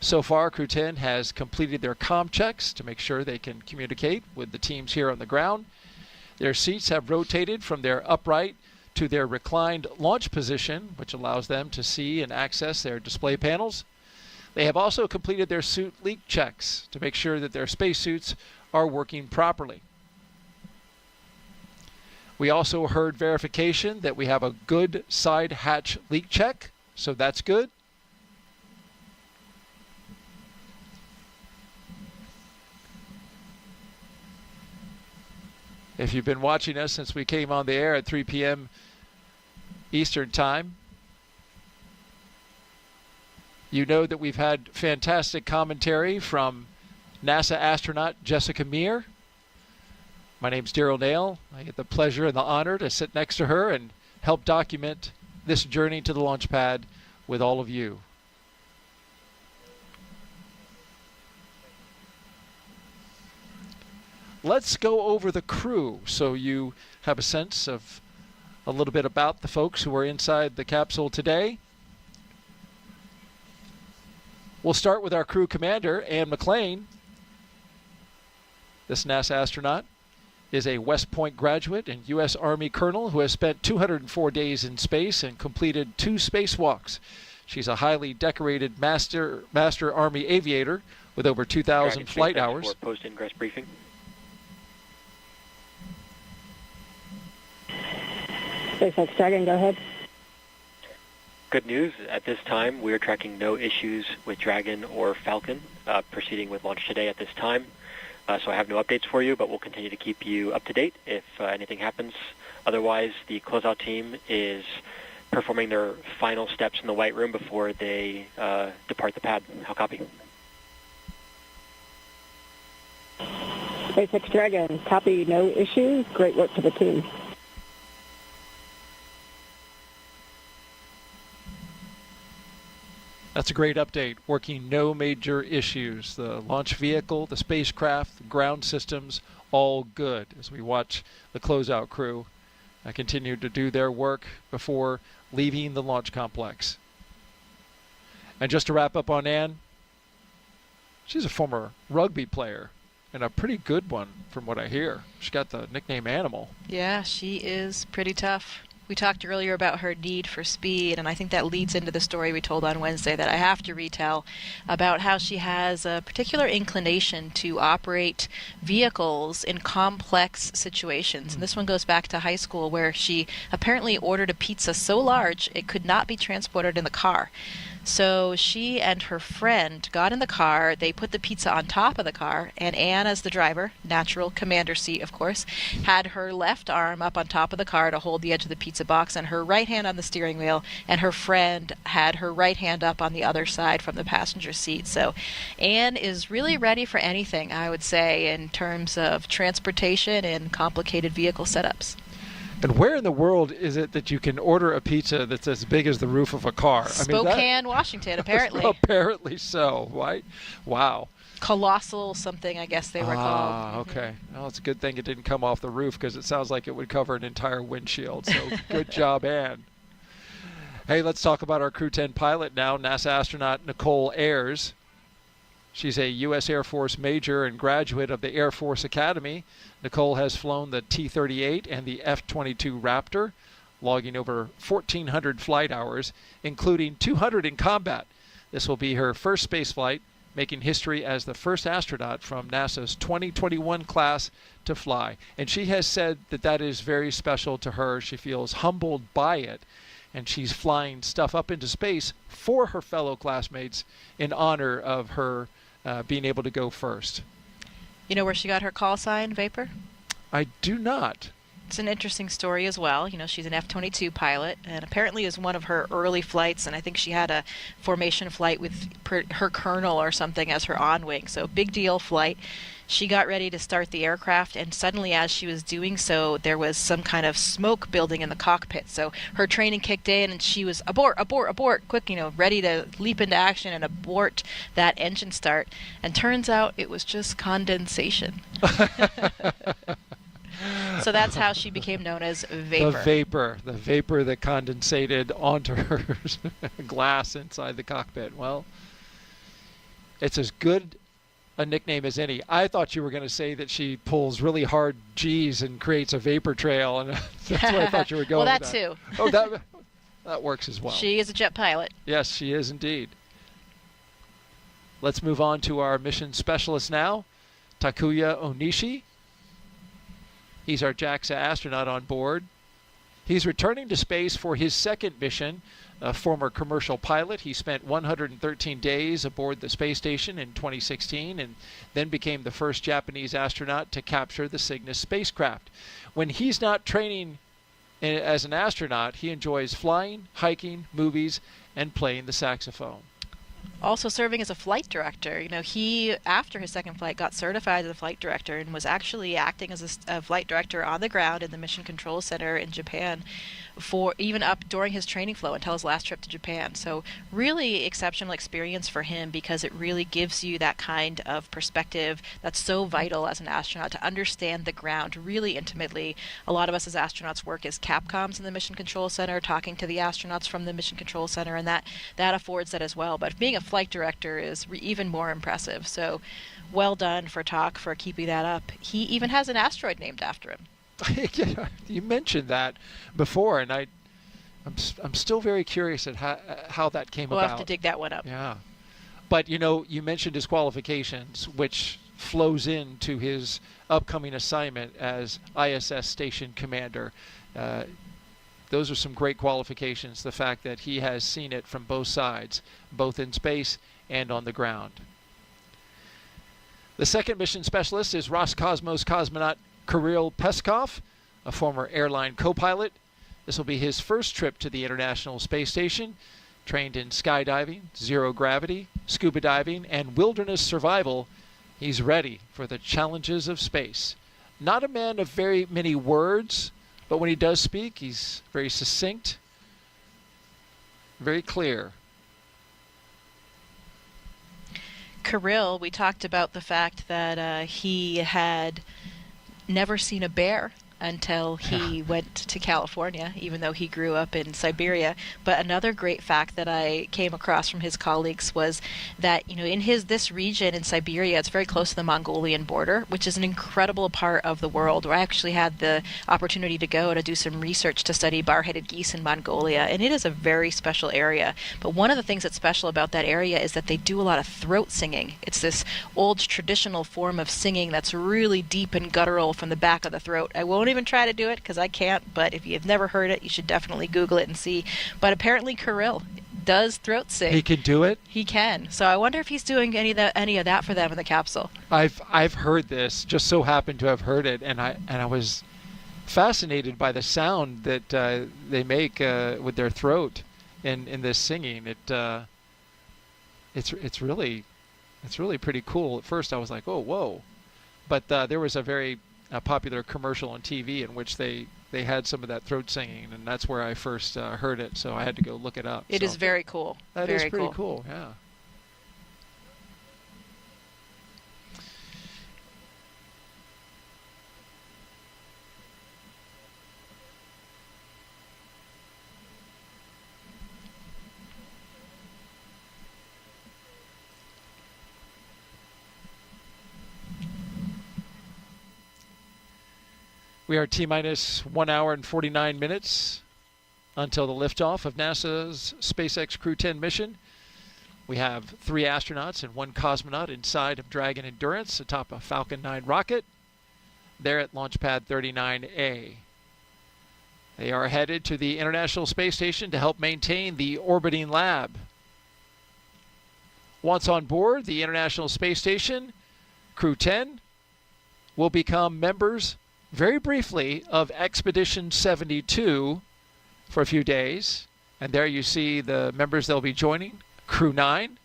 So far, Crew 10 has completed their comm checks to make sure they can communicate with the teams here on the ground. Their seats have rotated from their upright to their reclined launch position, which allows them to see and access their display panels. They have also completed their suit leak checks to make sure that their spacesuits are working properly. We also heard verification that we have a good side hatch leak check, so that's good. If you've been watching us since we came on the air at 3 p.m. Eastern Time, you know that we've had fantastic commentary from NASA astronaut Jessica Meir. My name's Daryl Nail. I get the pleasure and the honor to sit next to her and help document this journey to the launch pad with all of you. Let's go over the crew so you have a sense of a little bit about the folks who are inside the capsule today. We'll start with our crew commander, Ann McLean. This NASA astronaut is a West Point graduate and U.S. Army colonel who has spent 204 days in space and completed 2 spacewalks. She's a highly decorated Master Army aviator with over 2,000 flight hours. Post-ingress briefing. SpaceX Dragon, go ahead. Good news. At this time, we are tracking no issues with Dragon or Falcon proceeding with launch today at this time. So I have no updates for you, but we'll continue to keep you up to date if anything happens. Otherwise, the closeout team is performing their final steps in the White Room before they depart the pad. How copy? SpaceX Dragon, copy, no issues. Great work to the team. That's a great update. Working no major issues. The launch vehicle, the spacecraft, the ground systems, all good as we watch the closeout crew continue to do their work before leaving the launch complex. And just to wrap up on Ann, she's a former rugby player and a pretty good one from what I hear. She got the nickname Animal. Yeah, she is pretty tough. We talked earlier about her need for speed, and I think that leads into the story we told on Wednesday that I have to retell about how she has a particular inclination to operate vehicles in complex situations. And this one goes back to high school, where she apparently ordered a pizza so large it could not be transported in the car. So she and her friend got in the car, they put the pizza on top of the car, and Anne, as the driver, natural commander seat of course, had her left arm up on top of the car to hold the edge of the pizza box and her right hand on the steering wheel, and her friend had her right hand up on the other side from the passenger seat. So Anne is really ready for anything, I would say, in terms of transportation and complicated vehicle setups. And where in the world is it that you can order a pizza that's as big as the roof of a car? Spokane, Washington, apparently. Apparently so, right? Wow. Colossal something, I guess they were called. Okay. Well, it's a good thing it didn't come off the roof, because it sounds like it would cover an entire windshield. So good job, Ann. Hey, let's talk about our Crew 10 pilot now, NASA astronaut Nicole Ayers. She's a U.S. Air Force major and graduate of the Air Force Academy. Nicole has flown the T-38 and the F-22 Raptor, logging over 1,400 flight hours, including 200 in combat. This will be her first space flight, making history as the first astronaut from NASA's 2021 class to fly. And she has said that that is very special to her. She feels humbled by it, and she's flying stuff up into space for her fellow classmates in honor of her being able to go first. You know where she got her call sign, Vapor? I do not. It's an interesting story as well. You know, she's an F-22 pilot, and apparently is one of her early flights, and I think she had a formation flight with her colonel or something as her on-wing, so big deal flight. She got ready to start the aircraft, and suddenly as she was doing so, there was some kind of smoke building in the cockpit. So her training kicked in, and she was abort, abort, abort, quick, ready to leap into action and abort that engine start. And turns out it was just condensation. So that's how she became known as Vapor. The vapor that condensated onto her glass inside the cockpit. Well, it's as good a nickname as any. I thought you were going to say that she pulls really hard G's and creates a vapor trail, and that's where I thought you were going. Well, with that too. Oh, that works as well. She is a jet pilot. Yes, she is indeed. Let's move on to our mission specialist now, Takuya Onishi. He's our JAXA astronaut on board. He's returning to space for his second mission. A former commercial pilot, he spent 113 days aboard the space station in 2016 and then became the first Japanese astronaut to capture the Cygnus spacecraft. When he's not training as an astronaut, he enjoys flying, hiking, movies, and playing the saxophone. Also serving as a flight director. He, after his second flight, got certified as a flight director and was actually acting as a flight director on the ground in the Mission Control Center in Japan for even up during his training flow until his last trip to Japan. So really exceptional experience for him, because it really gives you that kind of perspective that's so vital as an astronaut, to understand the ground really intimately. A lot of us as astronauts work as Capcoms in the Mission Control Center, talking to the astronauts from the Mission Control Center, and that affords that as well. But being a flight director is even more impressive. So well done for Tak for keeping that up. He even has an asteroid named after him. You mentioned that before, and I'm still very curious at how that came about. We'll have to dig that one up. Yeah. But, you mentioned his qualifications, which flows into his upcoming assignment as ISS Station Commander. Those are some great qualifications, the fact that he has seen it from both sides, both in space and on the ground. The second mission specialist is Roscosmos cosmonaut Kirill Peskov, a former airline co-pilot. This will be his first trip to the International Space Station. Trained in skydiving, zero gravity, scuba diving, and wilderness survival, he's ready for the challenges of space. Not a man of very many words, but when he does speak, he's very succinct, very clear. Kirill, we talked about the fact that he had never seen a bear until he went to California, even though he grew up in Siberia. But another great fact that I came across from his colleagues was that, in this region in Siberia, it's very close to the Mongolian border, which is an incredible part of the world, where I actually had the opportunity to go to do some research to study bar-headed geese in Mongolia, and it is a very special area. But one of the things that's special about that area is that they do a lot of throat singing. It's this old traditional form of singing that's really deep and guttural from the back of the throat. I won't even try to do it because I can't, but if you've never heard it, you should definitely Google it and see. But apparently Kirill does throat sing. He can do it? He can. So I wonder if he's doing any of that for them in the capsule. I've heard this, just so happened to have heard it, and I was fascinated by the sound that they make with their throat in this singing. It's really pretty cool. At first I was like, oh, whoa. But there was a very popular commercial on TV in which they had some of that throat singing, and that's where I first heard it, so I had to go look it up. It is very cool. That is pretty cool, yeah. We are T-minus 1 hour and 49 minutes until the liftoff of NASA's SpaceX Crew 10 mission. We have 3 astronauts and 1 cosmonaut inside of Dragon Endurance atop a Falcon 9 rocket. They're at launchpad 39A. They are headed to the International Space Station to help maintain the orbiting lab. Once on board the International Space Station, Crew 10 will become members very briefly of Expedition 72 for a few days. And there you see the members they'll be joining, Crew 9.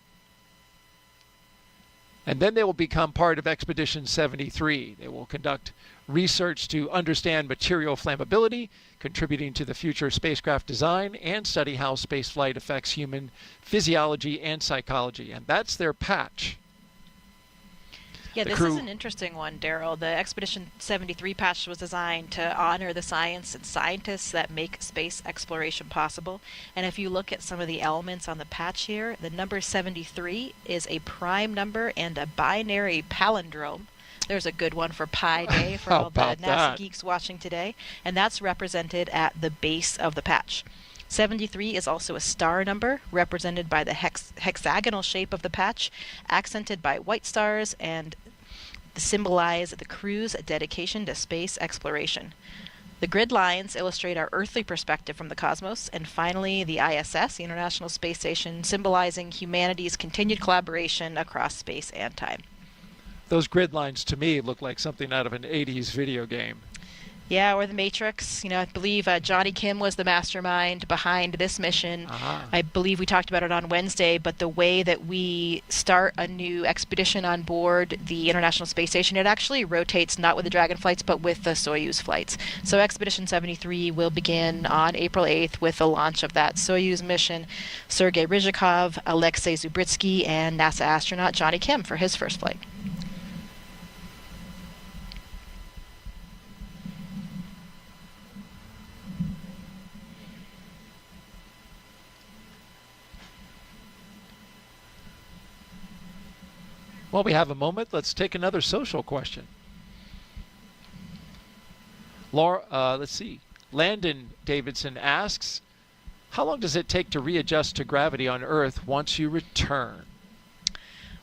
And then they will become part of Expedition 73. They will conduct research to understand material flammability, contributing to the future spacecraft design, and study how spaceflight affects human physiology and psychology. And that's their patch. Yeah, this is an interesting one, Daryl. The Expedition 73 patch was designed to honor the science and scientists that make space exploration possible. And if you look at some of the elements on the patch here, the number 73 is a prime number and a binary palindrome. There's a good one for Pi Day for all the NASA geeks watching today. And that's represented at the base of the patch. 73 is also a star number, represented by the hexagonal shape of the patch, accented by white stars, and symbolize the crew's dedication to space exploration. The grid lines illustrate our earthly perspective from the cosmos, and finally the ISS, the International Space Station, symbolizing humanity's continued collaboration across space and time. Those grid lines to me look like something out of an 80s video game. Yeah, or the Matrix. I believe Johnny Kim was the mastermind behind this mission. I believe we talked about it on Wednesday, but the way that we start a new expedition on board the International Space Station, it actually rotates not with the Dragon flights, but with the Soyuz flights. So Expedition 73 will begin on April 8th with the launch of that Soyuz mission. Sergei Ryzhikov, Alexei Zubritsky, and NASA astronaut Johnny Kim for his first flight. While we have a moment, let's take another social question. Let's see. Landon Davidson asks, how long does it take to readjust to gravity on Earth once you return?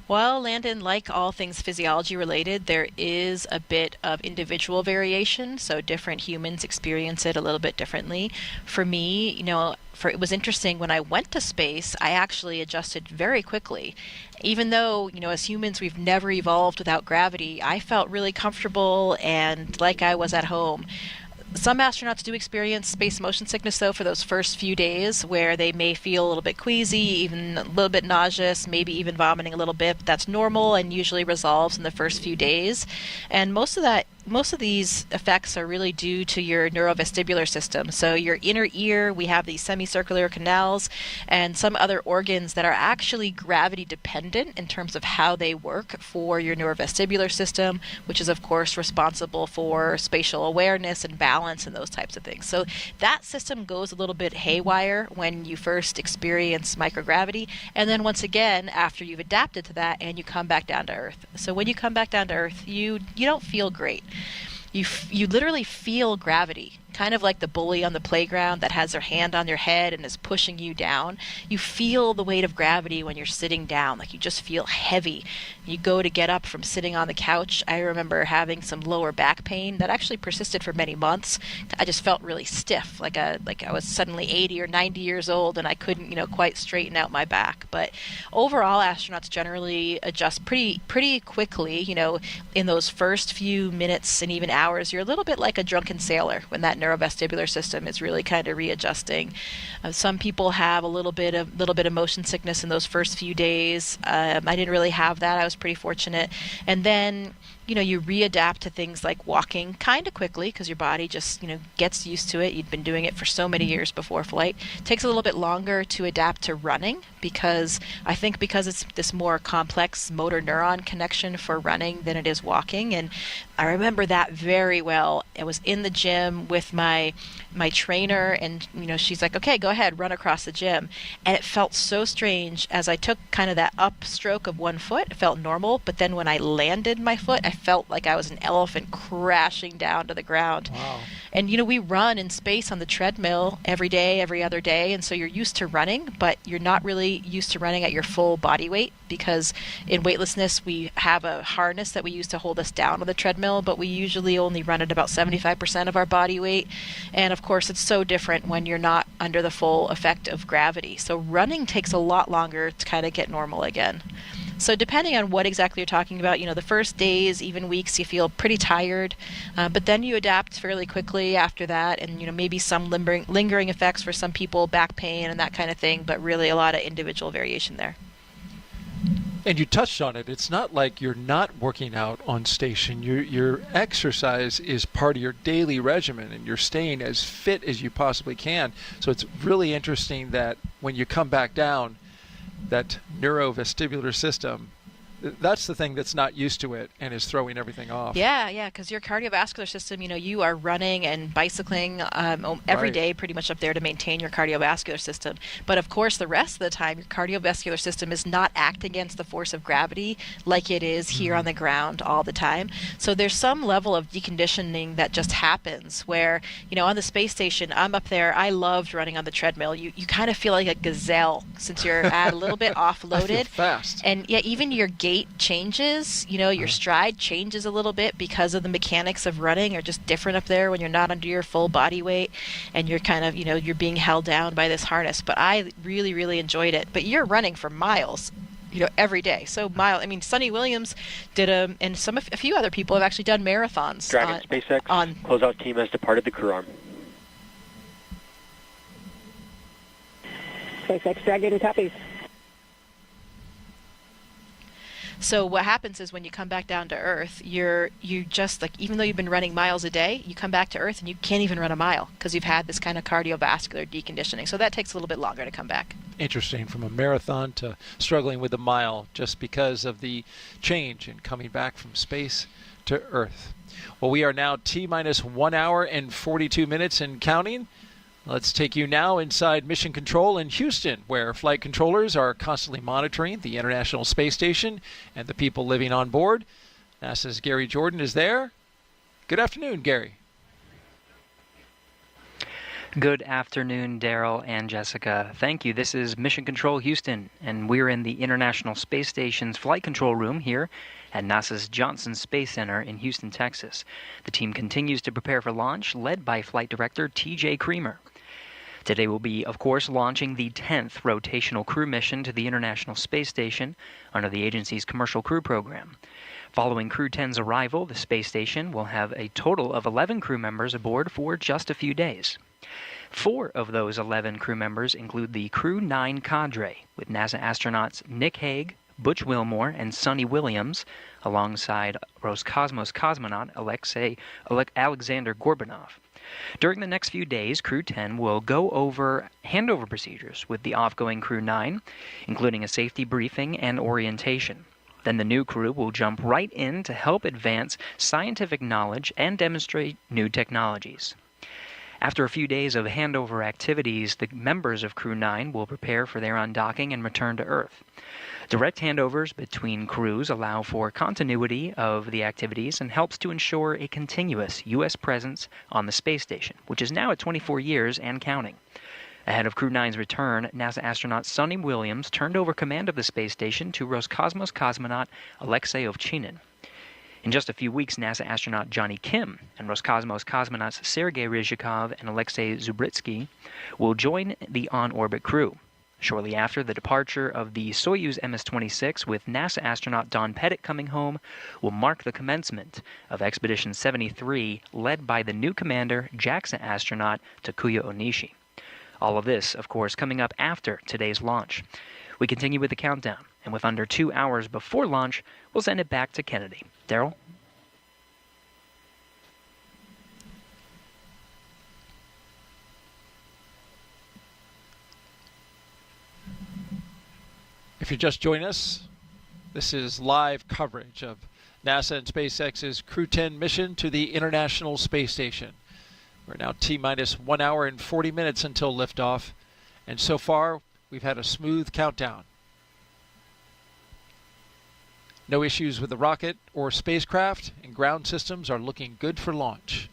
Well, Landon, like all things physiology related, there is a bit of individual variation, so different humans experience it a little bit differently. For me, it was interesting when I went to space, I actually adjusted very quickly. Even though, as humans, we've never evolved without gravity, I felt really comfortable and like I was at home. Some astronauts do experience space motion sickness, though, for those first few days, where they may feel a little bit queasy, even a little bit nauseous, maybe even vomiting a little bit. But that's normal and usually resolves in the first few days. And most of these effects are really due to your neurovestibular system. So your inner ear, we have these semicircular canals, and some other organs that are actually gravity dependent in terms of how they work for your neurovestibular system, which is of course responsible for spatial awareness and balance and those types of things. So that system goes a little bit haywire when you first experience microgravity, and then once again after you've adapted to that and you come back down to Earth. So when you come back down to Earth, you don't feel great. You literally feel gravity, kind of like the bully on the playground that has their hand on your head and is pushing you down. You feel the weight of gravity when you're sitting down, like you just feel heavy. You go to get up from sitting on the couch. I remember having some lower back pain that actually persisted for many months. I just felt really stiff, like I was suddenly 80 or 90 years old and I couldn't, quite straighten out my back. But overall, astronauts generally adjust pretty quickly. In those first few minutes and even hours, you're a little bit like a drunken sailor when that neurovestibular system is really kind of readjusting. Some people have a little bit of motion sickness in those first few days. I didn't really have that. I was pretty fortunate. And then you readapt to things like walking kind of quickly because your body just, gets used to it. You'd been doing it for so many years before flight. It takes a little bit longer to adapt to running because it's this more complex motor neuron connection for running than it is walking. And I remember that very well. I was in the gym with my trainer and, she's like, okay, go ahead, run across the gym. And it felt so strange as I took kind of that upstroke of one foot. It felt normal. But then when I landed my foot, I felt like I was an elephant crashing down to the ground. Wow. And, we run in space on the treadmill every day, every other day. And so you're used to running, but you're not really used to running at your full body weight because in weightlessness, we have a harness that we use to hold us down on the treadmill, but we usually only run at about 75% of our body weight. And of course, it's so different when you're not under the full effect of gravity. So running takes a lot longer to kind of get normal again. So depending on what exactly you're talking about, the first days, even weeks, you feel pretty tired, but then you adapt fairly quickly after that, and maybe some lingering effects for some people, back pain and that kind of thing, but really a lot of individual variation there. And you touched on it. It's not like you're not working out on station. Your exercise is part of your daily regimen, and you're staying as fit as you possibly can. So it's really interesting that when you come back down, that neurovestibular system, that's the thing that's not used to it and is throwing everything off. Yeah, because your cardiovascular system, you are running and bicycling every day pretty much up there to maintain your cardiovascular system. But of course, the rest of the time, your cardiovascular system is not acting against the force of gravity like it is here on the ground all the time. So there's some level of deconditioning that just happens where, on the space station, I'm up there, I loved running on the treadmill. You kind of feel like a gazelle since you're a little bit offloaded. I feel fast. And yeah, even your gait changes, your stride changes a little bit because of the mechanics of running are just different up there when you're not under your full body weight and you're kind of, you're being held down by this harness. But I really, really enjoyed it. But you're running for miles, every day. So Sonny Williams did and a few other people have actually done marathons. Dragon SpaceX closeout team has departed the crew arm. SpaceX Dragon copies. So what happens is when you come back down to Earth, you just like, even though you've been running miles a day, you come back to Earth and you can't even run a mile because you've had this kind of cardiovascular deconditioning. So that takes a little bit longer to come back. Interesting, from a marathon to struggling with a mile just because of the change in coming back from space to Earth. Well, we are now T-minus 1 hour and 42 minutes and counting. Let's take you now inside Mission Control in Houston, where flight controllers are constantly monitoring the International Space Station and the people living on board. NASA's Gary Jordan is there. Good afternoon, Gary. Good afternoon, Daryl and Jessica. Thank you. This is Mission Control Houston, and we're in the International Space Station's flight control room here at NASA's Johnson Space Center in Houston, Texas. The team continues to prepare for launch, led by Flight Director T.J. Creamer. Today we'll be, of course, launching the 10th rotational crew mission to the International Space Station under the agency's Commercial Crew Program. Following Crew 10's arrival, the space station will have a total of 11 crew members aboard for just a few days. 4 of those 11 crew members include the Crew 9 cadre, with NASA astronauts Nick Hague, Butch Wilmore, and Sonny Williams, alongside Roscosmos cosmonaut Alexander Gorbanov. During the next few days, Crew 10 will go over handover procedures with the off-going Crew 9, including a safety briefing and orientation. Then the new crew will jump right in to help advance scientific knowledge and demonstrate new technologies. After a few days of handover activities, the members of Crew 9 will prepare for their undocking and return to Earth. Direct handovers between crews allow for continuity of the activities and helps to ensure a continuous U.S. presence on the space station, which is now at 24 years and counting. Ahead of Crew 9's return, NASA astronaut Sonny Williams turned over command of the space station to Roscosmos cosmonaut Alexei Ovchinin. In just a few weeks, NASA astronaut Johnny Kim and Roscosmos cosmonauts Sergei Ryzhikov and Alexei Zubritsky will join the on-orbit crew. Shortly after the departure of the Soyuz MS-26, with NASA astronaut Don Pettit coming home, will mark the commencement of Expedition 73, led by the new commander, JAXA astronaut Takuya Onishi. All of this, of course, coming up after today's launch. We continue with the countdown, and with under 2 hours before launch, we'll send it back to Kennedy. Daryl? If you just join us, this is live coverage of NASA and SpaceX's Crew 10 mission to the International Space Station. We're now T-minus 1 hour and 40 minutes until liftoff, and so far we've had a smooth countdown. No issues with the rocket or spacecraft, and ground systems are looking good for launch.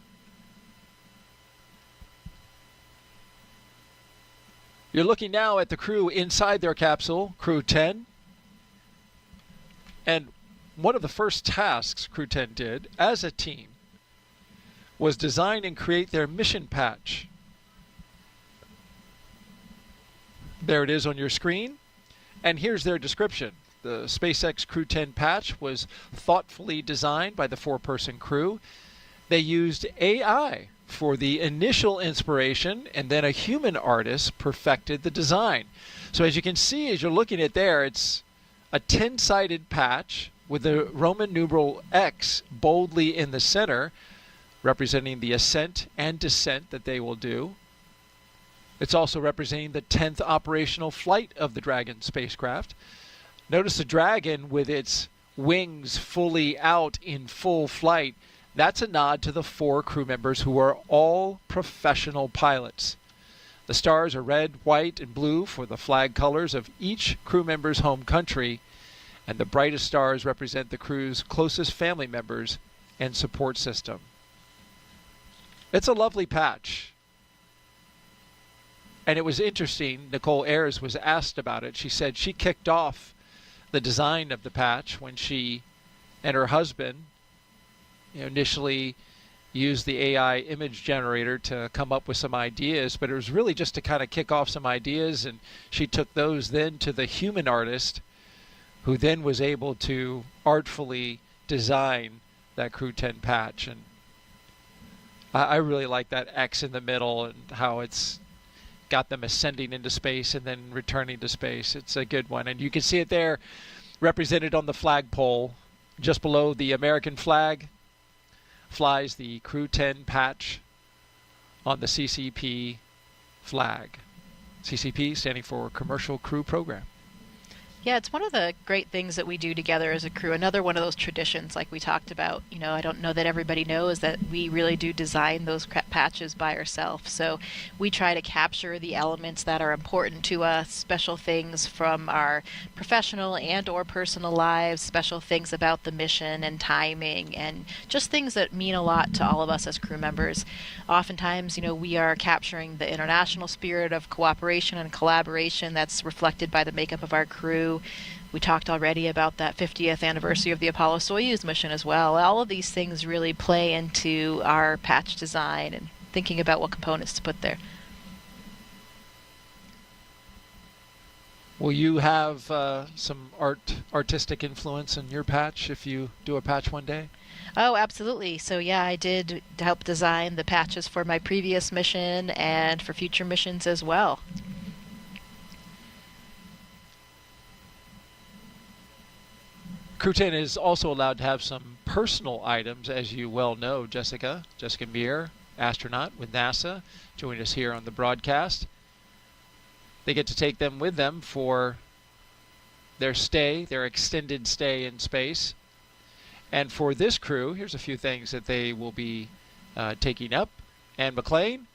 You're looking now at the crew inside their capsule, Crew 10. And one of the first tasks Crew 10 did as a team was design and create their mission patch. There it is on your screen. And here's their description. The SpaceX Crew 10 patch was thoughtfully designed by the 4-person crew. They used AI for the initial inspiration, and then a human artist perfected the design. So as you can see, as you're looking at there, it's a 10-sided patch with the Roman numeral X boldly in the center, representing the ascent and descent that they will do. It's also representing the 10th operational flight of the Dragon spacecraft. Notice the Dragon with its wings fully out in full flight. That's a nod to the 4 crew members who are all professional pilots. The stars are red, white, and blue for the flag colors of each crew member's home country, and the brightest stars represent the crew's closest family members and support system. It's a lovely patch. And it was interesting, Nicole Ayers was asked about it. She said she kicked off the design of the patch when she and her husband initially used the AI image generator to come up with some ideas, but it was really just to kind of kick off some ideas, and she took those then to the human artist, who then was able to artfully design that Crew 10 patch. And I really like that X in the middle and how it's got them ascending into space and then returning to space. It's a good one. And you can see it there represented on the flagpole. Just below the American flag flies the Crew 10 patch on the CCP flag. CCP standing for Commercial Crew Program. Yeah, it's one of the great things that we do together as a crew. Another one of those traditions like we talked about. You know, I don't know that everybody knows that we really do design those patches by ourselves. So we try to capture the elements that are important to us, special things from our professional and or personal lives, special things about the mission and timing, and just things that mean a lot to all of us as crew members. Oftentimes, you know, we are capturing the international spirit of cooperation and collaboration that's reflected by the makeup of our crew. We talked already about that 50th anniversary of the Apollo-Soyuz mission as well. All of these things really play into our patch design and thinking about what components to put there. Will you have some artistic influence in your patch if you do a patch one day? Oh, absolutely. So yeah, I did help design the patches for my previous mission and for future missions as well. Crew 10 is also allowed to have some personal items, as you well know, Jessica Meir, astronaut with NASA, joined us here on the broadcast. They get to take them with them for their extended stay in space. And for this crew, here's a few things that they will be taking up. Anne McLean,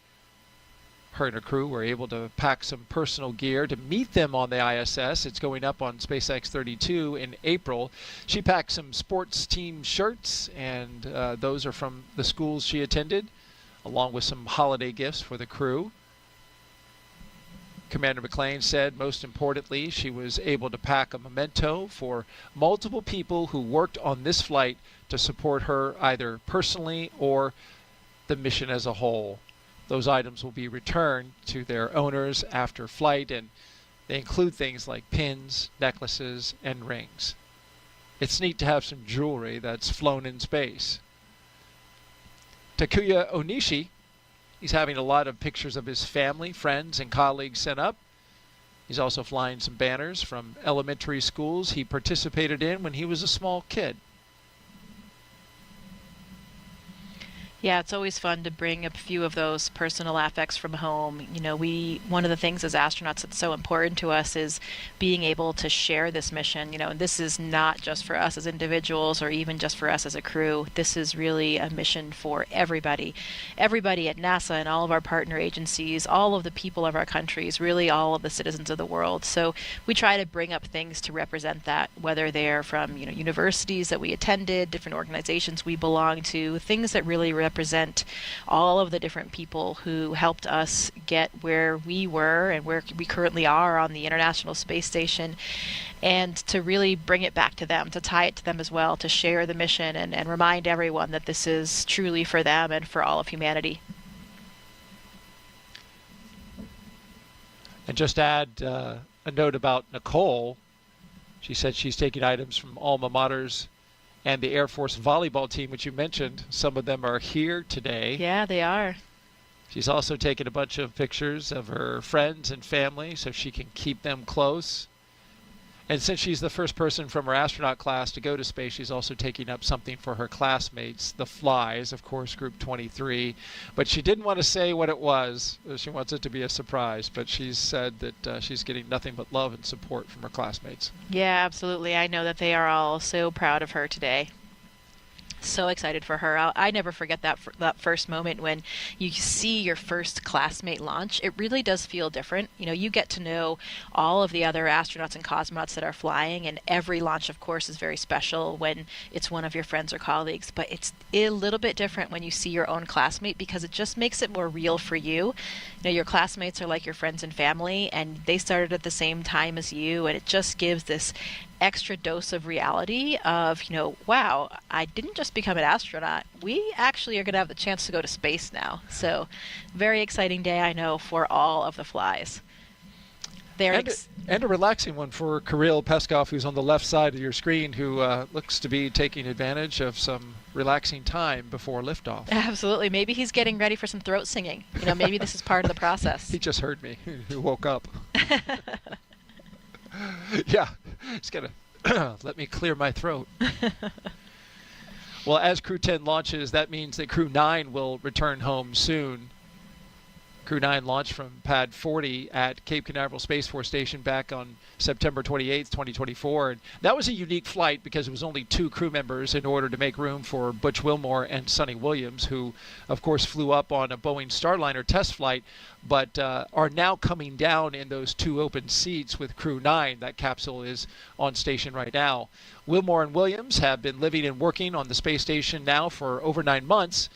her and her crew were able to pack some personal gear to meet them on the ISS. It's going up on SpaceX 32 in April. She packed some sports team shirts, and those are from the schools she attended, along with some holiday gifts for the crew. Commander McLean said, most importantly, she was able to pack a memento for multiple people who worked on this flight to support her either personally or the mission as a whole. Those items will be returned to their owners after flight, and they include things like pins, necklaces, and rings. It's neat to have some jewelry that's flown in space. Takuya Onishi, he's having a lot of pictures of his family, friends, and colleagues sent up. He's also flying some banners from elementary schools he participated in when he was a small kid. Yeah, it's always fun to bring a few of those personal affects from home. You know, one of the things as astronauts that's so important to us is being able to share this mission. You know, and this is not just for us as individuals or even just for us as a crew. This is really a mission for everybody. Everybody at NASA and all of our partner agencies, all of the people of our countries, really all of the citizens of the world. So we try to bring up things to represent that, whether they're from, you know, universities that we attended, different organizations we belong to, things that really represent all of the different people who helped us get where we were and where we currently are on the International Space Station, and to really bring it back to them, to tie it to them as well, to share the mission and remind everyone that this is truly for them and for all of humanity. And just add a note about Nicole. She said she's taking items from alma maters and the Air Force volleyball team, which you mentioned. Some of them are here today. Yeah, they are. She's also taken a bunch of pictures of her friends and family so she can keep them close. And since she's the first person from her astronaut class to go to space, she's also taking up something for her classmates, the Flies, of course, Group 23. But she didn't want to say what it was. She wants it to be a surprise. But she's said that she's getting nothing but love and support from her classmates. Yeah, absolutely. I know that they are all so proud of her today. So excited for her. I never forget that first moment when you see your first classmate launch. It really does feel different. You know, you get to know all of the other astronauts and cosmonauts that are flying, and every launch, of course, is very special when it's one of your friends or colleagues. But it's a little bit different when you see your own classmate, because it just makes it more real for you. You know, your classmates are like your friends and family, and they started at the same time as you, and it just gives this extra dose of reality of, you know, wow, I didn't just become an astronaut. We actually are going to have the chance to go to space now. So very exciting day, I know, for all of the Flies. And a relaxing one for Kirill Peskov, who's on the left side of your screen, who looks to be taking advantage of some relaxing time before liftoff. Absolutely. Maybe he's getting ready for some throat singing. You know, maybe this is part of the process. He just heard me. He woke up. Yeah, he's got to let me clear my throat. Well, as Crew 10 launches, that means that Crew 9 will return home soon. Crew 9 launched from Pad 40 at Cape Canaveral Space Force Station back on September 28th, 2024. And that was a unique flight because it was only 2 crew members in order to make room for Butch Wilmore and Sonny Williams, who, of course, flew up on a Boeing Starliner test flight, but are now coming down in those 2 open seats with Crew 9. That capsule is on station right now. Wilmore and Williams have been living and working on the space station now for over 9 months,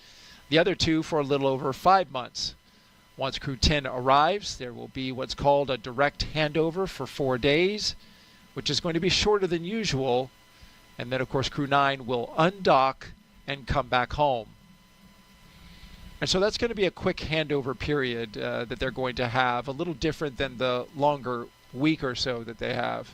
the other 2 for a little over 5 months. Once Crew 10 arrives, there will be what's called a direct handover for 4 days, which is going to be shorter than usual. And then, of course, Crew 9 will undock and come back home. And so that's going to be a quick handover period that they're going to have, a little different than the longer week or so that they have?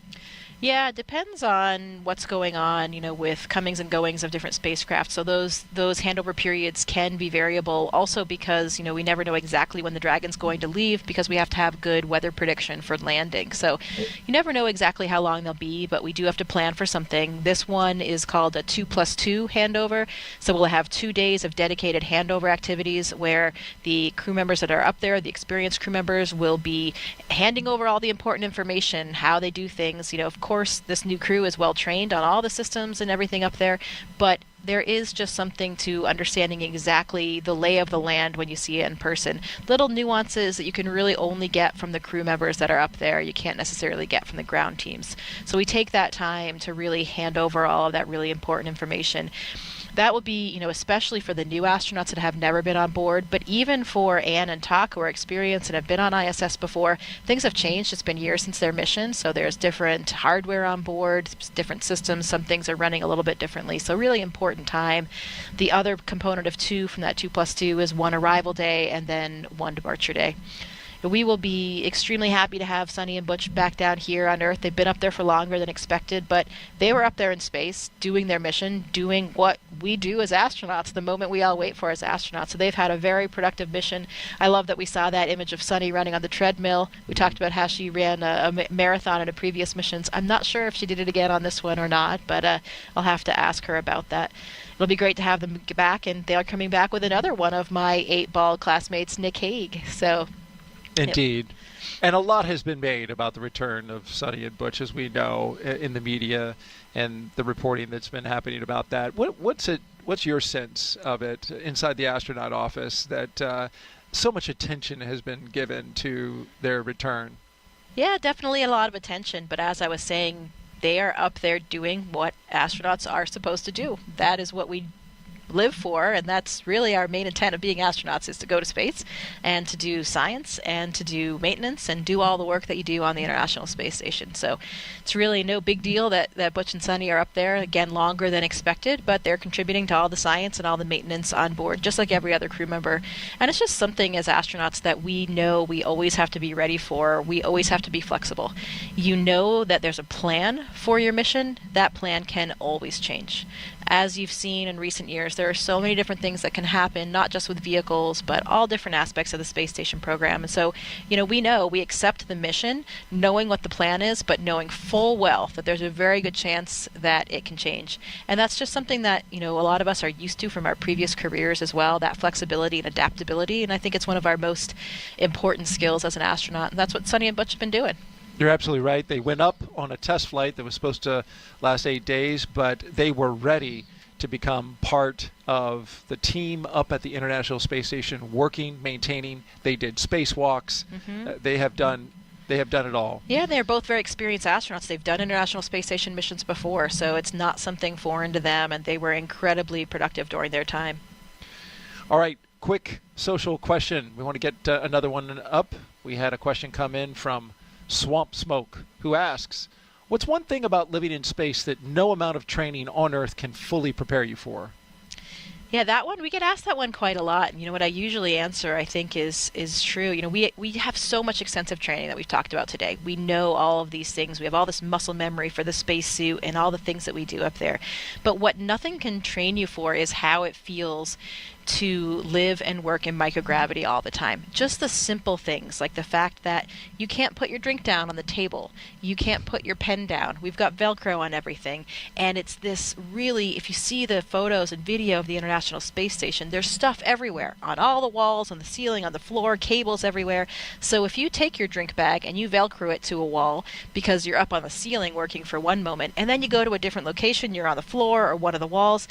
Yeah, it depends on what's going on, with comings and goings of different spacecraft. So those handover periods can be variable also because, we never know exactly when the Dragon's going to leave because we have to have good weather prediction for landing. So you never know exactly how long they'll be, but we do have to plan for something. This one is called a 2+2 handover. So we'll have 2 days of dedicated handover activities where the crew members that are up there, the experienced crew members, will be handing over all the important information, how they do things. Of course, this new crew is well trained on all the systems and everything up there, but there is just something to understanding exactly the lay of the land when you see it in person. Little nuances that you can really only get from the crew members that are up there, you can't necessarily get from the ground teams. So we take that time to really hand over all of that really important information. That will be, especially for the new astronauts that have never been on board, but even for Anne and Tak, who are experienced and have been on ISS before, things have changed. It's been years since their mission, so there's different hardware on board, different systems. Some things are running a little bit differently, so really important time. The other component of 2 from that 2+2 is 1 arrival day and then 1 departure day. We will be extremely happy to have Sunny and Butch back down here on Earth. They've been up there for longer than expected, but they were up there in space doing their mission, doing what we do as astronauts, the moment we all wait for as astronauts. So they've had a very productive mission. I love that we saw that image of Sunny running on the treadmill. We talked about how she ran a marathon in a previous missions. I'm not sure if she did it again on this one or not, but I'll have to ask her about that. It'll be great to have them back, and they are coming back with another one of my 8-ball classmates, Nick Hague. So. Indeed. And a lot has been made about the return of Sunny and Butch, as we know, in the media and the reporting that's been happening about that. What's your sense of it inside the astronaut office that so much attention has been given to their return? Yeah, definitely a lot of attention. But as I was saying, they are up there doing what astronauts are supposed to do. That is what we live for, and that's really our main intent of being astronauts, is to go to space and to do science and to do maintenance and do all the work that you do on the International Space Station. So it's really no big deal that Butch and Sunny are up there, again, longer than expected, but they're contributing to all the science and all the maintenance on board, just like every other crew member. And it's just something as astronauts that we know we always have to be ready for. We always have to be flexible. You know that there's a plan for your mission. That plan can always change. As you've seen in recent years, there are so many different things that can happen, not just with vehicles, but all different aspects of the space station program. And so, we accept the mission, knowing what the plan is, but knowing full well that there's a very good chance that it can change. And that's just something that, a lot of us are used to from our previous careers as well, that flexibility and adaptability. And I think it's one of our most important skills as an astronaut. And that's what Sunny and Butch have been doing. You're absolutely right. They went up on a test flight that was supposed to last 8 days, but they were ready to become part of the team up at the International Space Station, working, maintaining. They did spacewalks. They have done it all. Yeah, they're both very experienced astronauts. They've done International Space Station missions before, so it's not something foreign to them, and they were incredibly productive during their time. All right, quick social question. We want to get another one up. We had a question come in from Swamp Smoke, who asks, what's one thing about living in space that no amount of training on Earth can fully prepare you for? Yeah, that one, we get asked that one quite a lot. And, what I usually answer, I think, is true. We have so much extensive training that we've talked about today. We know all of these things. We have all this muscle memory for the spacesuit and all the things that we do up there. But what nothing can train you for is how it feels to live and work in microgravity all the time. Just the simple things, like the fact that you can't put your drink down on the table, you can't put your pen down, we've got Velcro on everything, and it's this really, if you see the photos and video of the International Space Station, there's stuff everywhere, on all the walls, on the ceiling, on the floor, cables everywhere. So if you take your drink bag and you Velcro it to a wall because you're up on the ceiling working for one moment, and then you go to a different location, you're on the floor or one of the walls,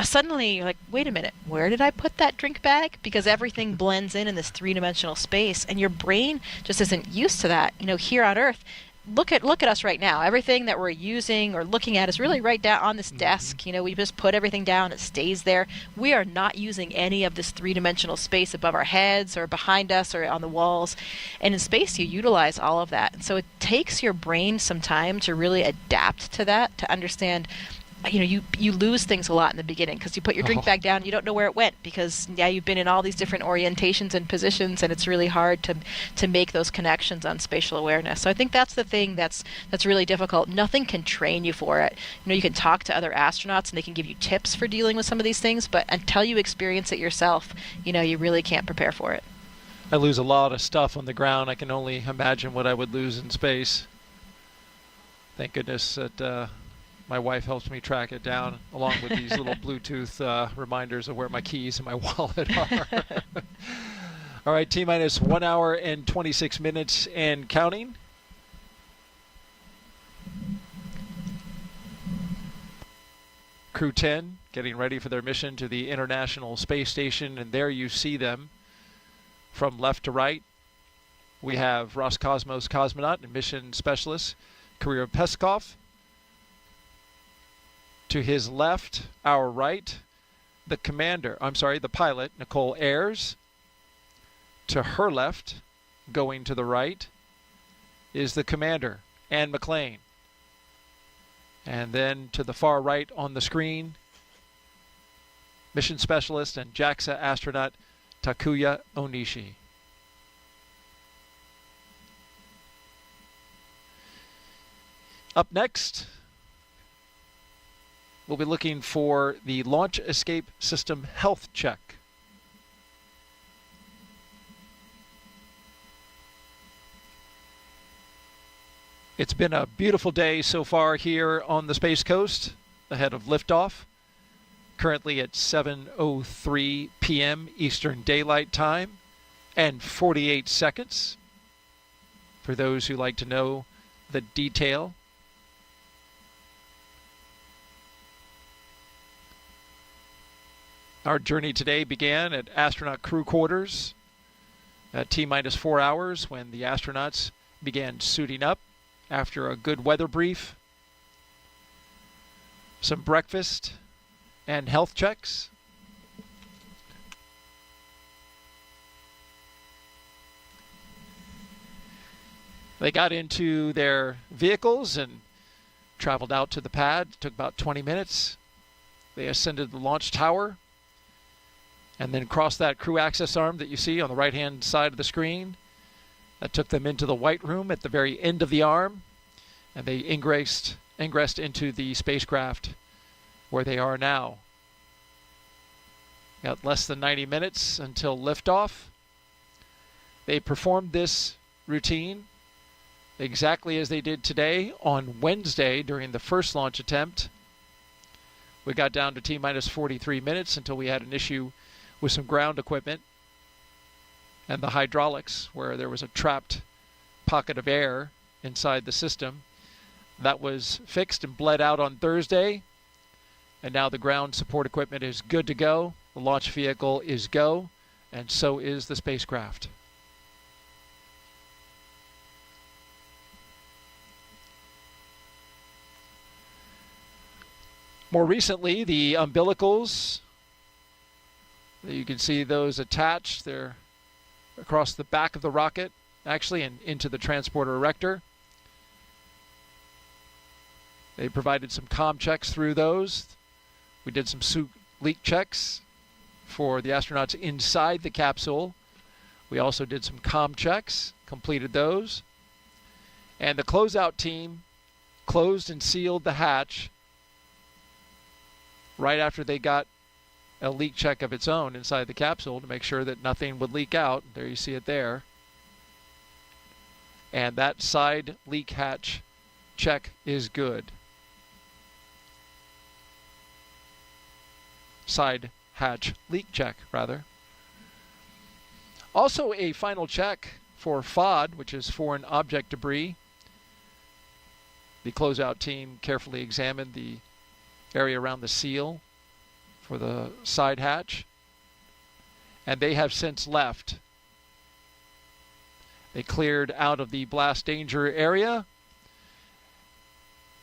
suddenly you're like, wait a minute, where did I put that drink bag? Because everything blends in this three-dimensional space, and your brain just isn't used to that. Here on Earth, look at us right now. Everything that we're using or looking at is really right down on this desk. We just put everything down, it stays there. We are not using any of this three-dimensional space above our heads or behind us or on the walls. And in space, you utilize all of that. And so it takes your brain some time to really adapt to that, to understand you lose things a lot in the beginning because you put your drink bag down, you don't know where it went because you've been in all these different orientations and positions, and it's really hard to make those connections on spatial awareness. So I think that's the thing that's really difficult. Nothing can train you for it. You can talk to other astronauts and they can give you tips for dealing with some of these things, but until you experience it yourself, you really can't prepare for it. I lose a lot of stuff on the ground. I can only imagine what I would lose in space. Thank goodness that my wife helps me track it down, along with these little Bluetooth reminders of where my keys and my wallet are. All right, T-minus 1 hour and 26 minutes and counting. Crew 10 getting ready for their mission to the International Space Station, and there you see them from left to right. We have Roscosmos cosmonaut and mission specialist Kirill Peskov. To his left, our right, the pilot, Nicole Ayers. To her left, going to the right, is the commander, Anne McLean. And then to the far right on the screen, mission specialist and JAXA astronaut Takuya Onishi. Up next, we'll be looking for the Launch Escape System Health Check. It's been a beautiful day so far here on the Space Coast ahead of liftoff. Currently at 7:03 p.m. Eastern Daylight Time and 48 seconds. For those who like to know the detail. Our journey today began at astronaut crew quarters at T-minus 4 hours when the astronauts began suiting up after a good weather brief, some breakfast, and health checks. They got into their vehicles and traveled out to the pad. It took about 20 minutes. They ascended the launch tower and then crossed that crew access arm that you see on the right-hand side of the screen. That took them into the white room at the very end of the arm, and they ingressed into the spacecraft where they are now. Got less than 90 minutes until liftoff. They performed this routine exactly as they did today on Wednesday during the first launch attempt. We got down to T-minus 43 minutes until we had an issue with some ground equipment and the hydraulics, where there was a trapped pocket of air inside the system. That was fixed and bled out on Thursday, and now the ground support equipment is good to go. The launch vehicle is go, and so is the spacecraft. More recently, the umbilicals, you can see those attached. They're across the back of the rocket, actually, and into the transporter erector. They provided some comm checks through those. We did some suit leak checks for the astronauts inside the capsule. We also did some comm checks, completed those. And the closeout team closed and sealed the hatch right after they got a leak check of its own inside the capsule to make sure that nothing would leak out. There you see it there. And that side leak hatch check is good. Side hatch leak check, rather. Also a final check for FOD, which is foreign object debris. The closeout team carefully examined the area around the seal for the side hatch, and they have since left. They cleared out of the blast danger area,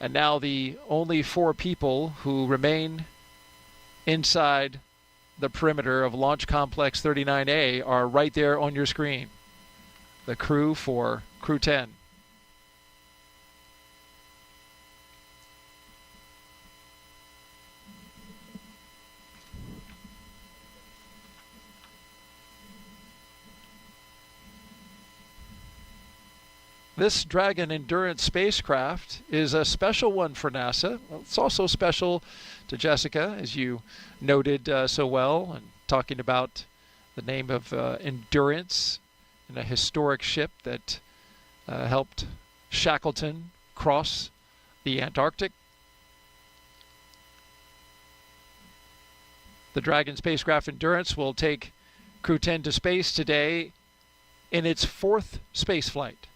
and now the only 4 people who remain inside the perimeter of Launch Complex 39A are right there on your screen. The crew for Crew 10. This Dragon Endurance spacecraft is a special one for NASA. Well, it's also special to Jessica, as you noted so well, and talking about the name of Endurance and a historic ship that helped Shackleton cross the Antarctic. The Dragon spacecraft Endurance will take Crew 10 to space today in its 4th space flight.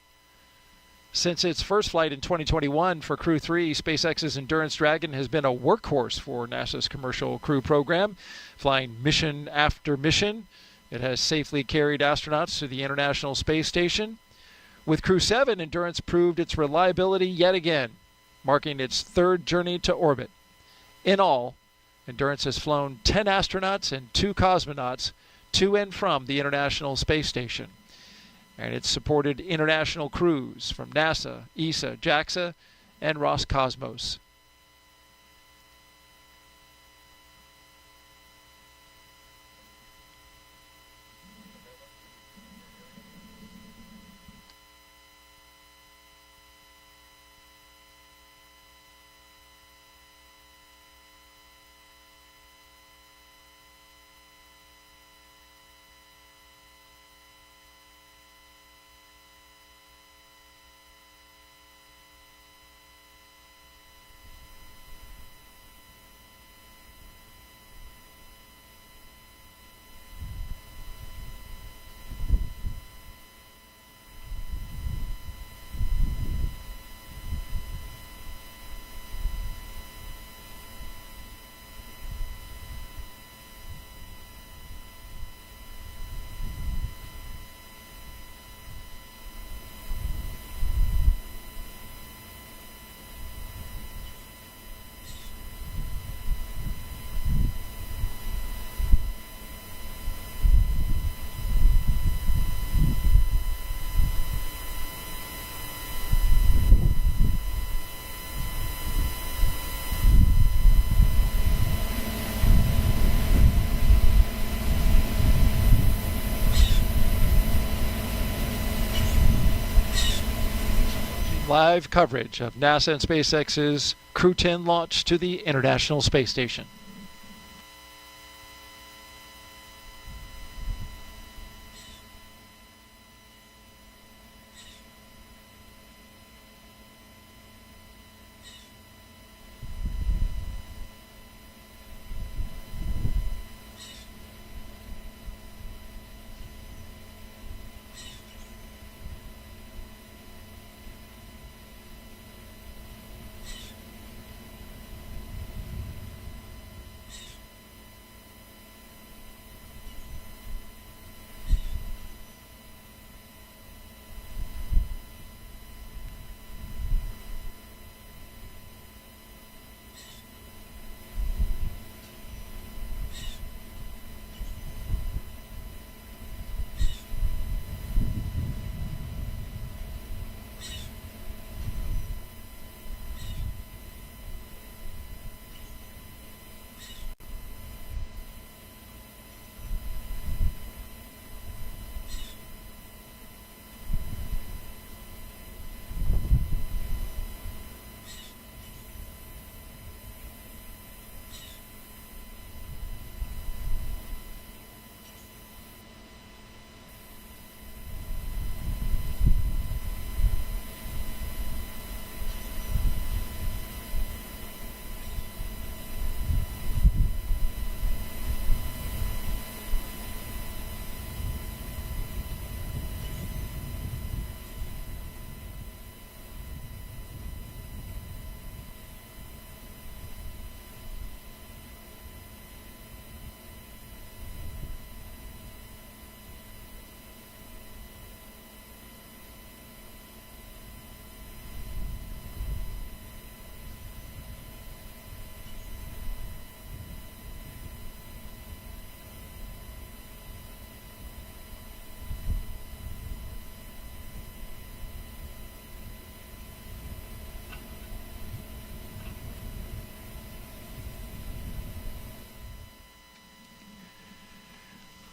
Since its first flight in 2021 for Crew 3, SpaceX's Endurance Dragon has been a workhorse for NASA's commercial crew program, flying mission after mission. It has safely carried astronauts to the International Space Station. With Crew 7, Endurance proved its reliability yet again, marking its 3rd journey to orbit. In all, Endurance has flown 10 astronauts and 2 cosmonauts to and from the International Space Station. And it's supported international crews from NASA, ESA, JAXA, and Roscosmos. Live coverage of NASA and SpaceX's Crew 10 launch to the International Space Station.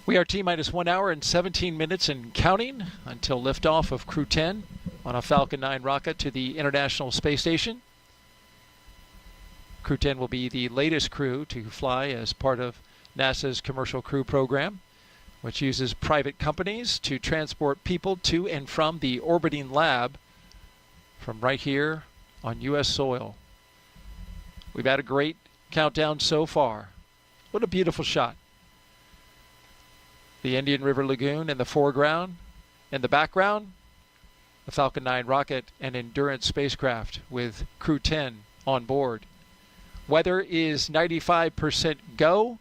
We are T-minus 1 hour and 17 minutes and counting until liftoff of Crew 10. on a Falcon 9 rocket to the International Space Station. Crew 10 will be the latest crew to fly as part of NASA's Commercial Crew Program, which uses private companies to transport people to and from the orbiting lab from right here on U.S. soil. We've had a great countdown so far. What a beautiful shot. The Indian River Lagoon in the foreground. In the background, the Falcon 9 rocket and Endurance spacecraft with Crew 10 on board. Weather is 95% go.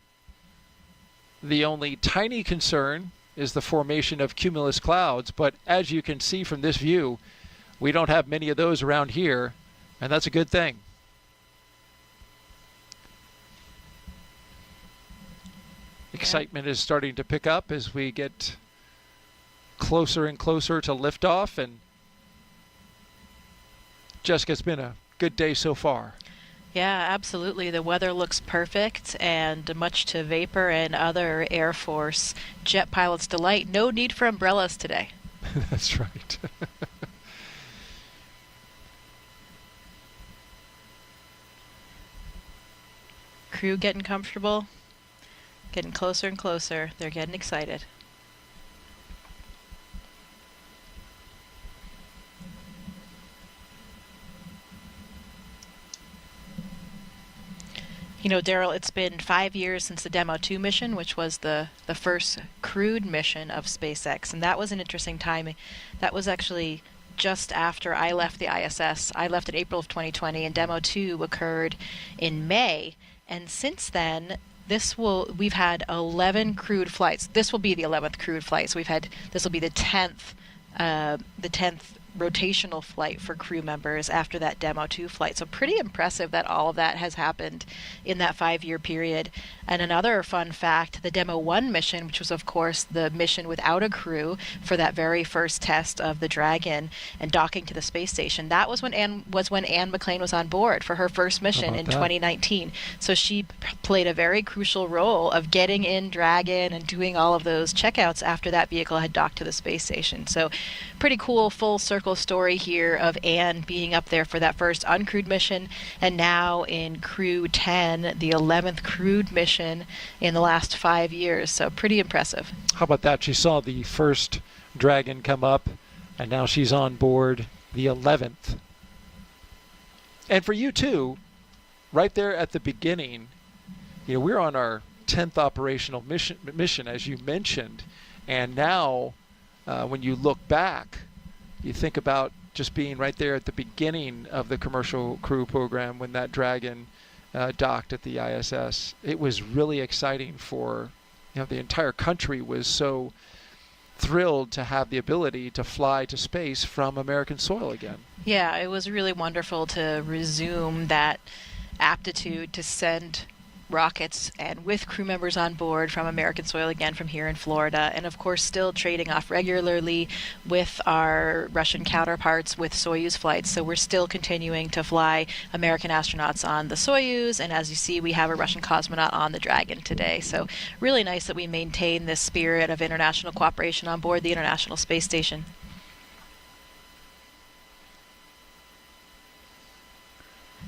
The only tiny concern is the formation of cumulus clouds, but as you can see from this view, we don't have many of those around here, and that's a good thing. Excitement is starting to pick up as we get closer and closer to liftoff, and Jessica, it's been a good day so far. Yeah, absolutely. The weather looks perfect, and much to Vapor and other Air Force jet pilots' delight, no need for umbrellas today. That's right. Crew getting comfortable, getting closer and closer. They're getting excited. You know, Daryl, it's been 5 years since the Demo 2 mission, which was the first crewed mission of SpaceX, and that was an interesting timing. That was actually just after I left the ISS. I left in April of 2020, and Demo 2 occurred in May. And since then, we've had 11 crewed flights. This will be the 11th crewed flight. So this will be the 10th rotational flight for crew members after that Demo 2 flight. So pretty impressive that all of that has happened in that 5-year period. And another fun fact, the Demo 1 mission, which was of course the mission without a crew for that very first test of the Dragon and docking to the space station, that was when Anne McClain was on board for her first mission in 2019. So she played a very crucial role of getting in Dragon and doing all of those checkouts after that vehicle had docked to the space station. So pretty cool full circle story here of Anne being up there for that first uncrewed mission, and now in Crew 10, the 11th crewed mission in the last 5 years. So pretty impressive. How about that? She saw the first Dragon come up, and now she's on board the 11th. And for you too, right there at the beginning, you know, we're on our 10th operational mission, as you mentioned, and now when you look back, you think about just being right there at the beginning of the Commercial Crew Program when that Dragon docked at the ISS. It was really exciting for, the entire country was so thrilled to have the ability to fly to space from American soil again. Yeah, it was really wonderful to resume that aptitude to send rockets and with crew members on board from American soil again from here in Florida, and of course still trading off regularly with our Russian counterparts with Soyuz flights. So we're still continuing to fly American astronauts on the Soyuz, and as you see, we have a Russian cosmonaut on the Dragon today. So really nice that we maintain this spirit of international cooperation on board the International Space Station.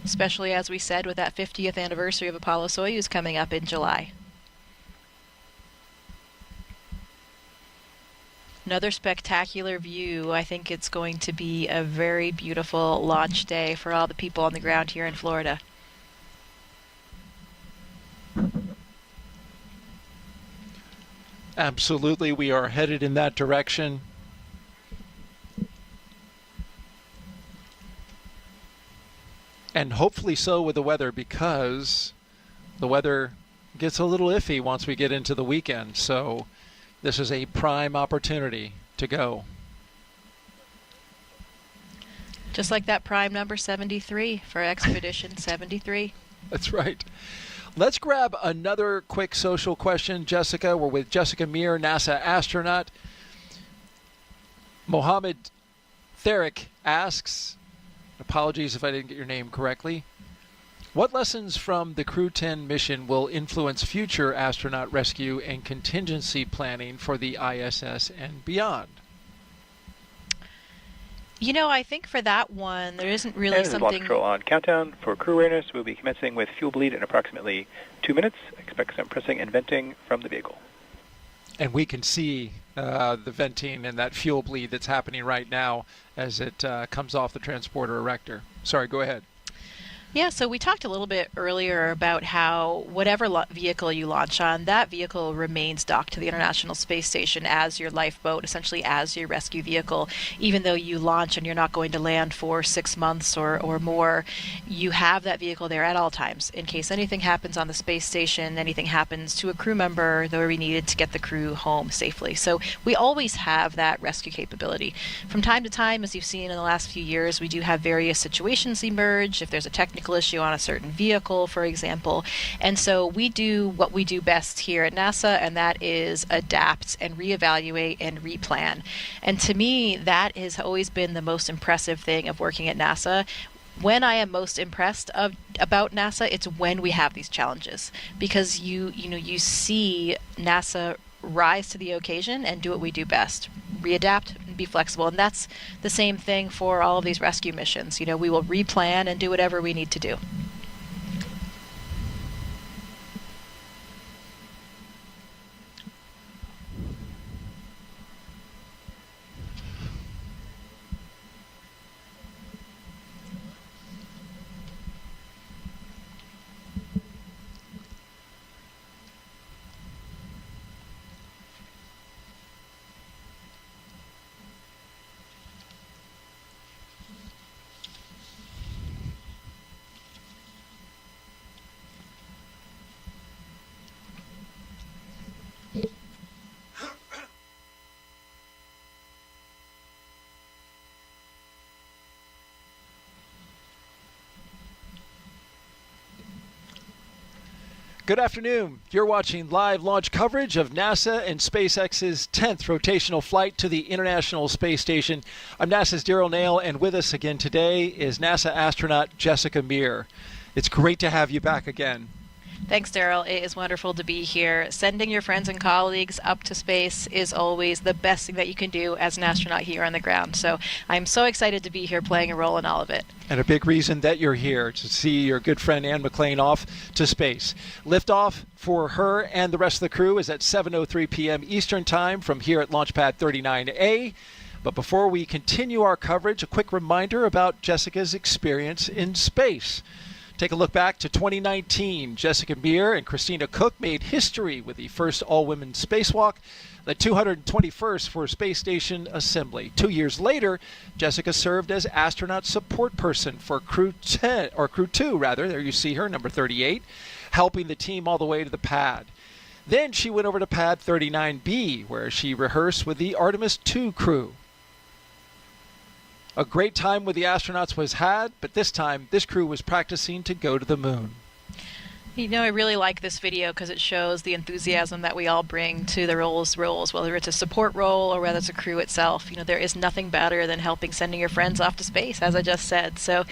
Especially, as we said, with that 50th anniversary of Apollo Soyuz coming up in July. Another spectacular view. I think it's going to be a very beautiful launch day for all the people on the ground here in Florida. Absolutely, we are headed in that direction. And hopefully so with the weather, because the weather gets a little iffy once we get into the weekend. So this is a prime opportunity to go. Just like that prime number 73 for Expedition 73. That's right. Let's grab another quick social question, Jessica. We're with Jessica Meir, NASA astronaut. Mohammed Therick asks, apologies if I didn't get your name correctly, what lessons from the Crew 10 mission will influence future astronaut rescue and contingency planning for the ISS and beyond? You know, I think for that one, there isn't really and something... Launch Control on countdown. For crew awareness, we'll be commencing with fuel bleed in approximately 2 minutes. Expect some pressing and venting from the vehicle. And we can see the venting and that fuel bleed that's happening right now as it comes off the transporter erector. Sorry, go ahead. Yeah, so we talked a little bit earlier about how whatever vehicle you launch on, that vehicle remains docked to the International Space Station as your lifeboat, essentially as your rescue vehicle. Even though you launch and you're not going to land for 6 months or more, you have that vehicle there at all times in case anything happens on the space station, anything happens to a crew member, though we needed to get the crew home safely. So we always have that rescue capability. From time to time, as you've seen in the last few years, we do have various situations emerge. If there's a technical issue on a certain vehicle, for example. And so we do what we do best here at NASA, and that is adapt and reevaluate and replan. And to me, that has always been the most impressive thing of working at NASA. When I am most impressed about NASA, it's when we have these challenges, because you see NASA rise to the occasion and do what we do best, readapt and be flexible. And that's the same thing for all of these rescue missions. You know, we will replan and do whatever we need to do. Good afternoon. You're watching live launch coverage of NASA and SpaceX's 10th rotational flight to the International Space Station. I'm NASA's Daryl Nail, and with us again today is NASA astronaut Jessica Meir. It's great to have you back again. Thanks, Daryl. It is wonderful to be here. Sending your friends and colleagues up to space is always the best thing that you can do as an astronaut here on the ground. So I'm so excited to be here playing a role in all of it. And a big reason that you're here, to see your good friend Ann McClain off to space. Liftoff for her and the rest of the crew is at 7:03 p.m. Eastern Time from here at Launchpad 39A. But before we continue our coverage, a quick reminder about Jessica's experience in space. Take a look back to 2019. Jessica Meir and Christina Cook made history with the first all-women spacewalk, the 221st for Space Station Assembly. 2 years later, Jessica served as astronaut support person for Crew 10, or Crew 2 rather. There you see her, number 38, helping the team all the way to the pad. Then she went over to pad 39B, where she rehearsed with the Artemis II crew. A great time with the astronauts was had, but this time this crew was practicing to go to the moon. You know, I really like this video because it shows the enthusiasm that we all bring to the roles, whether it's a support role or whether it's a crew itself. You know, there is nothing better than sending your friends off to space, as I just said. So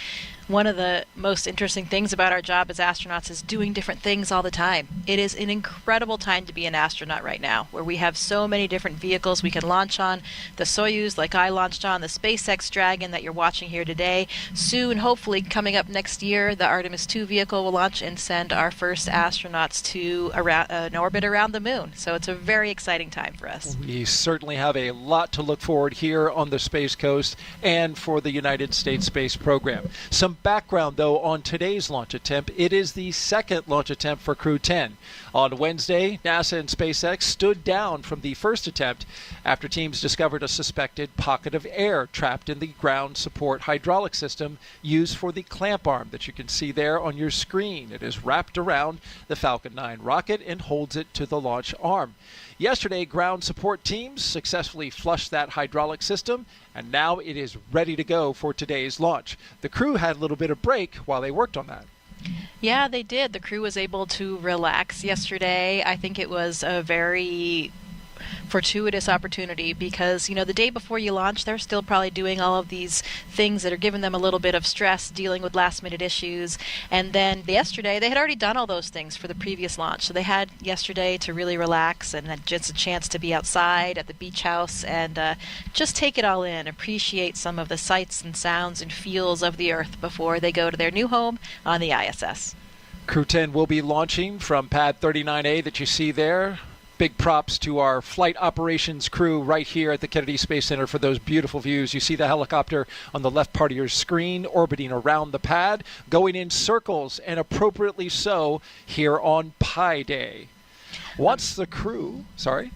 one of the most interesting things about our job as astronauts is doing different things all the time. It is an incredible time to be an astronaut right now, where we have so many different vehicles we can launch on. The Soyuz, like I launched on, the SpaceX Dragon that you're watching here today. Soon, hopefully, coming up next year, the Artemis II vehicle will launch and send our first astronauts to an orbit around the moon. So it's a very exciting time for us. We certainly have a lot to look forward here on the Space Coast and for the United States space program. Some background, though, on today's launch attempt. It is the second launch attempt for Crew 10. On Wednesday, NASA and SpaceX stood down from the first attempt after teams discovered a suspected pocket of air trapped in the ground support hydraulic system used for the clamp arm that you can see there on your screen. It is wrapped around the Falcon 9 rocket and holds it to the launch arm. Yesterday, ground support teams successfully flushed that hydraulic system, and now it is ready to go for today's launch. The crew had a little bit of break while they worked on that. Yeah, they did. The crew was able to relax yesterday. I think it was a very fortuitous opportunity because, you know, the day before you launch, they're still probably doing all of these things that are giving them a little bit of stress, dealing with last-minute issues. And then yesterday, they had already done all those things for the previous launch. So they had yesterday to really relax and had just a chance to be outside at the beach house and just take it all in, appreciate some of the sights and sounds and feels of the Earth before they go to their new home on the ISS. Crew 10 will be launching from pad 39A that you see there. Big props to our flight operations crew right here at the Kennedy Space Center for those beautiful views. You see the helicopter on the left part of your screen orbiting around the pad, going in circles, and appropriately so, here on Pi Day. Once the crew, sorry?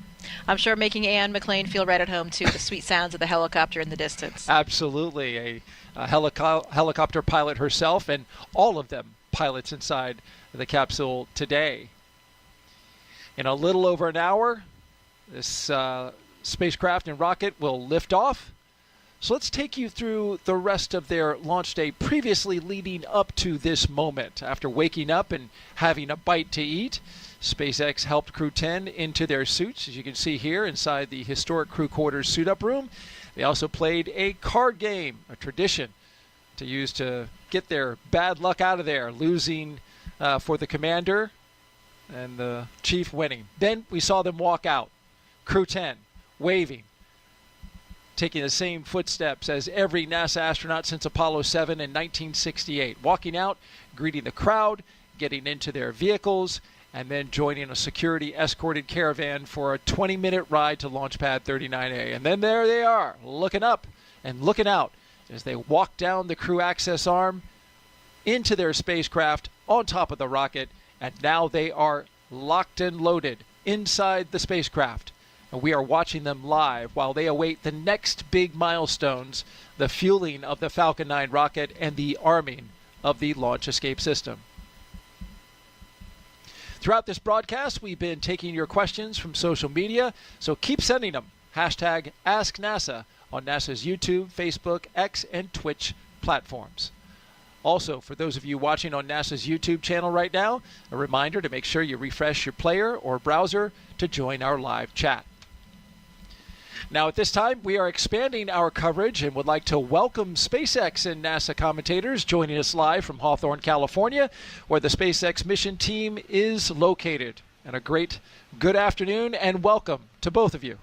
I'm sure making Anne McLean feel right at home, too, the sweet sounds of the helicopter in the distance. Absolutely. A helicopter pilot herself, and all of them pilots inside the capsule today. In a little over an hour, this spacecraft and rocket will lift off. So let's take you through the rest of their launch day previously leading up to this moment. After waking up and having a bite to eat, SpaceX helped Crew 10 into their suits, as you can see here inside the historic crew quarters suit-up room. They also played a card game, a tradition to use to get their bad luck out of there, losing for the commander and the chief winning. Then we saw them walk out, Crew 10, waving, taking the same footsteps as every NASA astronaut since Apollo 7 in 1968, walking out, greeting the crowd, getting into their vehicles, and then joining a security escorted caravan for a 20-minute ride to Launchpad 39A. And then there they are, looking up and looking out as they walk down the crew access arm into their spacecraft on top of the rocket, and now they are locked and loaded inside the spacecraft. And we are watching them live while they await the next big milestones, the fueling of the Falcon 9 rocket and the arming of the launch escape system. Throughout this broadcast, we've been taking your questions from social media, so keep sending them. Hashtag AskNASA on NASA's YouTube, Facebook, X, and Twitch platforms. Also, for those of you watching on NASA's YouTube channel right now, a reminder to make sure you refresh your player or browser to join our live chat. Now, at this time, we are expanding our coverage and would like to welcome SpaceX and NASA commentators joining us live from Hawthorne, California, where the SpaceX mission team is located. And a great good afternoon and welcome to both of you.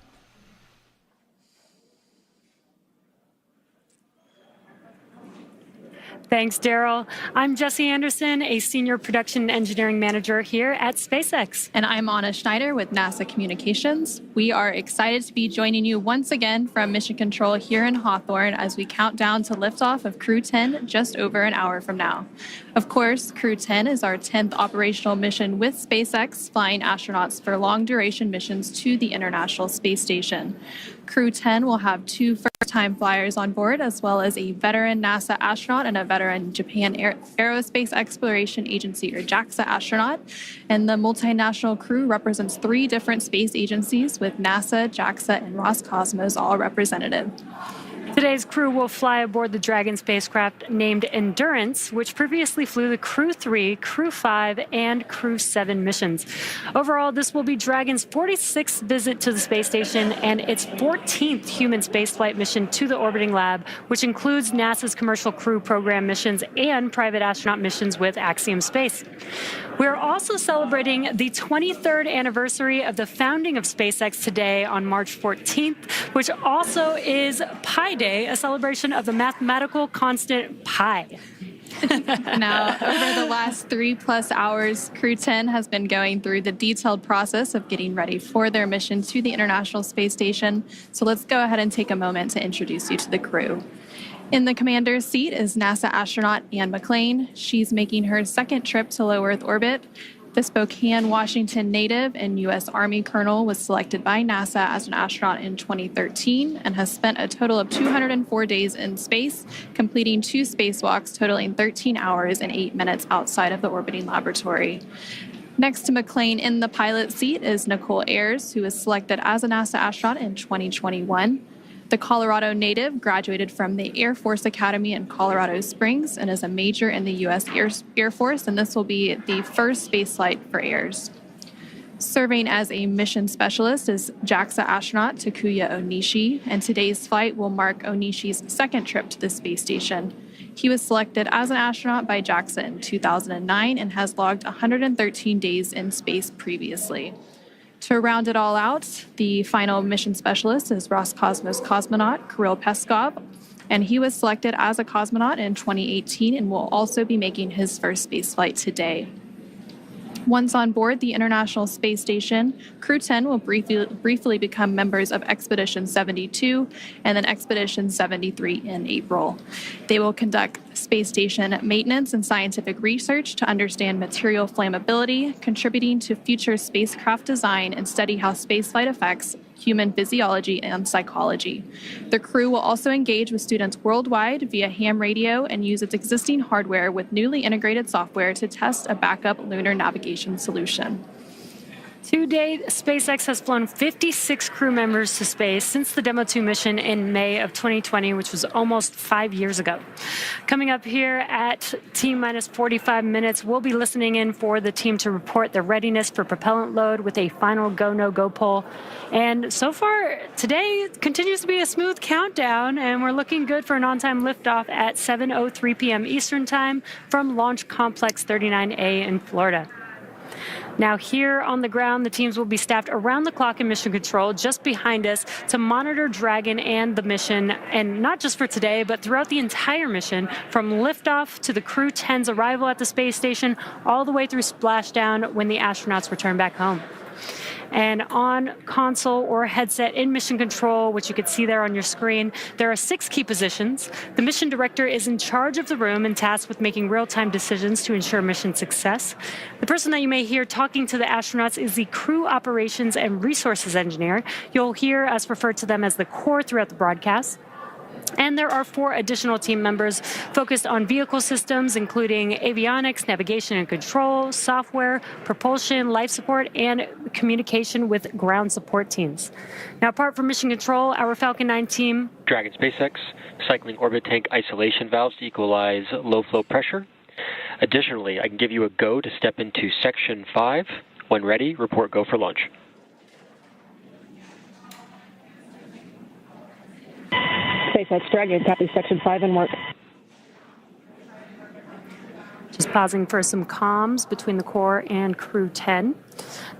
Thanks, Daryl. I'm Jesse Anderson, a Senior Production Engineering Manager here at SpaceX. And I'm Anna Schneider with NASA Communications. We are excited to be joining you once again from Mission Control here in Hawthorne as we count down to liftoff of Crew 10 just over an hour from now. Of course, Crew 10 is our 10th operational mission with SpaceX, flying astronauts for long-duration missions to the International Space Station. Crew 10 will have 2 first-time flyers on board, as well as a veteran NASA astronaut and a veteran Japan Aerospace Exploration Agency, or JAXA astronaut. And the multinational crew represents 3 different space agencies, with NASA, JAXA, and Roscosmos all represented. Today's crew will fly aboard the Dragon spacecraft named Endurance, which previously flew the Crew 3, Crew 5, and Crew 7 missions. Overall, this will be Dragon's 46th visit to the space station and its 14th human spaceflight mission to the orbiting lab, which includes NASA's Commercial Crew Program missions and private astronaut missions with Axiom Space. We're also celebrating the 23rd anniversary of the founding of SpaceX today on March 14th, which also is Pi Day, a celebration of the mathematical constant pi. Now, over the last 3+ hours, Crew 10 has been going through the detailed process of getting ready for their mission to the International Space Station. So let's go ahead and take a moment to introduce you to the crew. In the commander's seat is NASA astronaut Anne McLean. She's making her second trip to low Earth orbit. The Spokane, Washington native and U.S. Army colonel was selected by NASA as an astronaut in 2013 and has spent a total of 204 days in space, completing 2 spacewalks totaling 13 hours and 8 minutes outside of the orbiting laboratory. Next to McLean in the pilot seat is Nicole Ayers, who was selected as a NASA astronaut in 2021. The Colorado native graduated from the Air Force Academy in Colorado Springs and is a major in the U.S. Air Force, and this will be the first spaceflight for Ayers. Serving as a mission specialist is JAXA astronaut Takuya Onishi, and today's flight will mark Onishi's second trip to the space station. He was selected as an astronaut by JAXA in 2009 and has logged 113 days in space previously. To round it all out, the final mission specialist is Roscosmos cosmonaut Kirill Peskov, and he was selected as a cosmonaut in 2018 and will also be making his first spaceflight today. Once on board the International Space Station, Crew 10 will briefly become members of Expedition 72 and then Expedition 73 in April. They will conduct space station maintenance and scientific research to understand material flammability, contributing to future spacecraft design and study how spaceflight affects human physiology and psychology. The crew will also engage with students worldwide via ham radio and use its existing hardware with newly integrated software to test a backup lunar navigation solution. To date, SpaceX has flown 56 crew members to space since the Demo 2 mission in May of 2020, which was almost 5 years ago. Coming up here at T-minus 45 minutes, we'll be listening in for the team to report their readiness for propellant load with a final go, no-go poll. And so far, today continues to be a smooth countdown, and we're looking good for an on-time liftoff at 7:03 p.m. Eastern Time from Launch Complex 39A in Florida. Now, here on the ground, the teams will be staffed around the clock in mission control just behind us to monitor Dragon and the mission, and not just for today, but throughout the entire mission, from liftoff to the Crew 10's arrival at the space station, all the way through splashdown when the astronauts return back home. And on console or headset in mission control, which you can see there on your screen, there are 6 key positions. The mission director is in charge of the room and tasked with making real-time decisions to ensure mission success. The person that you may hear talking to the astronauts is the crew operations and resources engineer. You'll hear us refer to them as the core throughout the broadcast. And there are 4 additional team members focused on vehicle systems, including avionics, navigation and control, software, propulsion, life support, and communication with ground support teams. Now, apart from mission control, our Falcon 9 team... Dragon SpaceX, cycling orbit tank isolation valves to equalize low flow pressure. Additionally, I can give you a go to step into Section 5. When ready, report go for launch. SpaceX Dragon, copy Section 5 and work. Just pausing for some comms between the core and Crew 10.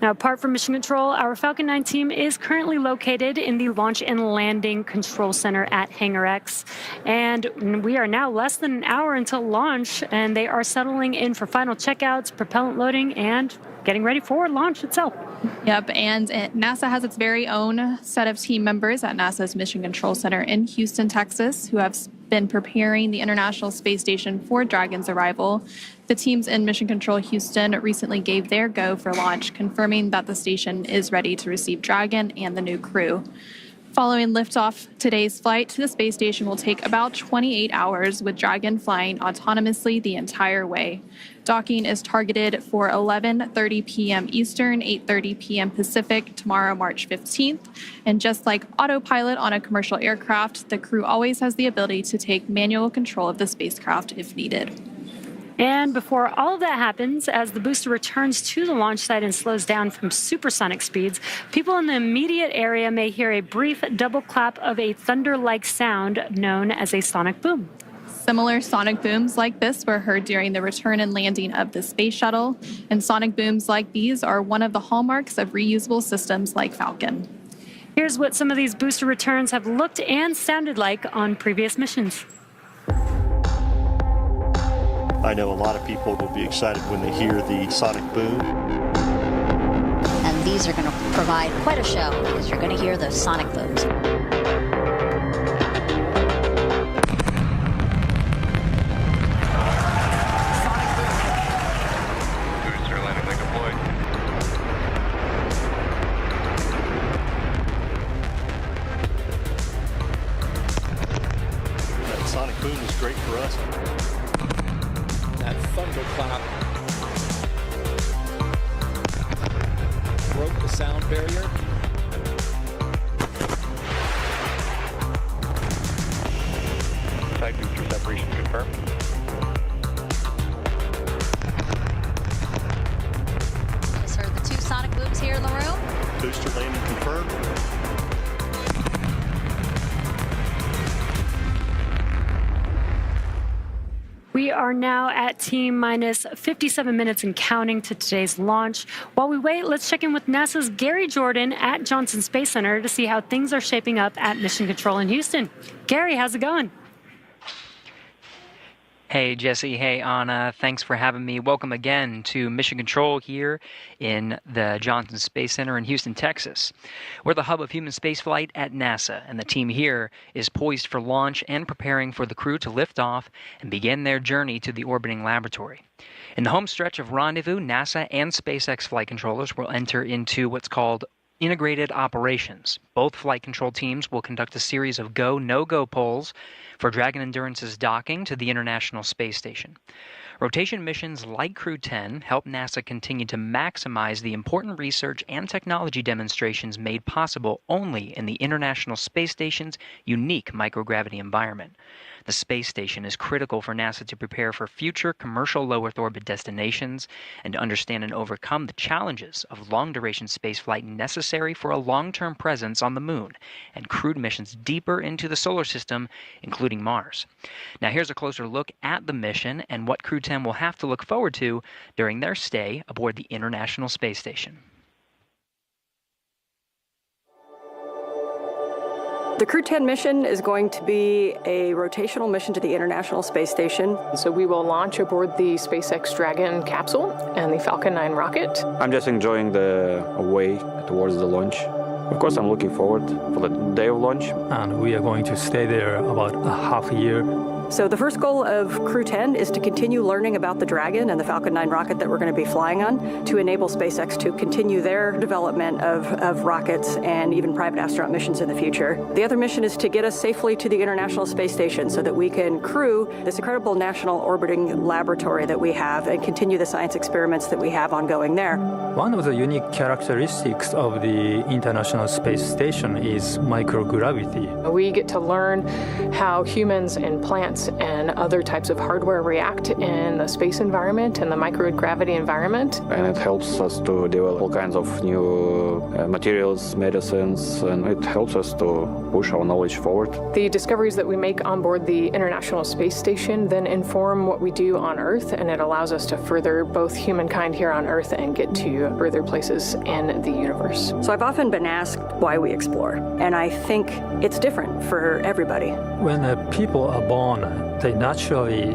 Now, apart from mission control, our Falcon 9 team is currently located in the Launch and Landing Control Center at Hangar X. And we are now less than an hour until launch, and they are settling in for final checkouts, propellant loading, and getting ready for launch itself. Yep, and NASA has its very own set of team members at NASA's Mission Control Center in Houston, Texas, who have been preparing the International Space Station for Dragon's arrival. The teams in Mission Control Houston recently gave their go for launch, confirming that the station is ready to receive Dragon and the new crew. Following liftoff, today's flight to the space station will take about 28 hours, with Dragon flying autonomously the entire way. Docking is targeted for 11:30 p.m. Eastern, 8:30 p.m. Pacific, tomorrow, March 15th. And just like autopilot on a commercial aircraft, the crew always has the ability to take manual control of the spacecraft if needed. And before all of that happens, as the booster returns to the launch site and slows down from supersonic speeds, people in the immediate area may hear a brief double clap of a thunder-like sound known as a sonic boom. Similar sonic booms like this were heard during the return and landing of the space shuttle, and sonic booms like these are one of the hallmarks of reusable systems like Falcon. Here's what some of these booster returns have looked and sounded like on previous missions. I know a lot of people will be excited when they hear the sonic boom. And these are going to provide quite a show because you're going to hear those sonic booms. Booster landing leg deployed. That sonic boom is great for us. That thunderclap broke the sound barrier. Side booster separation confirmed. Just heard the 2 sonic booms here We are now at T-minus 57 minutes and counting to today's launch. While we wait, let's check in with NASA's Gary Jordan at Johnson Space Center to see how things are shaping up at Mission Control in Houston. Gary, how's it going? Hey, Jesse. Hey, Anna. Thanks for having me. Welcome again to Mission Control here in the Johnson Space Center in Houston, Texas. We're the hub of human spaceflight at NASA, and the team here is poised for launch and preparing for the crew to lift off and begin their journey to the orbiting laboratory. In the home stretch of rendezvous, NASA and SpaceX flight controllers will enter into what's called integrated operations. Both flight control teams will conduct a series of go, no-go polls for Dragon Endurance's docking to the International Space Station. Rotation missions like Crew 10 help NASA continue to maximize the important research and technology demonstrations made possible only in the International Space Station's unique microgravity environment. The space station is critical for NASA to prepare for future commercial low Earth orbit destinations and to understand and overcome the challenges of long-duration spaceflight necessary for a long-term presence on the Moon and crewed missions deeper into the solar system, including Mars. Now here's a closer look at the mission and what Crew 10 will have to look forward to during their stay aboard the International Space Station. The Crew 10 mission is going to be a rotational mission to the International Space Station. So we will launch aboard the SpaceX Dragon capsule and the Falcon 9 rocket. I'm just enjoying the way towards the launch. Of course, I'm looking forward for the day of launch. And we are going to stay there about a half a year. So the first goal of Crew 10 is to continue learning about the Dragon and the Falcon 9 rocket that we're going to be flying on to enable SpaceX to continue their development of rockets and even private astronaut missions in the future. The other mission is to get us safely to the International Space Station so that we can crew this incredible national orbiting laboratory that we have and continue the science experiments that we have ongoing there. One of the unique characteristics of the International Space Station is microgravity. We get to learn how humans and plants and other types of hardware react in the space environment and the microgravity environment. And it helps us to develop all kinds of new materials, medicines, and it helps us to push our knowledge forward. The discoveries that we make on board the International Space Station then inform what we do on Earth, and it allows us to further both humankind here on Earth and get to further places in the universe. So I've often been asked why we explore, and I think it's different for everybody. When people are born, they naturally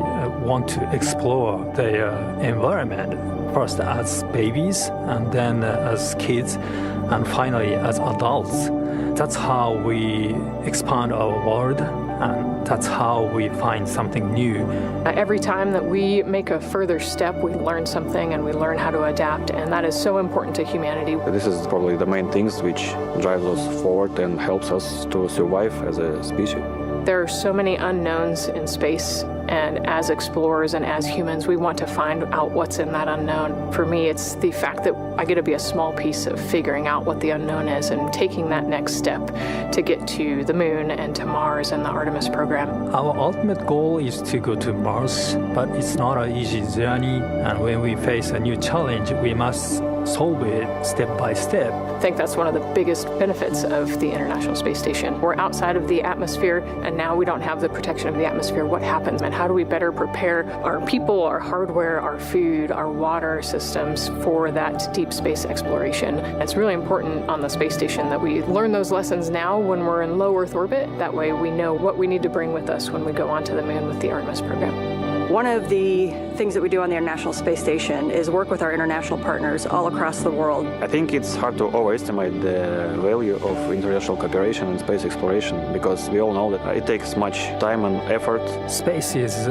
want to explore their environment, first as babies, and then as kids, and finally as adults. That's how we expand our world, and that's how we find something new. Every time that we make a further step, we learn something and we learn how to adapt, and that is so important to humanity. This is probably the main things which drives us forward and helps us to survive as a species. There are so many unknowns in space, and as explorers and as humans, we want to find out what's in that unknown. For me, it's the fact that I get to be a small piece of figuring out what the unknown is and taking that next step to get to the Moon and to Mars and the Artemis program. Our ultimate goal is to go to Mars, but it's not an easy journey, and when we face a new challenge, we must solve it step by step. I think that's one of the biggest benefits of the International Space Station. We're outside of the atmosphere, and now we don't have the protection of the atmosphere. What happens, and how do we better prepare our people, our hardware, our food, our water systems for that deep space exploration? It's really important on the space station that we learn those lessons now when we're in low Earth orbit. That way we know what we need to bring with us when we go onto the Moon with the Artemis program. One of the things that we do on the International Space Station is work with our international partners all across the world. I think it's hard to overestimate the value of international cooperation in space exploration, because we all know that it takes much time and effort. Space is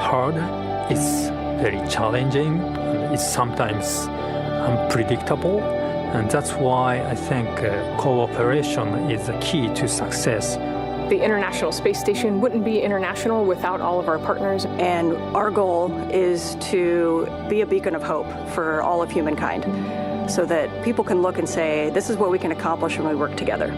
hard, it's very challenging, it's sometimes unpredictable, and that's why I think cooperation is the key to success. The International Space Station wouldn't be international without all of our partners. And our goal is to be a beacon of hope for all of humankind so that people can look and say, this is what we can accomplish when we work together.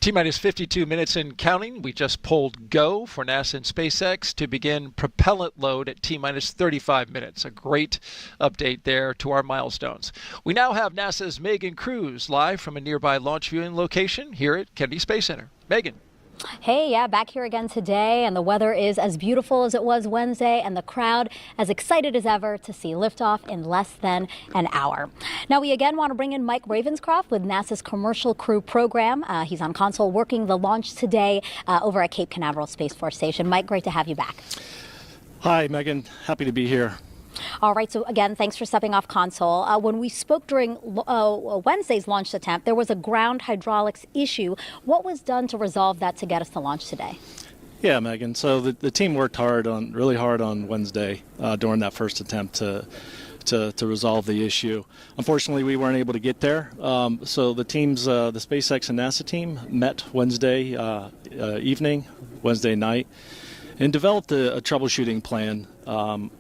T-minus 52 minutes and counting. We just pulled go for NASA and SpaceX to begin propellant load at T-minus 35 minutes. A great update there to our milestones. We now have NASA's Megan Cruz live from a nearby launch viewing location here at Kennedy Space Center. Megan. Hey, yeah, back here again today, and the weather is as beautiful as it was Wednesday, and the crowd as excited as ever to see liftoff in less than an hour. Now, we again want to bring in Mike Ravenscroft with NASA's Commercial Crew Program. He's on console working the launch today over at Cape Canaveral Space Force Station. Mike, great to have you back. Hi, Megan. Happy to be here. All right, so again, thanks for stepping off console. When we spoke during Wednesday's launch attempt, there was a ground hydraulics issue. What was done to resolve that to get us to launch today? Yeah, Megan. So the team worked really hard on Wednesday during that first attempt to resolve the issue. Unfortunately, we weren't able to get there. So the teams, the SpaceX and NASA team, met Wednesday evening, Wednesday night, and developed a troubleshooting plan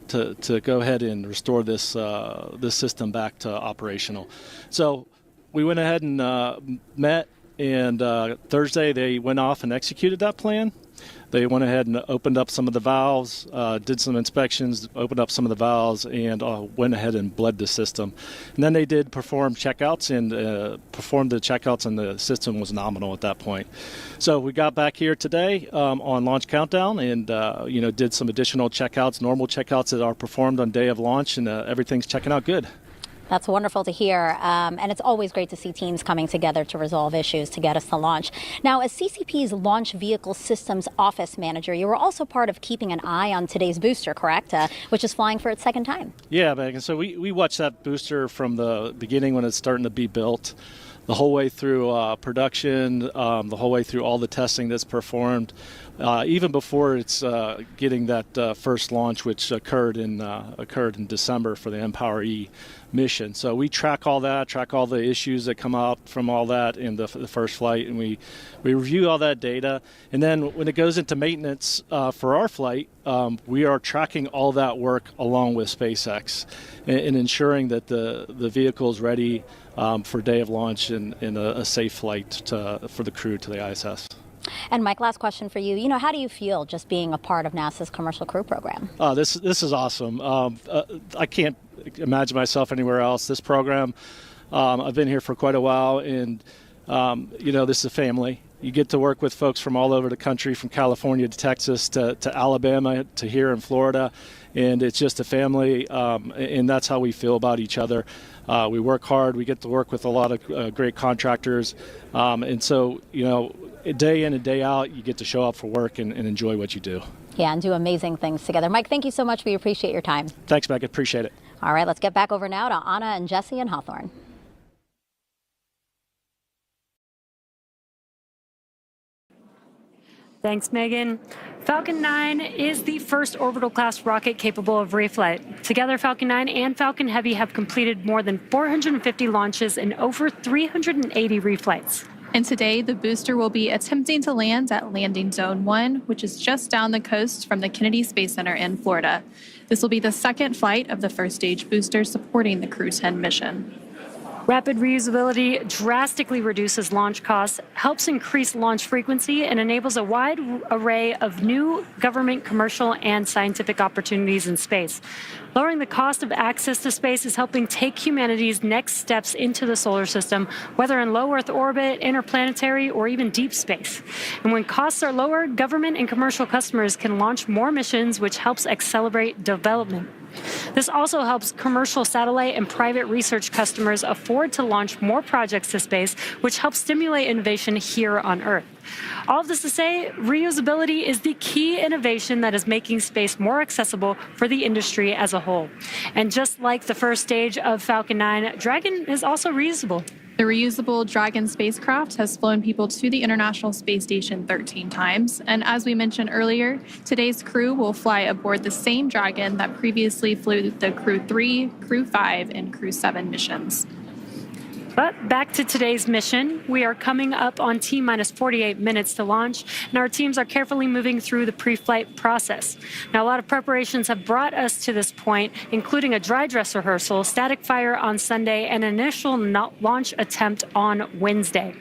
to go ahead and restore this system back to operational. So we went ahead and met, and Thursday they went off and executed that plan. They went ahead and opened up some of the valves, did some inspections, opened up some of the valves, and went ahead and bled the system. And then they did perform checkouts and performed the checkouts, and the system was nominal at that point. So we got back here today on launch countdown and did some additional checkouts, normal checkouts that are performed on day of launch, and everything's checking out good. That's wonderful to hear, and it's always great to see teams coming together to resolve issues to get us to launch. Now, as CCP's Launch Vehicle Systems Office Manager, you were also part of keeping an eye on today's booster, correct? Which is flying for its second time. Yeah, Megan. So we watched that booster from the beginning when it's starting to be built, the whole way through production, the whole way through all the testing that's performed, even before it's getting that first launch, which occurred in December for the Empower E mission. So we track all that, track all the issues that come out from all that in the first flight, and we review all that data. And then when it goes into maintenance for our flight, we are tracking all that work along with SpaceX and ensuring that the vehicle is ready for day of launch and a safe flight for the crew to the ISS. And Mike, last question for you. How do you feel just being a part of NASA's Commercial Crew Program? This is awesome. I can't imagine myself anywhere else. This program, I've been here for quite a while, and this is a family. You get to work with folks from all over the country, from California to Texas to Alabama to here in Florida, and it's just a family, and that's how we feel about each other. We work hard. We get to work with a lot of great contractors, and so day in and day out, you get to show up for work and enjoy what you do. Yeah, and do amazing things together. Mike, thank you so much. We appreciate your time. Thanks, Megan. Appreciate it. All right, let's get back over now to Anna and Jesse in Hawthorne. Thanks, Megan. Falcon 9 is the first orbital-class rocket capable of reflight. Together, Falcon 9 and Falcon Heavy have completed more than 450 launches and over 380 reflights. And today, the booster will be attempting to land at Landing Zone 1, which is just down the coast from the Kennedy Space Center in Florida. This will be the second flight of the first stage booster supporting the Crew 10 mission. Rapid reusability drastically reduces launch costs, helps increase launch frequency, and enables a wide array of new government, commercial, and scientific opportunities in space. Lowering the cost of access to space is helping take humanity's next steps into the solar system, whether in low Earth orbit, interplanetary, or even deep space. And when costs are lower, government and commercial customers can launch more missions, which helps accelerate development. This also helps commercial satellite and private research customers afford to launch more projects to space, which helps stimulate innovation here on Earth. All of this to say, reusability is the key innovation that is making space more accessible for the industry as a whole. And just like the first stage of Falcon 9, Dragon is also reusable. The reusable Dragon spacecraft has flown people to the International Space Station 13 times. And as we mentioned earlier, today's crew will fly aboard the same Dragon that previously flew the Crew 3, Crew 5, and Crew 7 missions. But back to today's mission. We are coming up on T-minus 48 minutes to launch, and our teams are carefully moving through the pre-flight process. Now, a lot of preparations have brought us to this point, including a dry dress rehearsal, static fire on Sunday, and initial launch attempt on Wednesday.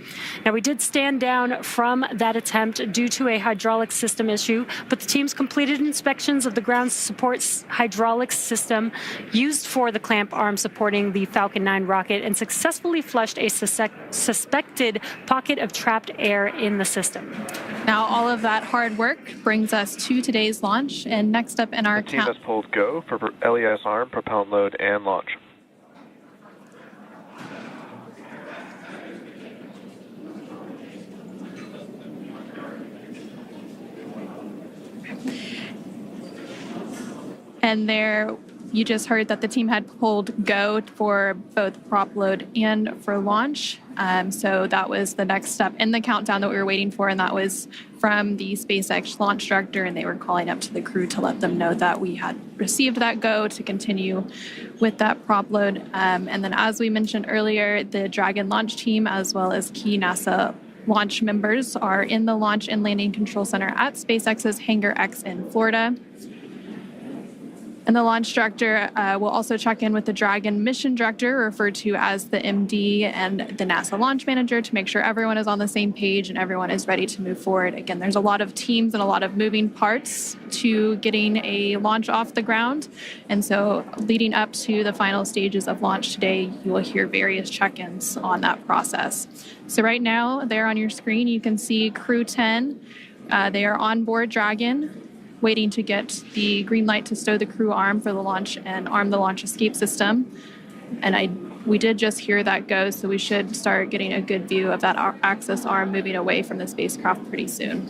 Now, we did stand down from that attempt due to a hydraulic system issue, but the teams completed inspections of the ground support hydraulic system used for the clamp arm supporting the Falcon 9 rocket and successfully flushed a suspected pocket of trapped air in the system. Now, all of that hard work brings us to today's launch, and next up in our The team has pulled go for LES arm, propellant load, and launch. And there, you just heard that the team had pulled go for both prop load and for launch. So that was the next step in the countdown that we were waiting for, and that was from the SpaceX launch director, and they were calling up to the crew to let them know that we had received that go to continue with that prop load. And then, as we mentioned earlier, the Dragon launch team, as well as key NASA launch members, are in the Launch and Landing Control Center at SpaceX's Hangar X in Florida. And the launch director will also check in with the Dragon mission director, referred to as the MD, and the NASA launch manager to make sure everyone is on the same page and everyone is ready to move forward. Again, there's a lot of teams and a lot of moving parts to getting a launch off the ground. And so leading up to the final stages of launch today, you will hear various check-ins on that process. So right now, there on your screen, you can see Crew 10. They are on board Dragon, waiting to get the green light to stow the crew arm for the launch and arm the launch escape system. And we did just hear that go, so we should start getting a good view of that access arm moving away from the spacecraft pretty soon.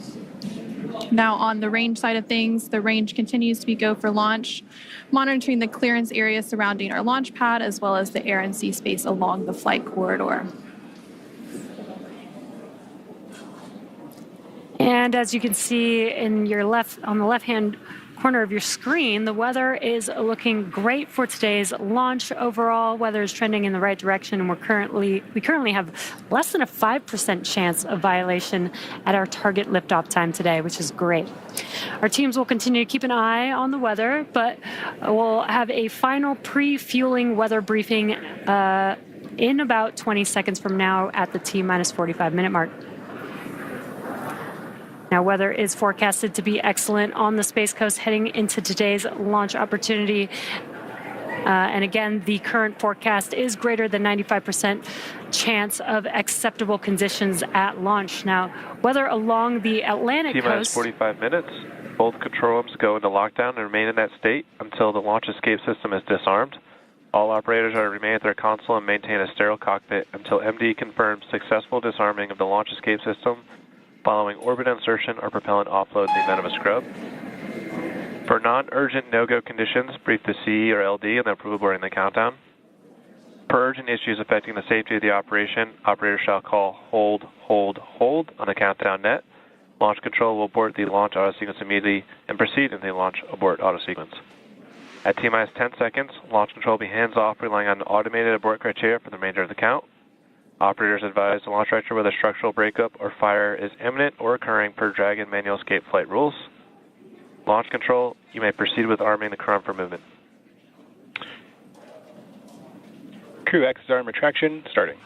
Now, on the range side of things, the range continues to be go for launch, monitoring the clearance area surrounding our launch pad, as well as the air and sea space along the flight corridor. And as you can see in your on the left-hand corner of your screen, the weather is looking great for today's launch. Overall, weather is trending in the right direction, and we currently have less than a 5% chance of violation at our target liftoff time today, which is great. Our teams will continue to keep an eye on the weather, but we'll have a final pre-fueling weather briefing in about 20 seconds from now at the T-minus 45-minute mark. Now, weather is forecasted to be excellent on the Space Coast heading into today's launch opportunity. And again, the current forecast is greater than 95% chance of acceptable conditions at launch. Now, weather along the Atlantic T-minus coast... 45 minutes. Both control rooms go into lockdown and remain in that state until the launch escape system is disarmed. All operators are to remain at their console and maintain a sterile cockpit until MD confirms successful disarming of the launch escape system following orbit insertion or propellant offload in the event of a scrub. For non-urgent no-go conditions, brief the CE or LD and the approval boarding the countdown. Per urgent issues affecting the safety of the operation, operators shall call hold, hold, hold on the countdown net. Launch control will abort the launch auto sequence immediately and proceed in the launch abort auto sequence. At T-minus 10 seconds, launch control will be hands-off, relying on automated abort criteria for the remainder of the count. Operators advise the launch director whether structural breakup or fire is imminent or occurring per Dragon manual escape flight rules. Launch control, you may proceed with arming the crew arm for movement. Crew access arm retraction starting.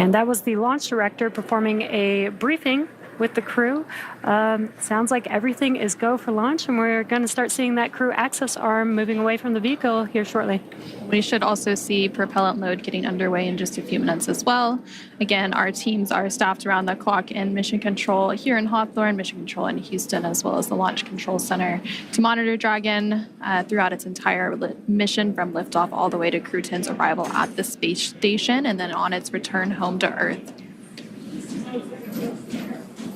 And that was the launch director performing a briefing with the crew. Sounds like everything is go for launch, and we're going to start seeing that crew access arm moving away from the vehicle here shortly. We should also see propellant load getting underway in just a few minutes as well. Again, our teams are staffed around the clock in Mission Control here in Hawthorne, Mission Control in Houston, as well as the Launch Control Center to monitor Dragon throughout its entire mission from liftoff all the way to Crew 10's arrival at the space station and then on its return home to Earth.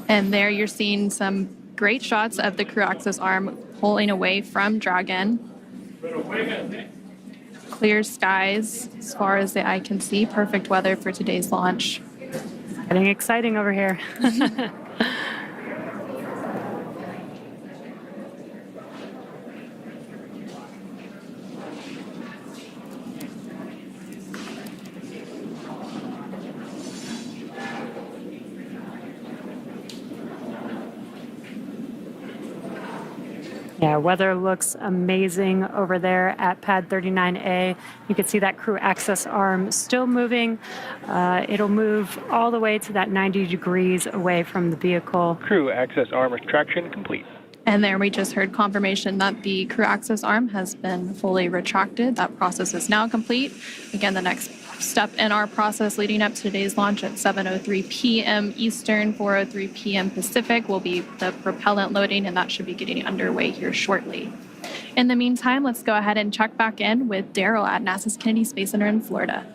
And there you're seeing some great shots of the crew access arm pulling away from Dragon. Clear skies as far as the eye can see. Perfect weather for today's launch. Getting exciting over here. Yeah, weather looks amazing over there at pad 39A. You can see that crew access arm still moving. It'll move all the way to that 90 degrees away from the vehicle. Crew access arm retraction complete. And there we just heard confirmation that the crew access arm has been fully retracted. That process is now complete. Again, the next step in our process leading up to today's launch at 7:03 p.m. Eastern, 4:03 p.m. Pacific will be the propellant loading, and that should be getting underway here shortly. In the meantime, let's go ahead and check back in with Daryl at NASA's Kennedy Space Center in Florida.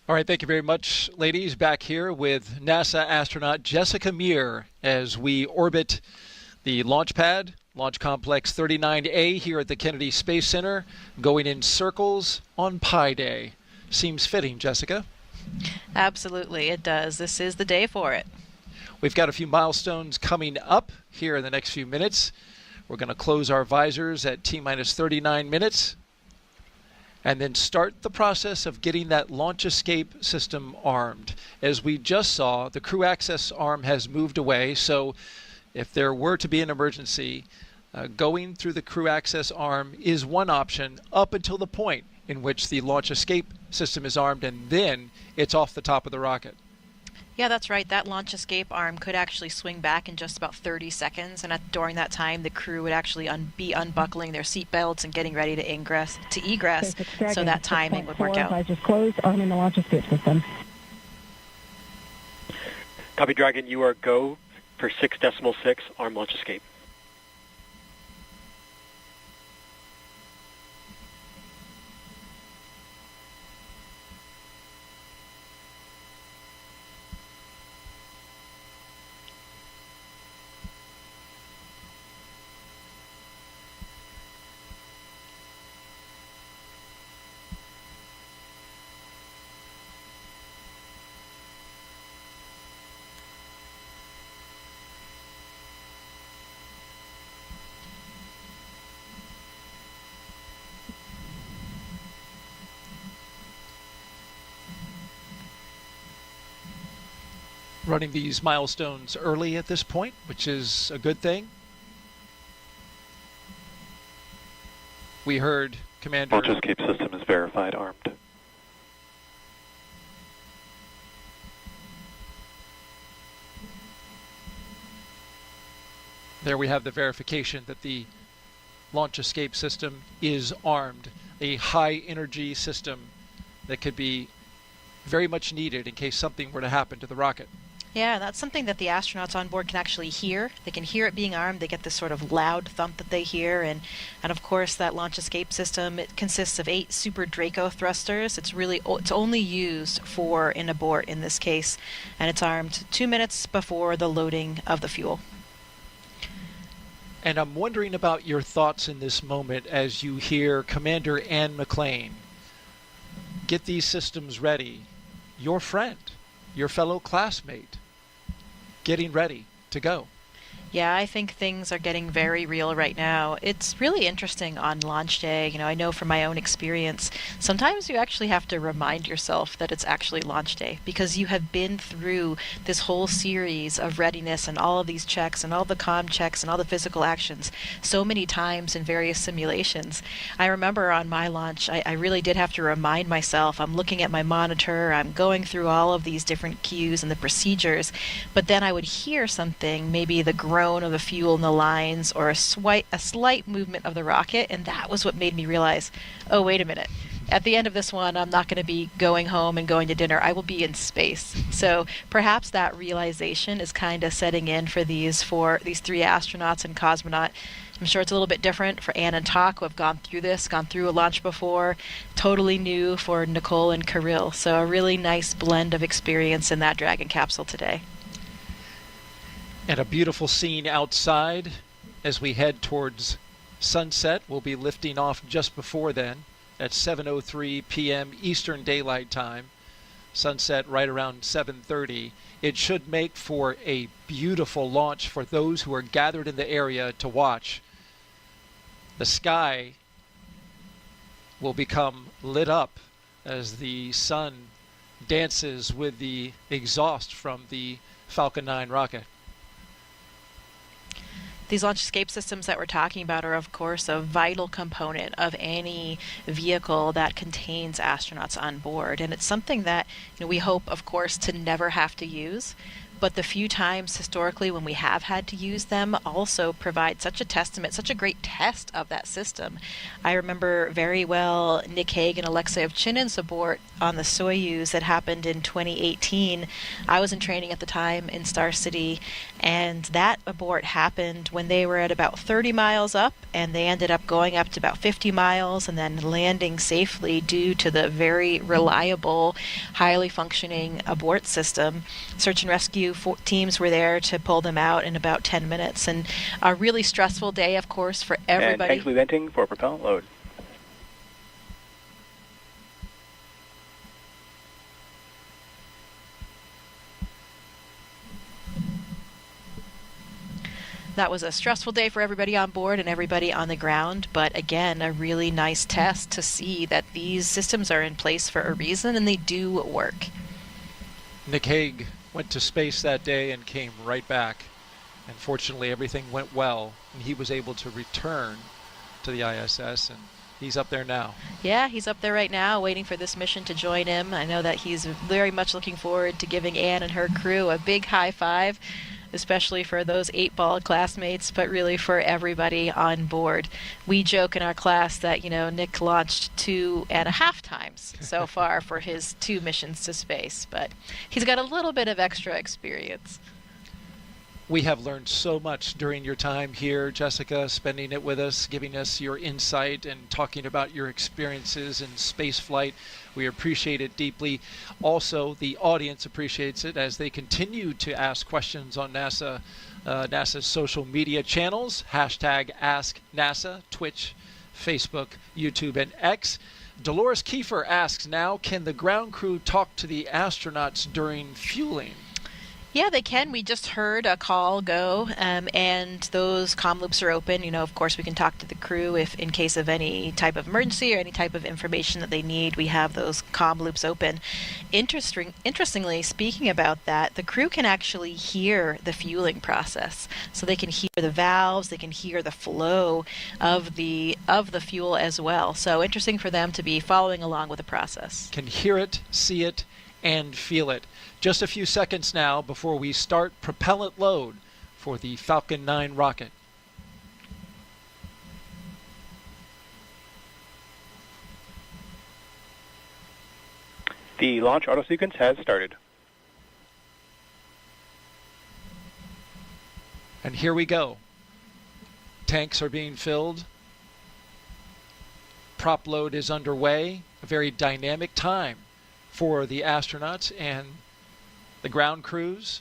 All right, thank you very much, ladies. Back here with NASA astronaut Jessica Meir as we orbit the launch pad, Launch Complex 39A here at the Kennedy Space Center, going in circles on Pi Day. Seems fitting, Jessica. Absolutely, it does. This is the day for it. We've got a few milestones coming up here in the next few minutes. We're going to close our visors at T-minus 39 minutes and then start the process of getting that launch escape system armed. As we just saw, the crew access arm has moved away, so if there were to be an emergency, going through the crew access arm is one option up until the point in which the launch escape system is armed, and then it's off the top of the rocket. Yeah, that's right. That launch escape arm could actually swing back in just about 30 seconds, and during that time, the crew would actually be unbuckling their seatbelts and getting ready to egress, so that timing would work out. Visors closed, arming the launch escape system. Copy, Dragon. You are go for 6.6 arm launch escape. Running these milestones early at this point, which is a good thing. We heard Commander... Launch escape system is verified armed. There we have the verification that the launch escape system is armed. A high energy system that could be very much needed in case something were to happen to the rocket. Yeah, that's something that the astronauts on board can actually hear. They can hear it being armed. They get this sort of loud thump that they hear. And of course, that launch escape system, it consists of 8 Super Draco thrusters. It's only used for an abort in this case. And it's armed 2 minutes before the loading of the fuel. And I'm wondering about your thoughts in this moment as you hear Commander Ann McLean get these systems ready. Your friend, your fellow classmate, getting ready to go. Yeah, I think things are getting very real right now. It's really interesting on launch day. You know, I know from my own experience, sometimes you actually have to remind yourself that it's actually launch day because you have been through this whole series of readiness and all of these checks and all the comm checks and all the physical actions so many times in various simulations. I remember on my launch, I really did have to remind myself, I'm looking at my monitor, I'm going through all of these different cues and the procedures, but then I would hear something, maybe the groan of the fuel in the lines or a slight movement of the rocket, and that was what made me realize, oh, wait a minute. At the end of this one, I'm not going to be going home and going to dinner. I will be in space. So perhaps that realization is kind of setting in for these 3 astronauts and cosmonaut. I'm sure it's a little bit different for Anne and Tak, who have gone through a launch before. Totally new for Nicole and Kirill. So a really nice blend of experience in that Dragon capsule today. And a beautiful scene outside as we head towards sunset. We'll be lifting off just before then at 7:03 p.m. Eastern Daylight Time. Sunset right around 7:30. It should make for a beautiful launch for those who are gathered in the area to watch. The sky will become lit up as the sun dances with the exhaust from the Falcon 9 rocket. These launch escape systems that we're talking about are, of course, a vital component of any vehicle that contains astronauts on board. And it's something that we hope, of course, to never have to use. but the few times historically when we have had to use them also provide such a testament, such a great test of that system. I remember very well Nick Hague and Alexei Ovchinin's abort on the Soyuz that happened in 2018. I was in training at the time in Star City, and that abort happened when they were at about 30 miles up, and they ended up going up to about 50 miles and then landing safely due to the very reliable, highly functioning abort system. Search and rescue teams were there to pull them out in about 10 minutes. And a really stressful day, of course, for everybody. And thanks for venting for propellant load. That was a stressful day for everybody on board and everybody on the ground, but again, a really nice test to see that these systems are in place for a reason and they do work. Nick Hague went to space that day and came right back. And fortunately, everything went well, and he was able to return to the ISS, and he's up there now. Yeah, he's up there right now waiting for this mission to join him. I know that he's very much looking forward to giving Anne and her crew a big high five, especially for those 8-ball classmates, but really for everybody on board. We joke in our class that, Nick launched 2.5 times so far for his 2 missions to space, but he's got a little bit of extra experience. We have learned so much during your time here, Jessica, spending it with us, giving us your insight and talking about your experiences in space flight. We appreciate it deeply. Also, the audience appreciates it as they continue to ask questions on NASA's social media channels, #AskNASA, Twitch, Facebook, YouTube, and X. Dolores Kiefer asks now, can the ground crew talk to the astronauts during fueling? Yeah, they can. We just heard a call go, and those comm loops are open. Of course, we can talk to the crew if in case of any type of emergency or any type of information that they need. We have those comm loops open. Interestingly, speaking about that, the crew can actually hear the fueling process. So they can hear the valves, they can hear the flow of the fuel as well. So interesting for them to be following along with the process. Can hear it, see it, and feel it. Just a few seconds now before we start propellant load for the Falcon 9 rocket. The launch auto sequence has started. And here we go. Tanks are being filled. Prop load is underway. A very dynamic time for the astronauts and the ground crews.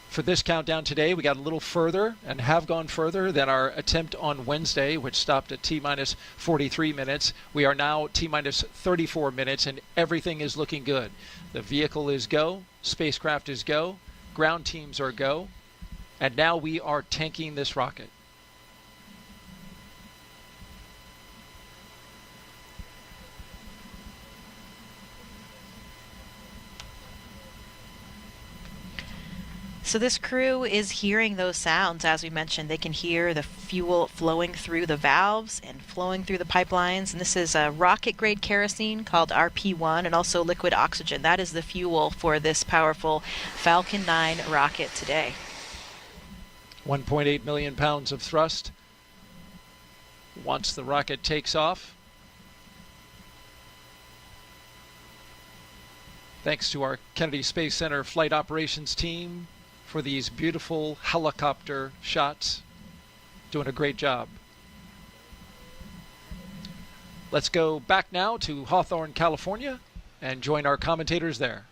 For this countdown today, we got a little further and have gone further than our attempt on Wednesday, which stopped at T-minus 43 minutes. We are now T-minus 34 minutes, and everything is looking good. The vehicle is go, spacecraft is go, ground teams are go, and now we are tanking this rocket. So this crew is hearing those sounds. As we mentioned, they can hear the fuel flowing through the valves and flowing through the pipelines. And this is a rocket-grade kerosene called RP1 and also liquid oxygen. That is the fuel for this powerful Falcon 9 rocket today. 1.8 million pounds of thrust once the rocket takes off. Thanks to our Kennedy Space Center Flight Operations team for these beautiful helicopter shots. Doing a great job. Let's go back now to Hawthorne, California, and join our commentators there.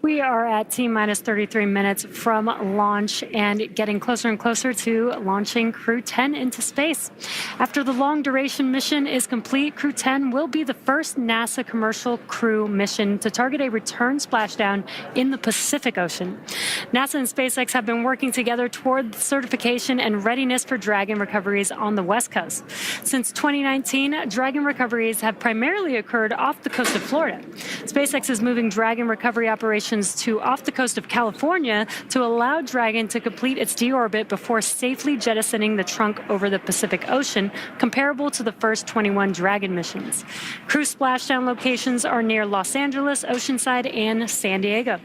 We are at T-minus 33 minutes from launch and getting closer and closer to launching Crew 10 into space. After the long-duration mission is complete, Crew 10 will be the first NASA commercial crew mission to target a return splashdown in the Pacific Ocean. NASA and SpaceX have been working together toward certification and readiness for Dragon recoveries on the West Coast. Since 2019, Dragon recoveries have primarily occurred off the coast of Florida. SpaceX is moving Dragon recovery operations missions to off the coast of California to allow Dragon to complete its deorbit before safely jettisoning the trunk over the Pacific Ocean, comparable to the first 21 Dragon missions. Crew splashdown locations are near Los Angeles, Oceanside, and San Diego.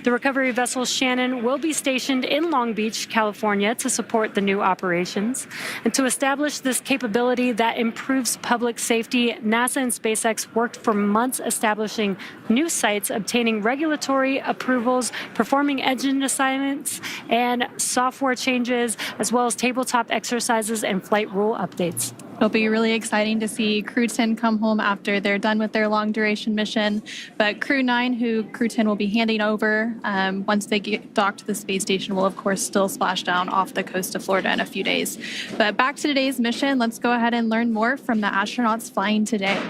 The recovery vessel Shannon will be stationed in Long Beach, California, to support the new operations. And to establish this capability that improves public safety, NASA and SpaceX worked for months establishing new sites, obtaining regulatory approvals, performing engine assignments and software changes, as well as tabletop exercises and flight rule updates. It'll be really exciting to see Crew 10 come home after they're done with their long-duration mission. But Crew 9, who Crew 10 will be handing over once they get docked to the space station, will, of course, still splash down off the coast of Florida in a few days. But back to today's mission, let's go ahead and learn more from the astronauts flying today.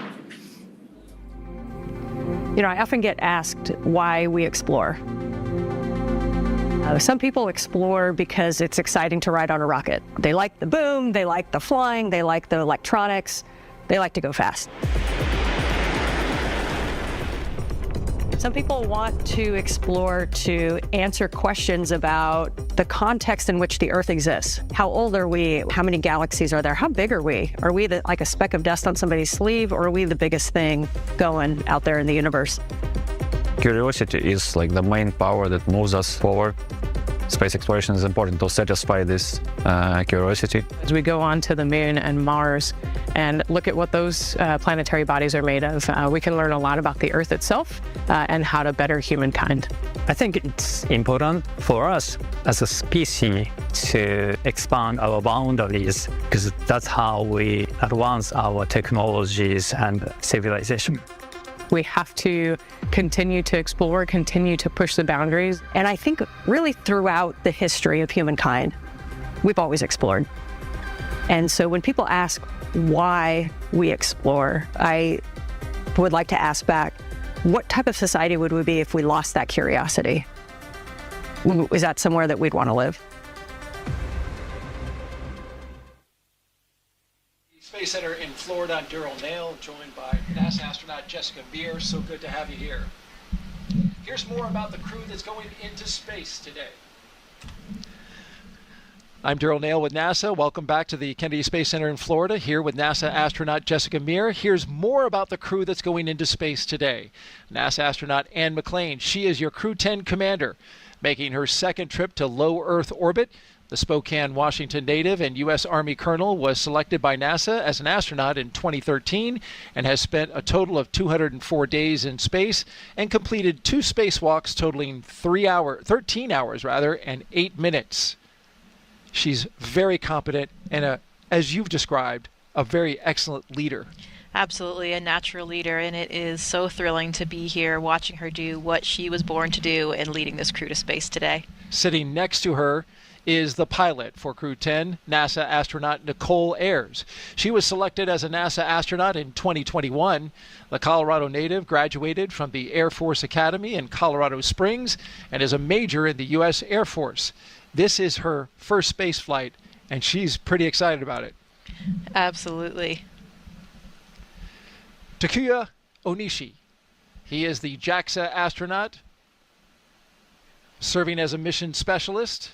You know, I often get asked why we explore. Some people explore because it's exciting to ride on a rocket. They like the boom, they like the flying, they like the electronics, they like to go fast. Some people want to explore to answer questions about the context in which the Earth exists. How old are we? How many galaxies are there? How big are we? Are we like a speck of dust on somebody's sleeve, or are we the biggest thing going out there in the universe? Curiosity is like the main power that moves us forward. Space exploration is important to satisfy this curiosity. As we go on to the moon and Mars and look at what those planetary bodies are made of, we can learn a lot about the Earth itself and how to better humankind. I think it's important for us as a species to expand our boundaries, because that's how we advance our technologies and civilization. We have to continue to explore, continue to push the boundaries. And I think really throughout the history of humankind, we've always explored. And so when people ask why we explore, I would like to ask back, what type of society would we be if we lost that curiosity? Is that somewhere that we'd want to live? Space Center in Florida, I'm Daryl Nail, joined by NASA astronaut Jessica Meir. So good to have you here. Here's more about the crew that's going into space today. I'm Daryl Nail with NASA. Welcome back to the Kennedy Space Center in Florida, here with NASA astronaut Jessica Meir. Here's more about the crew that's going into space today. NASA astronaut Anne McLean, she is your Crew 10 commander, making her second trip to low Earth orbit. The Spokane, Washington native and U.S. Army colonel was selected by NASA as an astronaut in 2013 and has spent a total of 204 days in space and completed 2 spacewalks totaling 13 hours and 8 minutes. She's very competent and, as you've described, a very excellent leader. Absolutely, a natural leader, and it is so thrilling to be here watching her do what she was born to do and leading this crew to space today. Sitting next to her is the pilot for Crew 10, NASA astronaut Nicole Ayers. She was selected as a NASA astronaut in 2021. The Colorado native graduated from the Air Force Academy in Colorado Springs and is a major in the U.S. Air Force. This is her first space flight, and she's pretty excited about it. Absolutely. Takuya Onishi. He is the JAXA astronaut, serving as a mission specialist.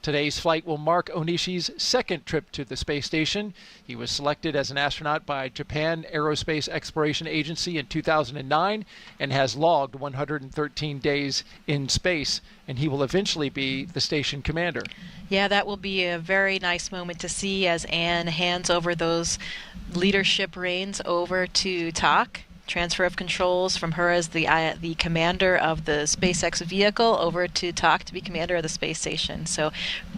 Today's flight will mark Onishi's second trip to the space station. He was selected as an astronaut by Japan Aerospace Exploration Agency in 2009 and has logged 113 days in space, and he will eventually be the station commander. Yeah, that will be a very nice moment to see as Anne hands over those leadership reins over to Tak. Transfer of controls from her as the commander of the SpaceX vehicle over to Tak to be commander of the space station. So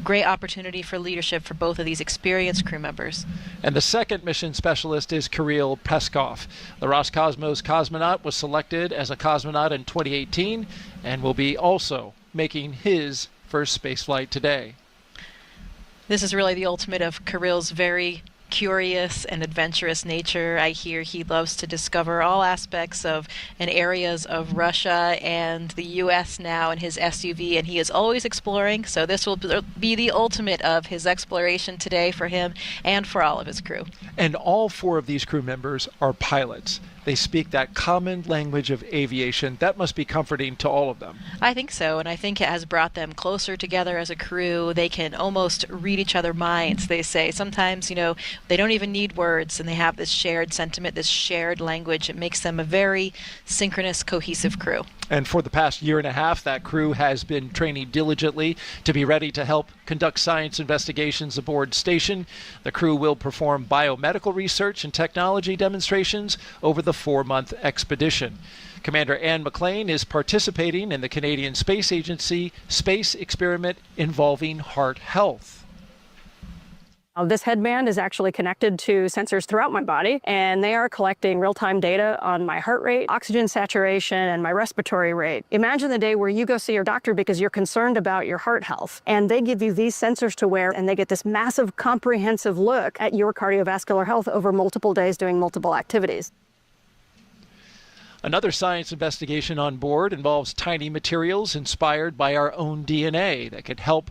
great opportunity for leadership for both of these experienced crew members. And the second mission specialist is Kirill Peskov. The Roscosmos cosmonaut was selected as a cosmonaut in 2018 and will be also making his first spaceflight today. This is really the ultimate of Kirill's very curious and adventurous nature. I hear he loves to discover all aspects of and areas of Russia and the U.S. now in his SUV, and he is always exploring, so this will be the ultimate of his exploration today for him and for all of his crew. And all 4 of these crew members are pilots. they speak that common language of aviation. That must be comforting to all of them. I think so, and I think it has brought them closer together as a crew. They can almost read each other's minds, they say. Sometimes, they don't even need words, and they have this shared sentiment, this shared language. It makes them a very synchronous, cohesive crew. And for the past year and a half, that crew has been training diligently to be ready to help conduct science investigations aboard station. The crew will perform biomedical research and technology demonstrations over the 4-month expedition. Commander Anne McLean is participating in the Canadian Space Agency space experiment involving heart health. This headband is actually connected to sensors throughout my body, and they are collecting real-time data on my heart rate, oxygen saturation, and my respiratory rate. Imagine the day where you go see your doctor because you're concerned about your heart health, and they give you these sensors to wear, and they get this massive, comprehensive look at your cardiovascular health over multiple days doing multiple activities. Another science investigation on board involves tiny materials inspired by our own DNA that could help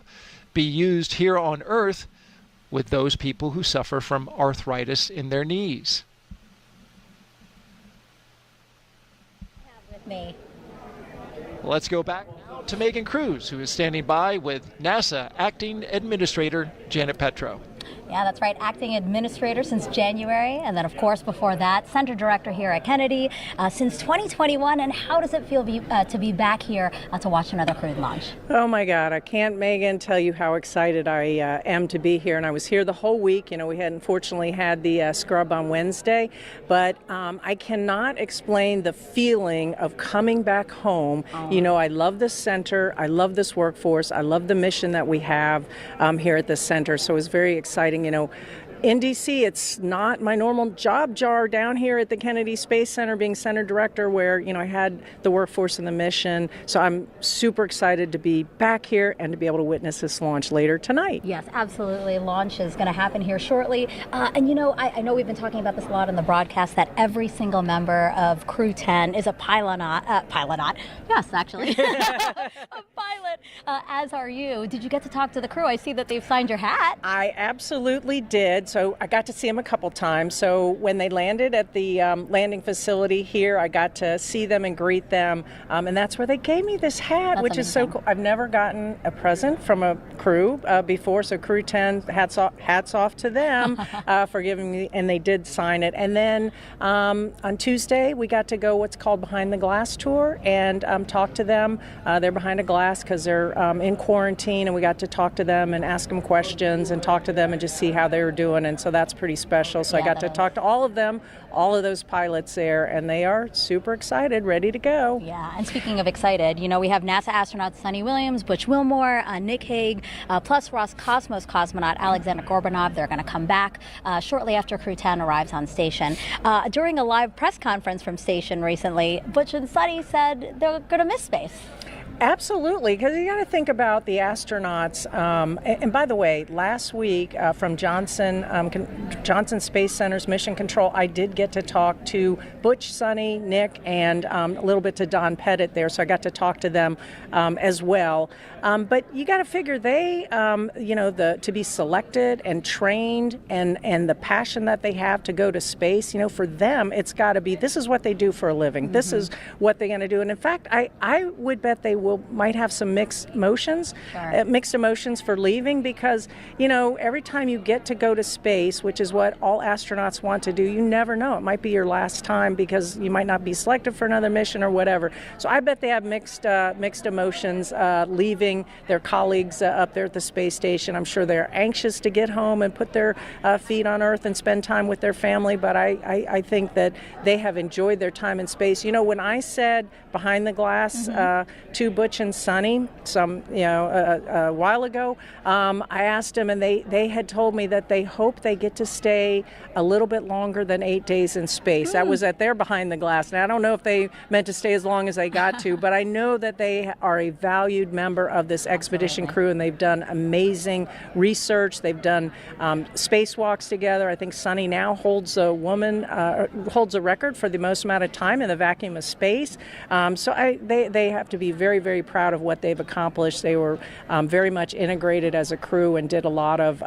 be used here on Earth with those people who suffer from arthritis in their knees. With me. Let's go back now to Megan Cruz, who is standing by with NASA Acting Administrator Janet Petro. Yeah, that's right. Acting administrator since January. And then, of course, before that, center director here at Kennedy since 2021. And how does it feel to be back here to watch another crewed launch? Oh, my God. I can't, Megan, tell you how excited I am to be here. And I was here the whole week. We had unfortunately had the scrub on Wednesday. But I cannot explain the feeling of coming back home. Oh. I love this center. I love this workforce. I love the mission that we have here at the center. So it was very exciting. In D.C., it's not my normal job jar down here at the Kennedy Space Center being center director where, I had the workforce and the mission. So I'm super excited to be back here and to be able to witness this launch later tonight. Yes, absolutely. Launch is going to happen here shortly. I know we've been talking about this a lot in the broadcast that every single member of Crew 10 is a pilonaut. Yes, actually. A pilot, as are you. Did you get to talk to the crew? I see that they've signed your hat. I absolutely did. So I got to see them a couple times. So when they landed at the landing facility here, I got to see them and greet them. And that's where they gave me this hat, which is so cool. I've never gotten a present from a crew before. So Crew 10, hats off to them for giving me, and they did sign it. And then on Tuesday, we got to go what's called Behind the Glass tour and talk to them. They're behind a glass because they're in quarantine, and we got to talk to them and ask them questions and talk to them and just see how they were doing. And so that's pretty special. So I got to talk to all of them, all of those pilots there, and they are super excited, ready to go. Yeah, and speaking of excited, we have NASA astronauts Sunny Williams, Butch Wilmore, Nick Hague, plus Roscosmos cosmonaut Alexander Gorbanov. They're going to come back shortly after Crew 10 arrives on station. During a live press conference from station recently, Butch and Sunny said they're going to miss space. Absolutely, because you got to think about the astronauts. And by the way, last week from Johnson Space Center's Mission Control, I did get to talk to Butch, Sunny, Nick, and a little bit to Don Pettit there. So I got to talk to them as well. But you got to figure they, to be selected and trained and the passion that they have to go to space, for them, it's got to be, this is what they do for a living. Mm-hmm. This is what they're going to do. And in fact, I would bet they might have some mixed emotions for leaving because, every time you get to go to space, which is what all astronauts want to do, you never know. It might be your last time because you might not be selected for another mission or whatever. So I bet they have mixed emotions leaving their colleagues up there at the space station. I'm sure they're anxious to get home and put their feet on Earth and spend time with their family, but I think that they have enjoyed their time in space. When I said Behind the Glass to Butch and Sunny a while ago, I asked them, and they had told me that they hope they get to stay a little bit longer than 8 days in space. That was at their Behind the Glass. Now, I don't know if they meant to stay as long as they got to, but I know that they are a valued member of this expedition crew, and they've done amazing research. They've done spacewalks together. I think Sunny now holds a record for the most amount of time in the vacuum of space. So they have to be very, very proud of what they've accomplished. They were very much integrated as a crew and did a lot of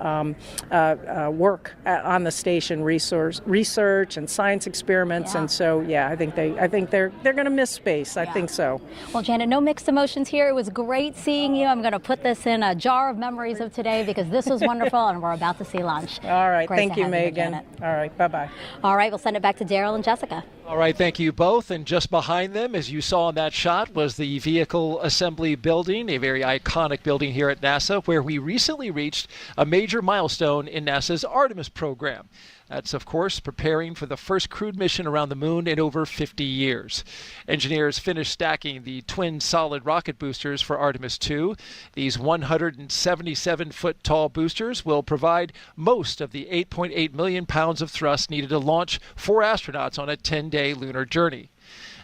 work on the station, research and science experiments. And so, yeah, I think they're going to miss space. I think so. Well, Janet, no mixed emotions here. It was great seeing you. I'm going to put this in a jar of memories of today because this was wonderful, and we're about to see lunch. All right. Great Thank you, have Megan. Janet. All right. Bye-bye. All right. We'll send it back to Daryl and Jessica. All right, thank you both. And just behind them, as you saw in that shot, was the Vehicle Assembly Building, a very iconic building here at NASA, where we recently reached a major milestone in NASA's Artemis program. That's, of course, preparing for the first crewed mission around the moon in over 50 years. Engineers finished stacking the twin solid rocket boosters for Artemis 2. These 177-foot tall boosters will provide most of the 8.8 million pounds of thrust needed to launch 4 astronauts on a 10-day lunar journey.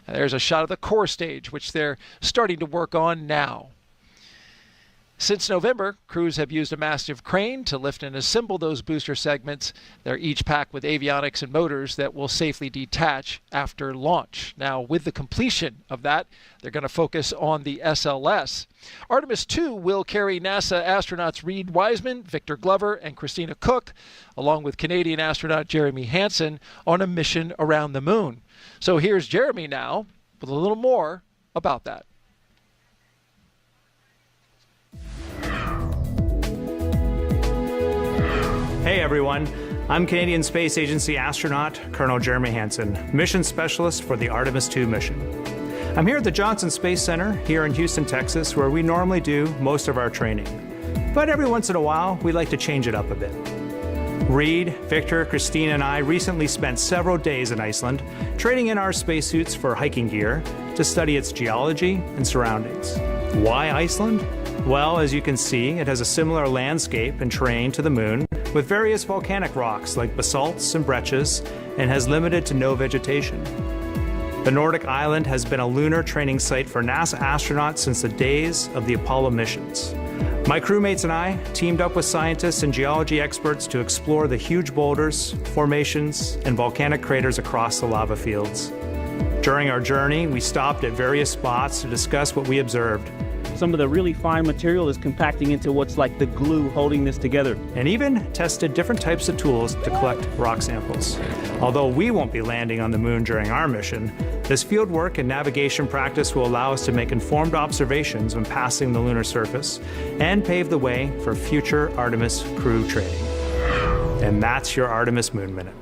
And there's a shot of the core stage, which they're starting to work on now. Since November, crews have used a massive crane to lift and assemble those booster segments. They're each packed with avionics and motors that will safely detach after launch. Now, with the completion of that, they're going to focus on the SLS. Artemis 2 will carry NASA astronauts Reed Wiseman, Victor Glover, and Christina Cook, along with Canadian astronaut Jeremy Hansen, on a mission around the moon. So here's Jeremy now with a little more about that. Hey everyone, I'm Canadian Space Agency astronaut Colonel Jeremy Hansen, mission specialist for the Artemis 2 mission. I'm here at the Johnson Space Center here in Houston, Texas, where we normally do most of our training. But every once in a while, we like to change it up a bit. Reed, Victor, Christina, and I recently spent several days in Iceland, trading in our spacesuits for hiking gear to study its geology and surroundings. Why Iceland? Well, as you can see, it has a similar landscape and terrain to the moon, with various volcanic rocks like basalts and breccias, and has limited to no vegetation. The Nordic island has been a lunar training site for NASA astronauts since the days of the Apollo missions. My crewmates and I teamed up with scientists and geology experts to explore the huge boulders, formations, and volcanic craters across the lava fields. During our journey, we stopped at various spots to discuss what we observed. Some of the really fine material is compacting into what's like the glue holding this together. And even tested different types of tools to collect rock samples. Although we won't be landing on the moon during our mission, this field work and navigation practice will allow us to make informed observations when passing the lunar surface and pave the way for future Artemis crew training. And that's your Artemis Moon Minute.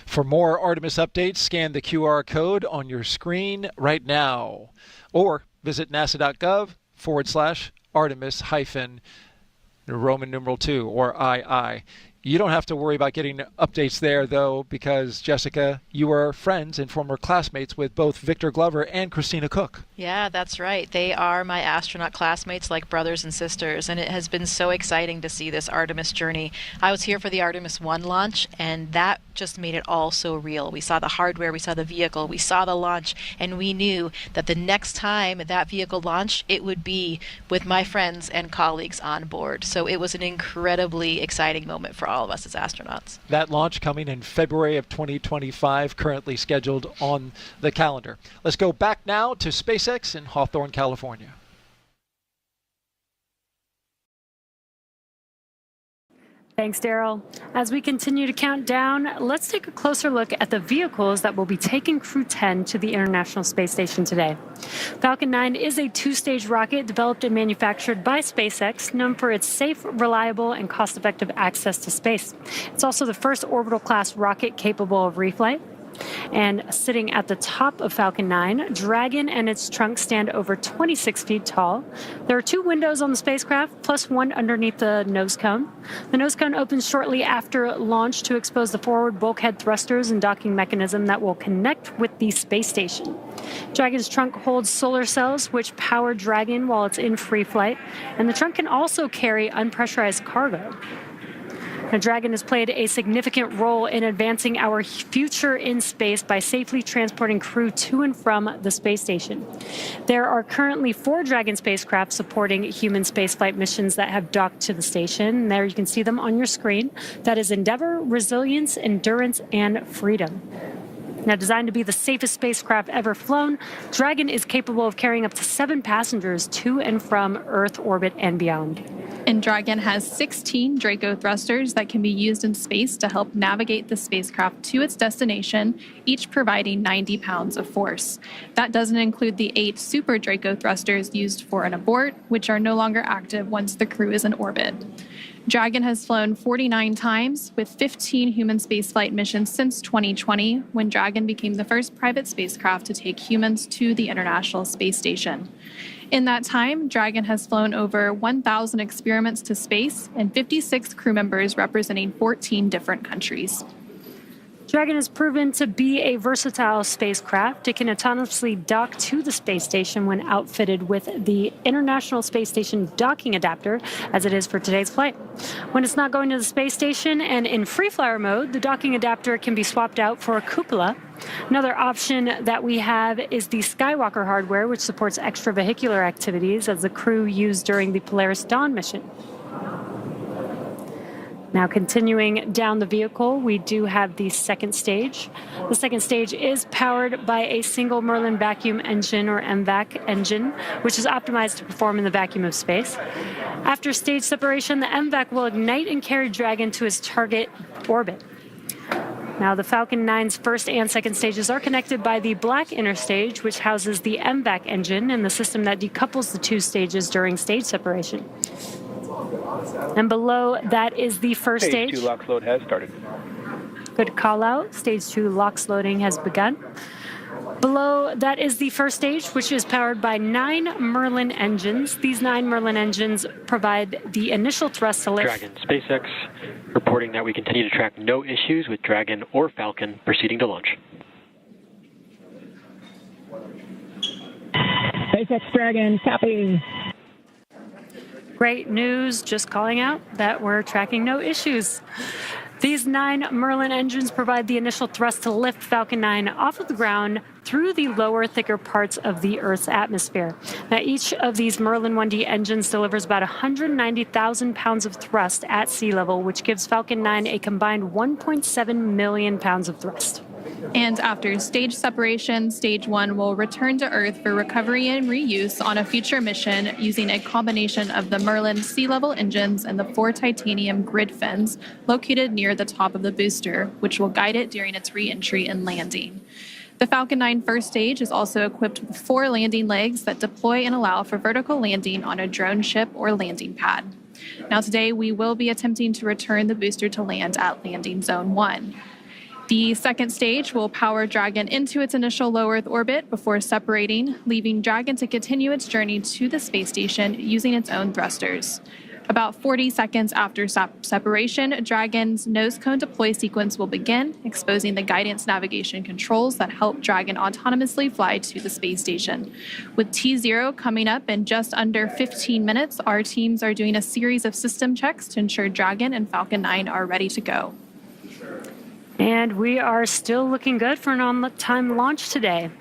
For more Artemis updates, scan the QR code on your screen right now, or visit nasa.gov/Artemis-Roman numeral 2 or II. You don't have to worry about getting updates there, though, because, Jessica, you are friends and former classmates with both Victor Glover and Christina Cook. Yeah, that's right. They are my astronaut classmates, like brothers and sisters, and it has been so exciting to see this Artemis journey. I was here for the Artemis 1 launch, and that just made it all so real. We saw the hardware, we saw the vehicle, we saw the launch, and we knew that the next time that vehicle launched, it would be with my friends and colleagues on board. So it was an incredibly exciting moment for all of us as astronauts. That launch coming in February of 2025, currently scheduled on the calendar. Let's go back now to SpaceX in Hawthorne, California. Thanks, Daryl. As we continue to count down, let's take a closer look at the vehicles that will be taking Crew 10 to the International Space Station today. Falcon 9 is a two-stage rocket developed and manufactured by SpaceX, known for its safe, reliable, and cost-effective access to space. It's also the first orbital-class rocket capable of reflight. And sitting at the top of Falcon 9, Dragon and its trunk stand over 26 feet tall. There are 2 windows on the spacecraft, plus one underneath the nose cone. The nose cone opens shortly after launch to expose the forward bulkhead thrusters and docking mechanism that will connect with the space station. Dragon's trunk holds solar cells, which power Dragon while it's in free flight, and the trunk can also carry unpressurized cargo. Now, Dragon has played a significant role in advancing our future in space by safely transporting crew to and from the space station. There are currently 4 Dragon spacecraft supporting human spaceflight missions that have docked to the station. There you can see them on your screen. That is Endeavour, Resilience, Endurance, and Freedom. Now, designed to be the safest spacecraft ever flown, Dragon is capable of carrying up to 7 passengers to and from Earth orbit and beyond. And Dragon has 16 Draco thrusters that can be used in space to help navigate the spacecraft to its destination, each providing 90 pounds of force. That doesn't include the 8 Super Draco thrusters used for an abort, which are no longer active once the crew is in orbit. Dragon has flown 49 times with 15 human spaceflight missions since 2020, when Dragon became the first private spacecraft to take humans to the International Space Station. In that time, Dragon has flown over 1,000 experiments to space and 56 crew members representing 14 different countries. Dragon has proven to be a versatile spacecraft. It can autonomously dock to the space station when outfitted with the International Space Station docking adapter, as it is for today's flight. When it's not going to the space station and in free-flyer mode, the docking adapter can be swapped out for a cupola. Another option that we have is the Skywalker hardware, which supports extravehicular activities as the crew used during the Polaris Dawn mission. Now, continuing down the vehicle, we do have the second stage. The second stage is powered by a single Merlin vacuum engine, or MVAC engine, which is optimized to perform in the vacuum of space. After stage separation, the MVAC will ignite and carry Dragon to its target orbit. Now, the Falcon 9's first and second stages are connected by the black inner stage, which houses the MVAC engine and the system that decouples the two stages during stage separation. And below that is the first stage. Stage 2 LOX load has started. Good call out. Stage 2 LOX loading has begun. Below that is the first stage, which is powered by 9 Merlin engines. These 9 Merlin engines provide the initial thrust to lift. Dragon SpaceX reporting that we continue to track no issues with Dragon or Falcon proceeding to launch. SpaceX Dragon, copy. Great news, just calling out that we're tracking no issues. These 9 Merlin engines provide the initial thrust to lift Falcon 9 off of the ground through the lower, thicker parts of the Earth's atmosphere. Now, each of these Merlin 1D engines delivers about 190,000 pounds of thrust at sea level, which gives Falcon 9 a combined 1.7 million pounds of thrust. And after stage separation, stage 1 will return to Earth for recovery and reuse on a future mission using a combination of the Merlin sea level engines and the 4 titanium grid fins located near the top of the booster, which will guide it during its re-entry and landing. The Falcon 9 first stage is also equipped with 4 landing legs that deploy and allow for vertical landing on a drone ship or landing pad. Now, today we will be attempting to return the booster to land at landing zone 1. The second stage will power Dragon into its initial low Earth orbit before separating, leaving Dragon to continue its journey to the space station using its own thrusters. About 40 seconds after separation, Dragon's nose cone deploy sequence will begin, exposing the guidance navigation controls that help Dragon autonomously fly to the space station. With T0 coming up in just under 15 minutes, our teams are doing a series of system checks to ensure Dragon and Falcon 9 are ready to go. And we are still looking good for an on-time launch today.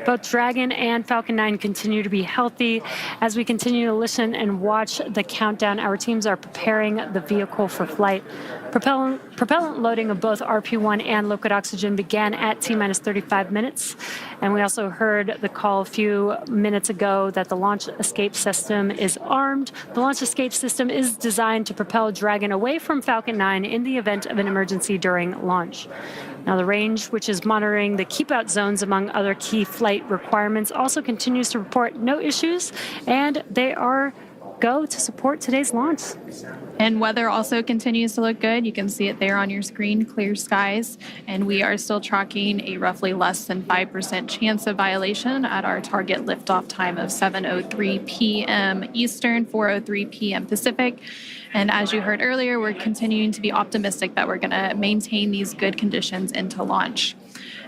Both Dragon and Falcon 9 continue to be healthy. As we continue to listen and watch the countdown, our teams are preparing the vehicle for flight. Propellant loading of both RP-1 and liquid oxygen began at T-minus 35 minutes. And we also heard the call a few minutes ago that the launch escape system is armed. The launch escape system is designed to propel Dragon away from Falcon 9 in the event of an emergency during launch. Now, the range, which is monitoring the keep-out zones among other key flight requirements, also continues to report no issues, and they are go to support today's launch. And weather also continues to look good. You can see it there on your screen, clear skies, and we are still tracking a roughly less than 5% chance of violation at our target liftoff time of 7:03 p.m. Eastern, 4:03 p.m. Pacific. And as you heard earlier, we're continuing to be optimistic that we're going to maintain these good conditions into launch.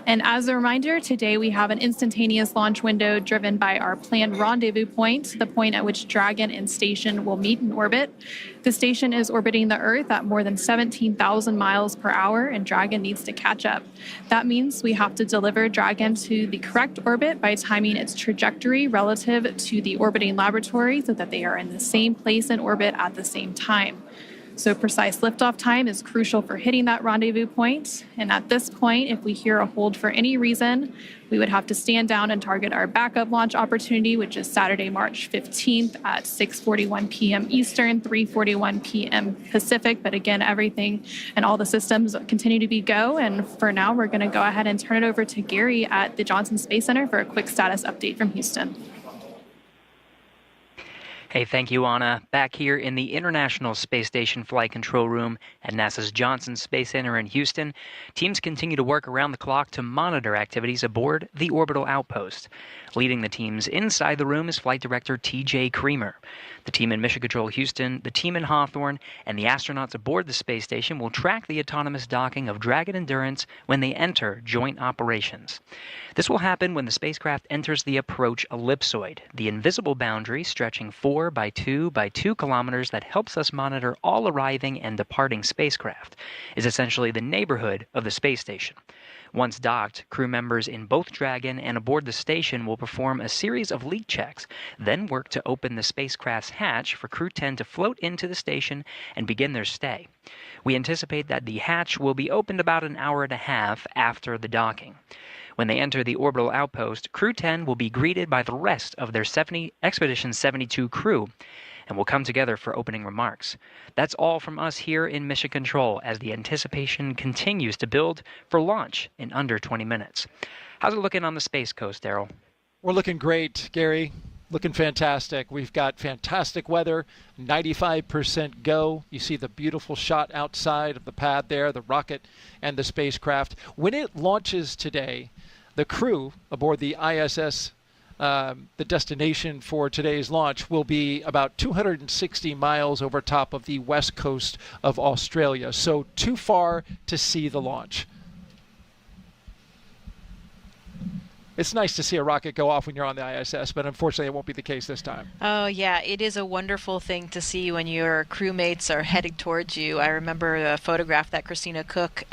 And as a reminder, today we have an instantaneous launch window driven by our planned rendezvous point, the point at which Dragon and station will meet in orbit. The station is orbiting the Earth at more than 17,000 miles per hour, and Dragon needs to catch up. That means we have to deliver Dragon to the correct orbit by timing its trajectory relative to the orbiting laboratory so that they are in the same place in orbit at the same time. So precise liftoff time is crucial for hitting that rendezvous point. And at this point, if we hear a hold for any reason, we would have to stand down and target our backup launch opportunity, which is Saturday, March 15th at 6:41 p.m. Eastern, 3:41 p.m. Pacific. But again, everything and all the systems continue to be go. And for now, we're going to go ahead and turn it over to Gary at the Johnson Space Center for a quick status update from Houston. Hey, thank you, Anna. Back here in the International Space Station Flight Control Room at NASA's Johnson Space Center in Houston, teams continue to work around the clock to monitor activities aboard the orbital outpost. Leading the teams inside the room is Flight Director T.J. Creamer. The team in Mission Control Houston, the team in Hawthorne, and the astronauts aboard the space station will track the autonomous docking of Dragon Endurance when they enter joint operations. This will happen when the spacecraft enters the approach ellipsoid, the invisible boundary stretching 4 by 2 by 2 kilometers that helps us monitor all arriving and departing spacecraft, is essentially the neighborhood of the space station. Once docked, crew members in both Dragon and aboard the station will perform a series of leak checks, then work to open the spacecraft's hatch for Crew 10 to float into the station and begin their stay. We anticipate that the hatch will be opened about an hour and a half after the docking. When they enter the orbital outpost, Crew 10 will be greeted by the rest of their Expedition 72 crew and will come together for opening remarks. That's all from us here in Mission Control as the anticipation continues to build for launch in under 20 minutes. How's it looking on the Space Coast, Daryl? We're looking great, Gary. Looking fantastic. We've got fantastic weather, 95% go. You see the beautiful shot outside of the pad there, the rocket and the spacecraft. When it launches today, the crew aboard the ISS, the destination for today's launch, will be about 260 miles over top of the west coast of Australia, so too far to see the launch. It's nice to see a rocket go off when you're on the ISS, but unfortunately it won't be the case this time. Oh, yeah. It is a wonderful thing to see when your crewmates are heading towards you. I remember a photograph that Christina Cook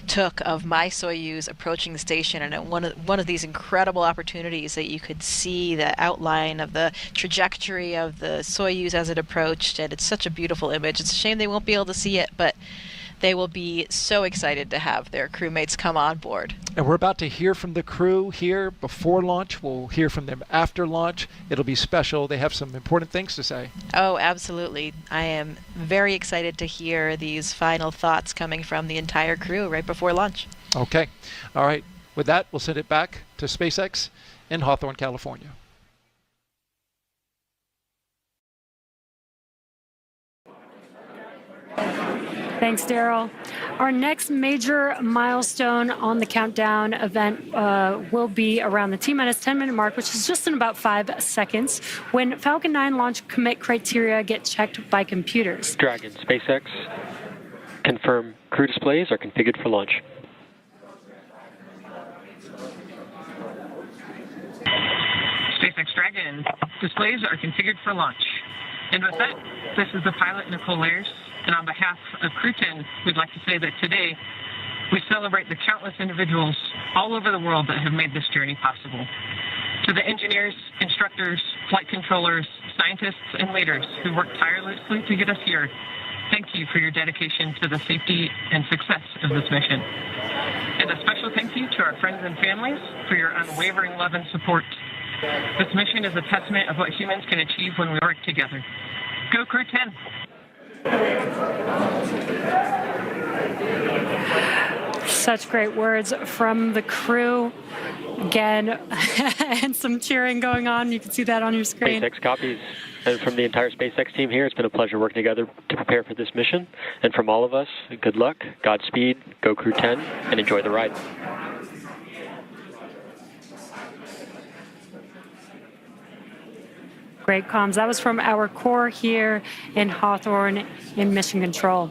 took of my Soyuz approaching the station, and one of these incredible opportunities that you could see the outline of the trajectory of the Soyuz as it approached, and it's such a beautiful image. It's a shame they won't be able to see it, but they will be so excited to have their crewmates come on board. And we're about to hear from the crew here before launch. We'll hear from them after launch. It'll be special. They have some important things to say. Oh, absolutely. I am very excited to hear these final thoughts coming from the entire crew right before launch. Okay. All right. With that, we'll send it back to SpaceX in Hawthorne, California. Thanks, Daryl. Our next major milestone on the countdown event will be around the T-minus 10-minute mark, which is just in about 5 seconds, when Falcon 9 launch commit criteria get checked by computers. Dragon, SpaceX, confirm crew displays are configured for launch. SpaceX Dragon, displays are configured for launch. And with that, this is the pilot, Nicole Ayers. And on behalf of Crew 10, we'd like to say that today we celebrate the countless individuals all over the world that have made this journey possible. To the engineers, instructors, flight controllers, scientists, and leaders who worked tirelessly to get us here, thank you for your dedication to the safety and success of this mission. And a special thank you to our friends and families for your unwavering love and support. This mission is a testament of what humans can achieve when we work together. Go Crew 10! Such great words from the crew. Again, and some cheering going on. You can see that on your screen. SpaceX copies. And from the entire SpaceX team here, it's been a pleasure working together to prepare for this mission. And from all of us, good luck, Godspeed, go Crew 10, and enjoy the ride. Great comms. That was from our core here in Hawthorne in Mission Control.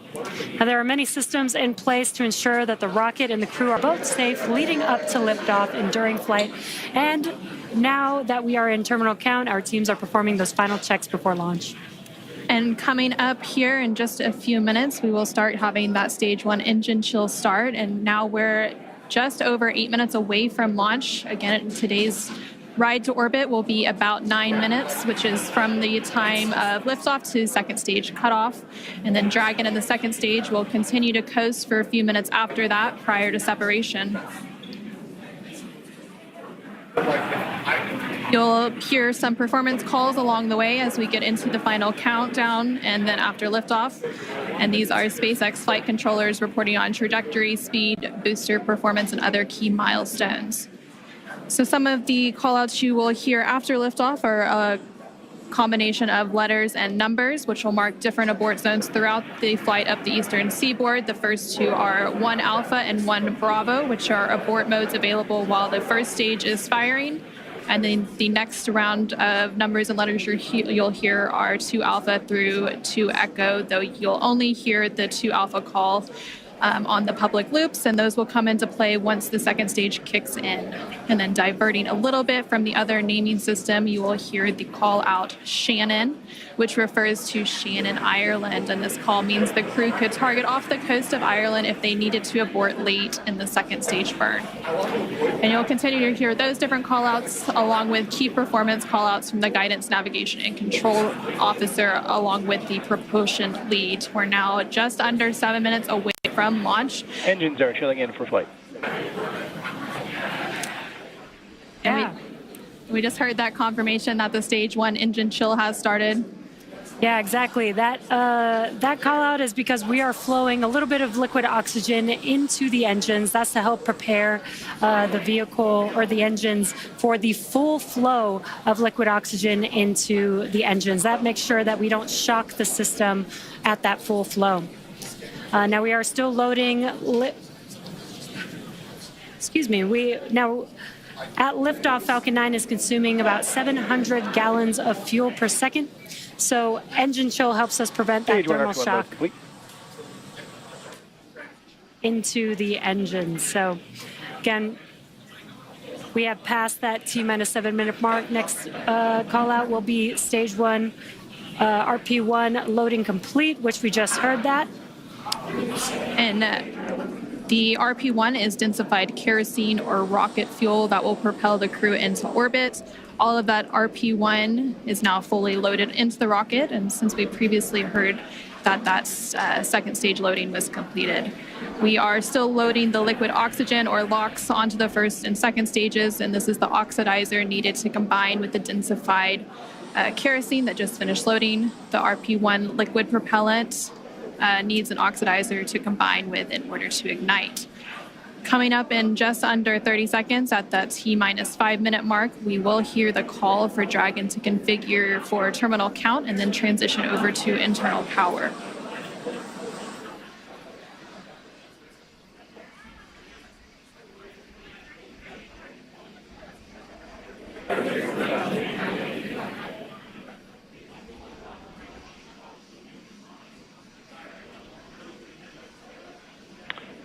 Now, there are many systems in place to ensure that the rocket and the crew are both safe leading up to liftoff and during flight. And now that we are in terminal count, our teams are performing those final checks before launch. And coming up here in just a few minutes, we will start having that stage 1 engine chill start. And now we're just over 8 minutes away from launch. Again, today's ride to orbit will be about 9 minutes, which is from the time of liftoff to second stage cutoff. And then Dragon in the second stage will continue to coast for a few minutes after that prior to separation. You'll hear some performance calls along the way as we get into the final countdown and then after liftoff. And these are SpaceX flight controllers reporting on trajectory, speed, booster performance, and other key milestones. So some of the callouts you will hear after liftoff are a combination of letters and numbers, which will mark different abort zones throughout the flight up the eastern seaboard. The first two are 1 Alpha and 1 Bravo, which are abort modes available while the first stage is firing. And then the next round of numbers and letters you'll hear are 2 Alpha through 2 Echo, though you'll only hear the 2 Alpha call on the public loops, and those will come into play once the second stage kicks in. And then diverting a little bit from the other naming system, you will hear the call out Shannon, which refers to Shannon, Ireland. And this call means the crew could target off the coast of Ireland if they needed to abort late in the second stage burn. And you'll continue to hear those different call outs along with key performance call outs from the guidance, navigation, and control officer along with the propulsion lead. We're now just under 7 minutes away from launch. Engines are chilling in for flight. And we just heard that confirmation that the stage 1 engine chill has started. Yeah, exactly. That call out is because we are flowing a little bit of liquid oxygen into the engines. That's to help prepare the vehicle or the engines for the full flow of liquid oxygen into the engines. That makes sure that we don't shock the system at that full flow. Now we are still loading. At liftoff, Falcon 9 is consuming about 700 gallons of fuel per second. So engine chill helps us prevent that thermal shock into the engine. So again, we have passed that T-minus 7 minute mark. Next call out will be stage 1, RP1 loading complete, which we just heard that. And the RP1 is densified kerosene or rocket fuel that will propel the crew into orbit. All of that RP1 is now fully loaded into the rocket, and since we previously heard that second stage loading was completed, we are still loading the liquid oxygen or LOX onto the first and second stages, and this is the oxidizer needed to combine with the densified kerosene that just finished loading. The RP1 liquid propellant needs an oxidizer to combine with in order to ignite. Coming up in just under 30 seconds at that T-minus 5 minute mark, we will hear the call for Dragon to configure for terminal count and then transition over to internal power.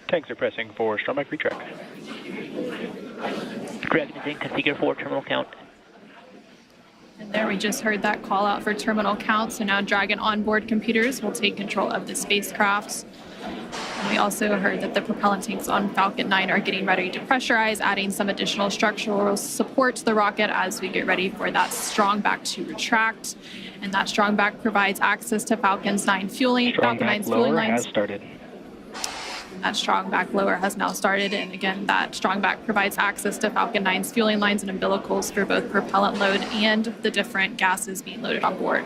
Tanks are pressing for strong back retract. Dragon is in configure for terminal count. And there we just heard that call out for terminal count. So now Dragon onboard computers will take control of the spacecraft. And we also heard that the propellant tanks on Falcon 9 are getting ready to pressurize, adding some additional structural support to the rocket as we get ready for that strong back to retract. And that strong back provides access to Falcon 9's fueling lines. Has started. That strong back lower has now started, and again, that strong back provides access to Falcon 9's fueling lines and umbilicals for both propellant load and the different gases being loaded on board.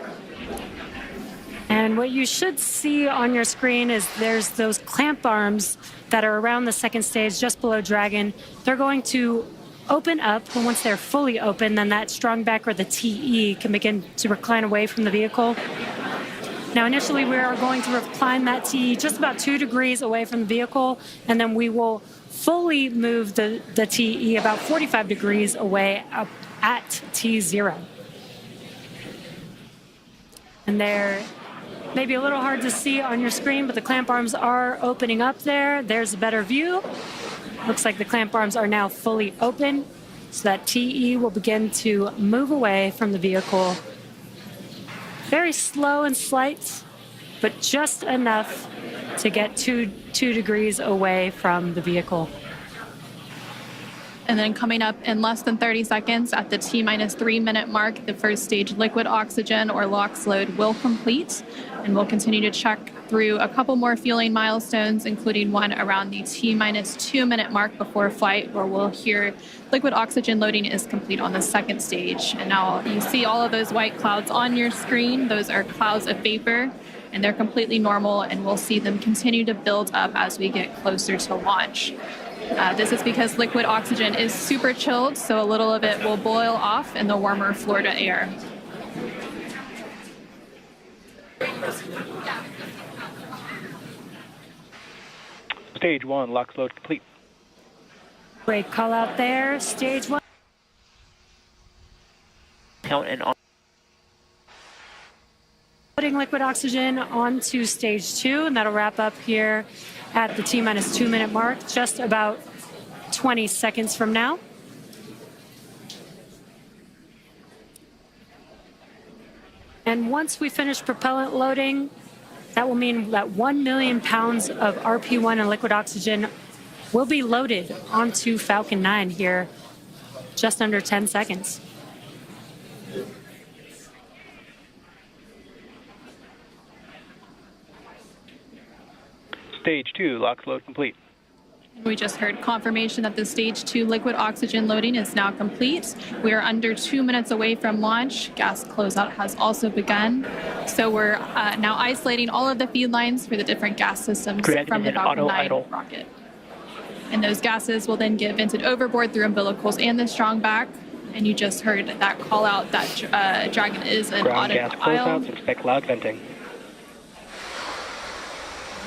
And what you should see on your screen is there's those clamp arms that are around the second stage just below Dragon. They're going to open up, and once they're fully open, then that strong back or the TE can begin to recline away from the vehicle. Now, initially, we are going to recline that TE just about 2 degrees away from the vehicle, and then we will fully move the TE about 45 degrees away up at T0. And they're maybe a little hard to see on your screen, but the clamp arms are opening up there. There's a better view. Looks like the clamp arms are now fully open, so that TE will begin to move away from the vehicle. Very slow and slight, but just enough to get two degrees away from the vehicle. And then coming up in less than 30 seconds at the T-3 minute mark, the first stage liquid oxygen or LOX load will complete. And we'll continue to check through a couple more fueling milestones, including one around the T-2 minute mark before flight, where we'll hear liquid oxygen loading is complete on the second stage. And now you see all of those white clouds on your screen. Those are clouds of vapor, and they're completely normal, and we'll see them continue to build up as we get closer to launch. This is because liquid oxygen is super chilled, so a little of it will boil off in the warmer Florida air. Stage 1, LOX load complete. Great call out there. Stage 1. Count and on. Putting liquid oxygen onto stage 2, and that'll wrap up here at the T-2 minute mark, just about 20 seconds from now. And once we finish propellant loading, that will mean that 1 million pounds of RP1 and liquid oxygen will be loaded onto Falcon 9 here, just under 10 seconds. Stage 2, LOX load complete. We just heard confirmation that the stage 2 liquid oxygen loading is now complete. We are under 2 minutes away from launch. Gas closeout has also begun. So we're now isolating all of the feed lines for the different gas systems from the Falcon 9 rocket. And those gases will then get vented overboard through umbilicals and the strong back. And you just heard that call out that Dragon is an Ground gas aisle. closeouts, expect loud venting.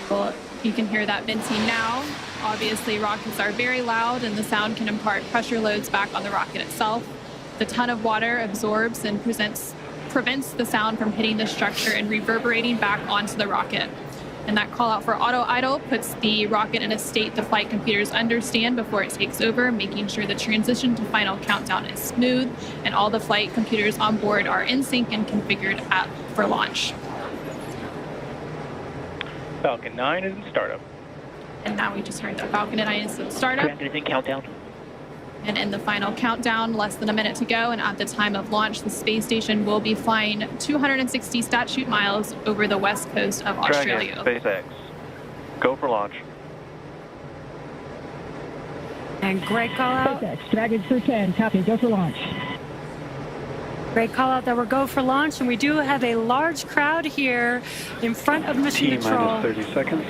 Well, you can hear that venting now. Obviously, rockets are very loud, and the sound can impart pressure loads back on the rocket itself. The ton of water absorbs and prevents the sound from hitting the structure and reverberating back onto the rocket. And that call out for auto idle puts the rocket in a state the flight computers understand before it takes over, making sure the transition to final countdown is smooth and all the flight computers on board are in sync and configured for launch. Falcon 9 is in startup. And now we just heard that Falcon 9 is in startup. Anything countdown. And in the final countdown, less than a minute to go, and at the time of launch, the space station will be flying 260 statute miles over the west coast of Australia. Dragon, SpaceX. Go for launch. And great call out. SpaceX, Dragon Crew 10, copy, go for launch. Great call out that we're go for launch, and we do have a large crowd here in front of Mission Control. T-minus 30 seconds.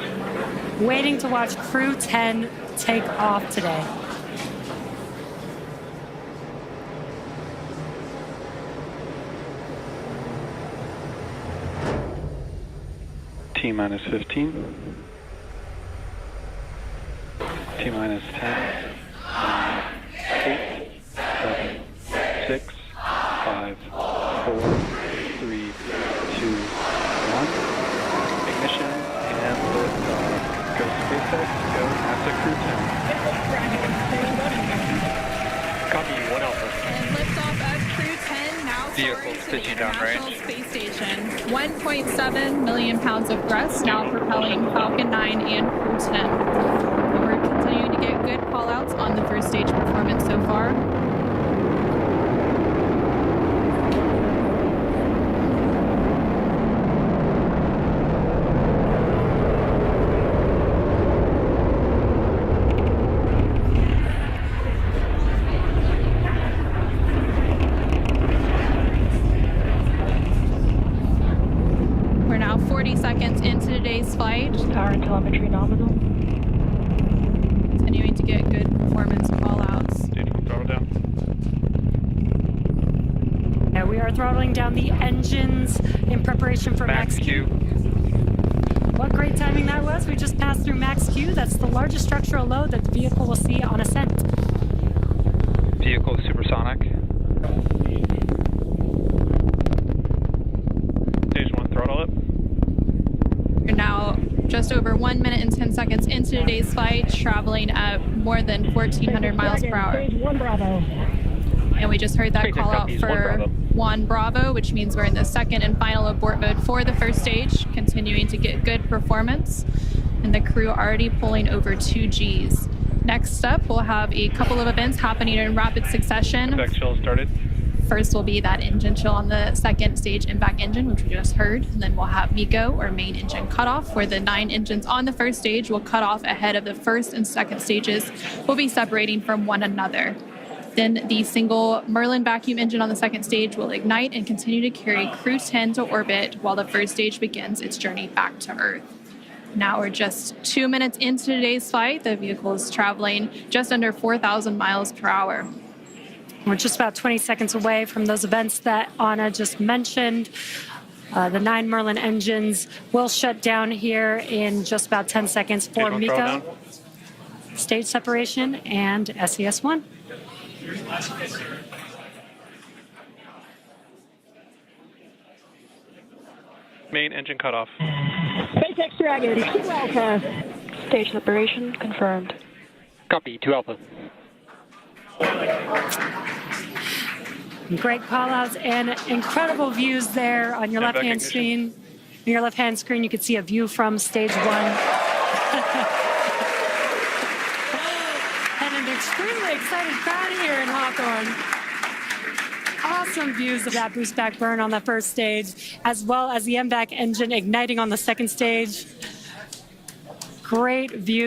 Waiting to watch Crew 10 take off today. T-minus 15. T-minus 10. 8, 7, 6, 5, 4, 3, 2, 1. Ignition and liftoff. Go SpaceX, go NASA Crew 10. Copy, 1 Alpha. And liftoff of Crew 10 now Vehicles pitching downrange. Space Station. 1.7 million pounds of thrust now propelling Falcon 9 and Crew 10. And we're continuing to get good call-outs on the first stage performance so far. We're now 40 seconds into today's flight. Power and telemetry nominal. Continuing to get good performance call-outs. Throttle down. Yeah, we are throttling down the engines in preparation for Max Q. What great timing that was. We just passed through Max Q. That's the largest structural load that the vehicle will see on Ascent. Vehicle supersonic. Stage 1, throttle up. We're now just over 1 minute and 10 seconds into today's flight, traveling at more than 1,400 miles per hour. Stage 1 Bravo. And we just heard that call out for 1 Bravo, which means we're in the second and final abort mode for the first stage, continuing to get good performance. And the crew already pulling over 2 Gs. Next up, we'll have a couple of events happening in rapid succession. Back chill started. First will be that engine chill on the second stage impact engine, which we just heard. And then we'll have MECO, or main engine cutoff, where the 9 engines on the first stage will cut off ahead of the first and second stages will be separating from one another. Then the single Merlin vacuum engine on the second stage will ignite and continue to carry Crew 10 to orbit while the first stage begins its journey back to Earth. Now we're just 2 minutes into today's flight. The vehicle is traveling just under 4,000 miles per hour. We're just about 20 seconds away from those events that Anna just mentioned. The 9 Merlin engines will shut down here in just about 10 seconds for MECO, stage separation, and SES-1. Main engine cutoff. SpaceX Dragon, 2 Alpha. Stage separation confirmed. Copy, 2 Alpha. Great call-outs and incredible views there on your left-hand screen. On your left-hand screen, you can see a view from stage 1. And an extremely excited crowd here in Hawthorne. Awesome views of that boost back burn on the first stage, as well as the MVAC engine igniting on the second stage. Great view.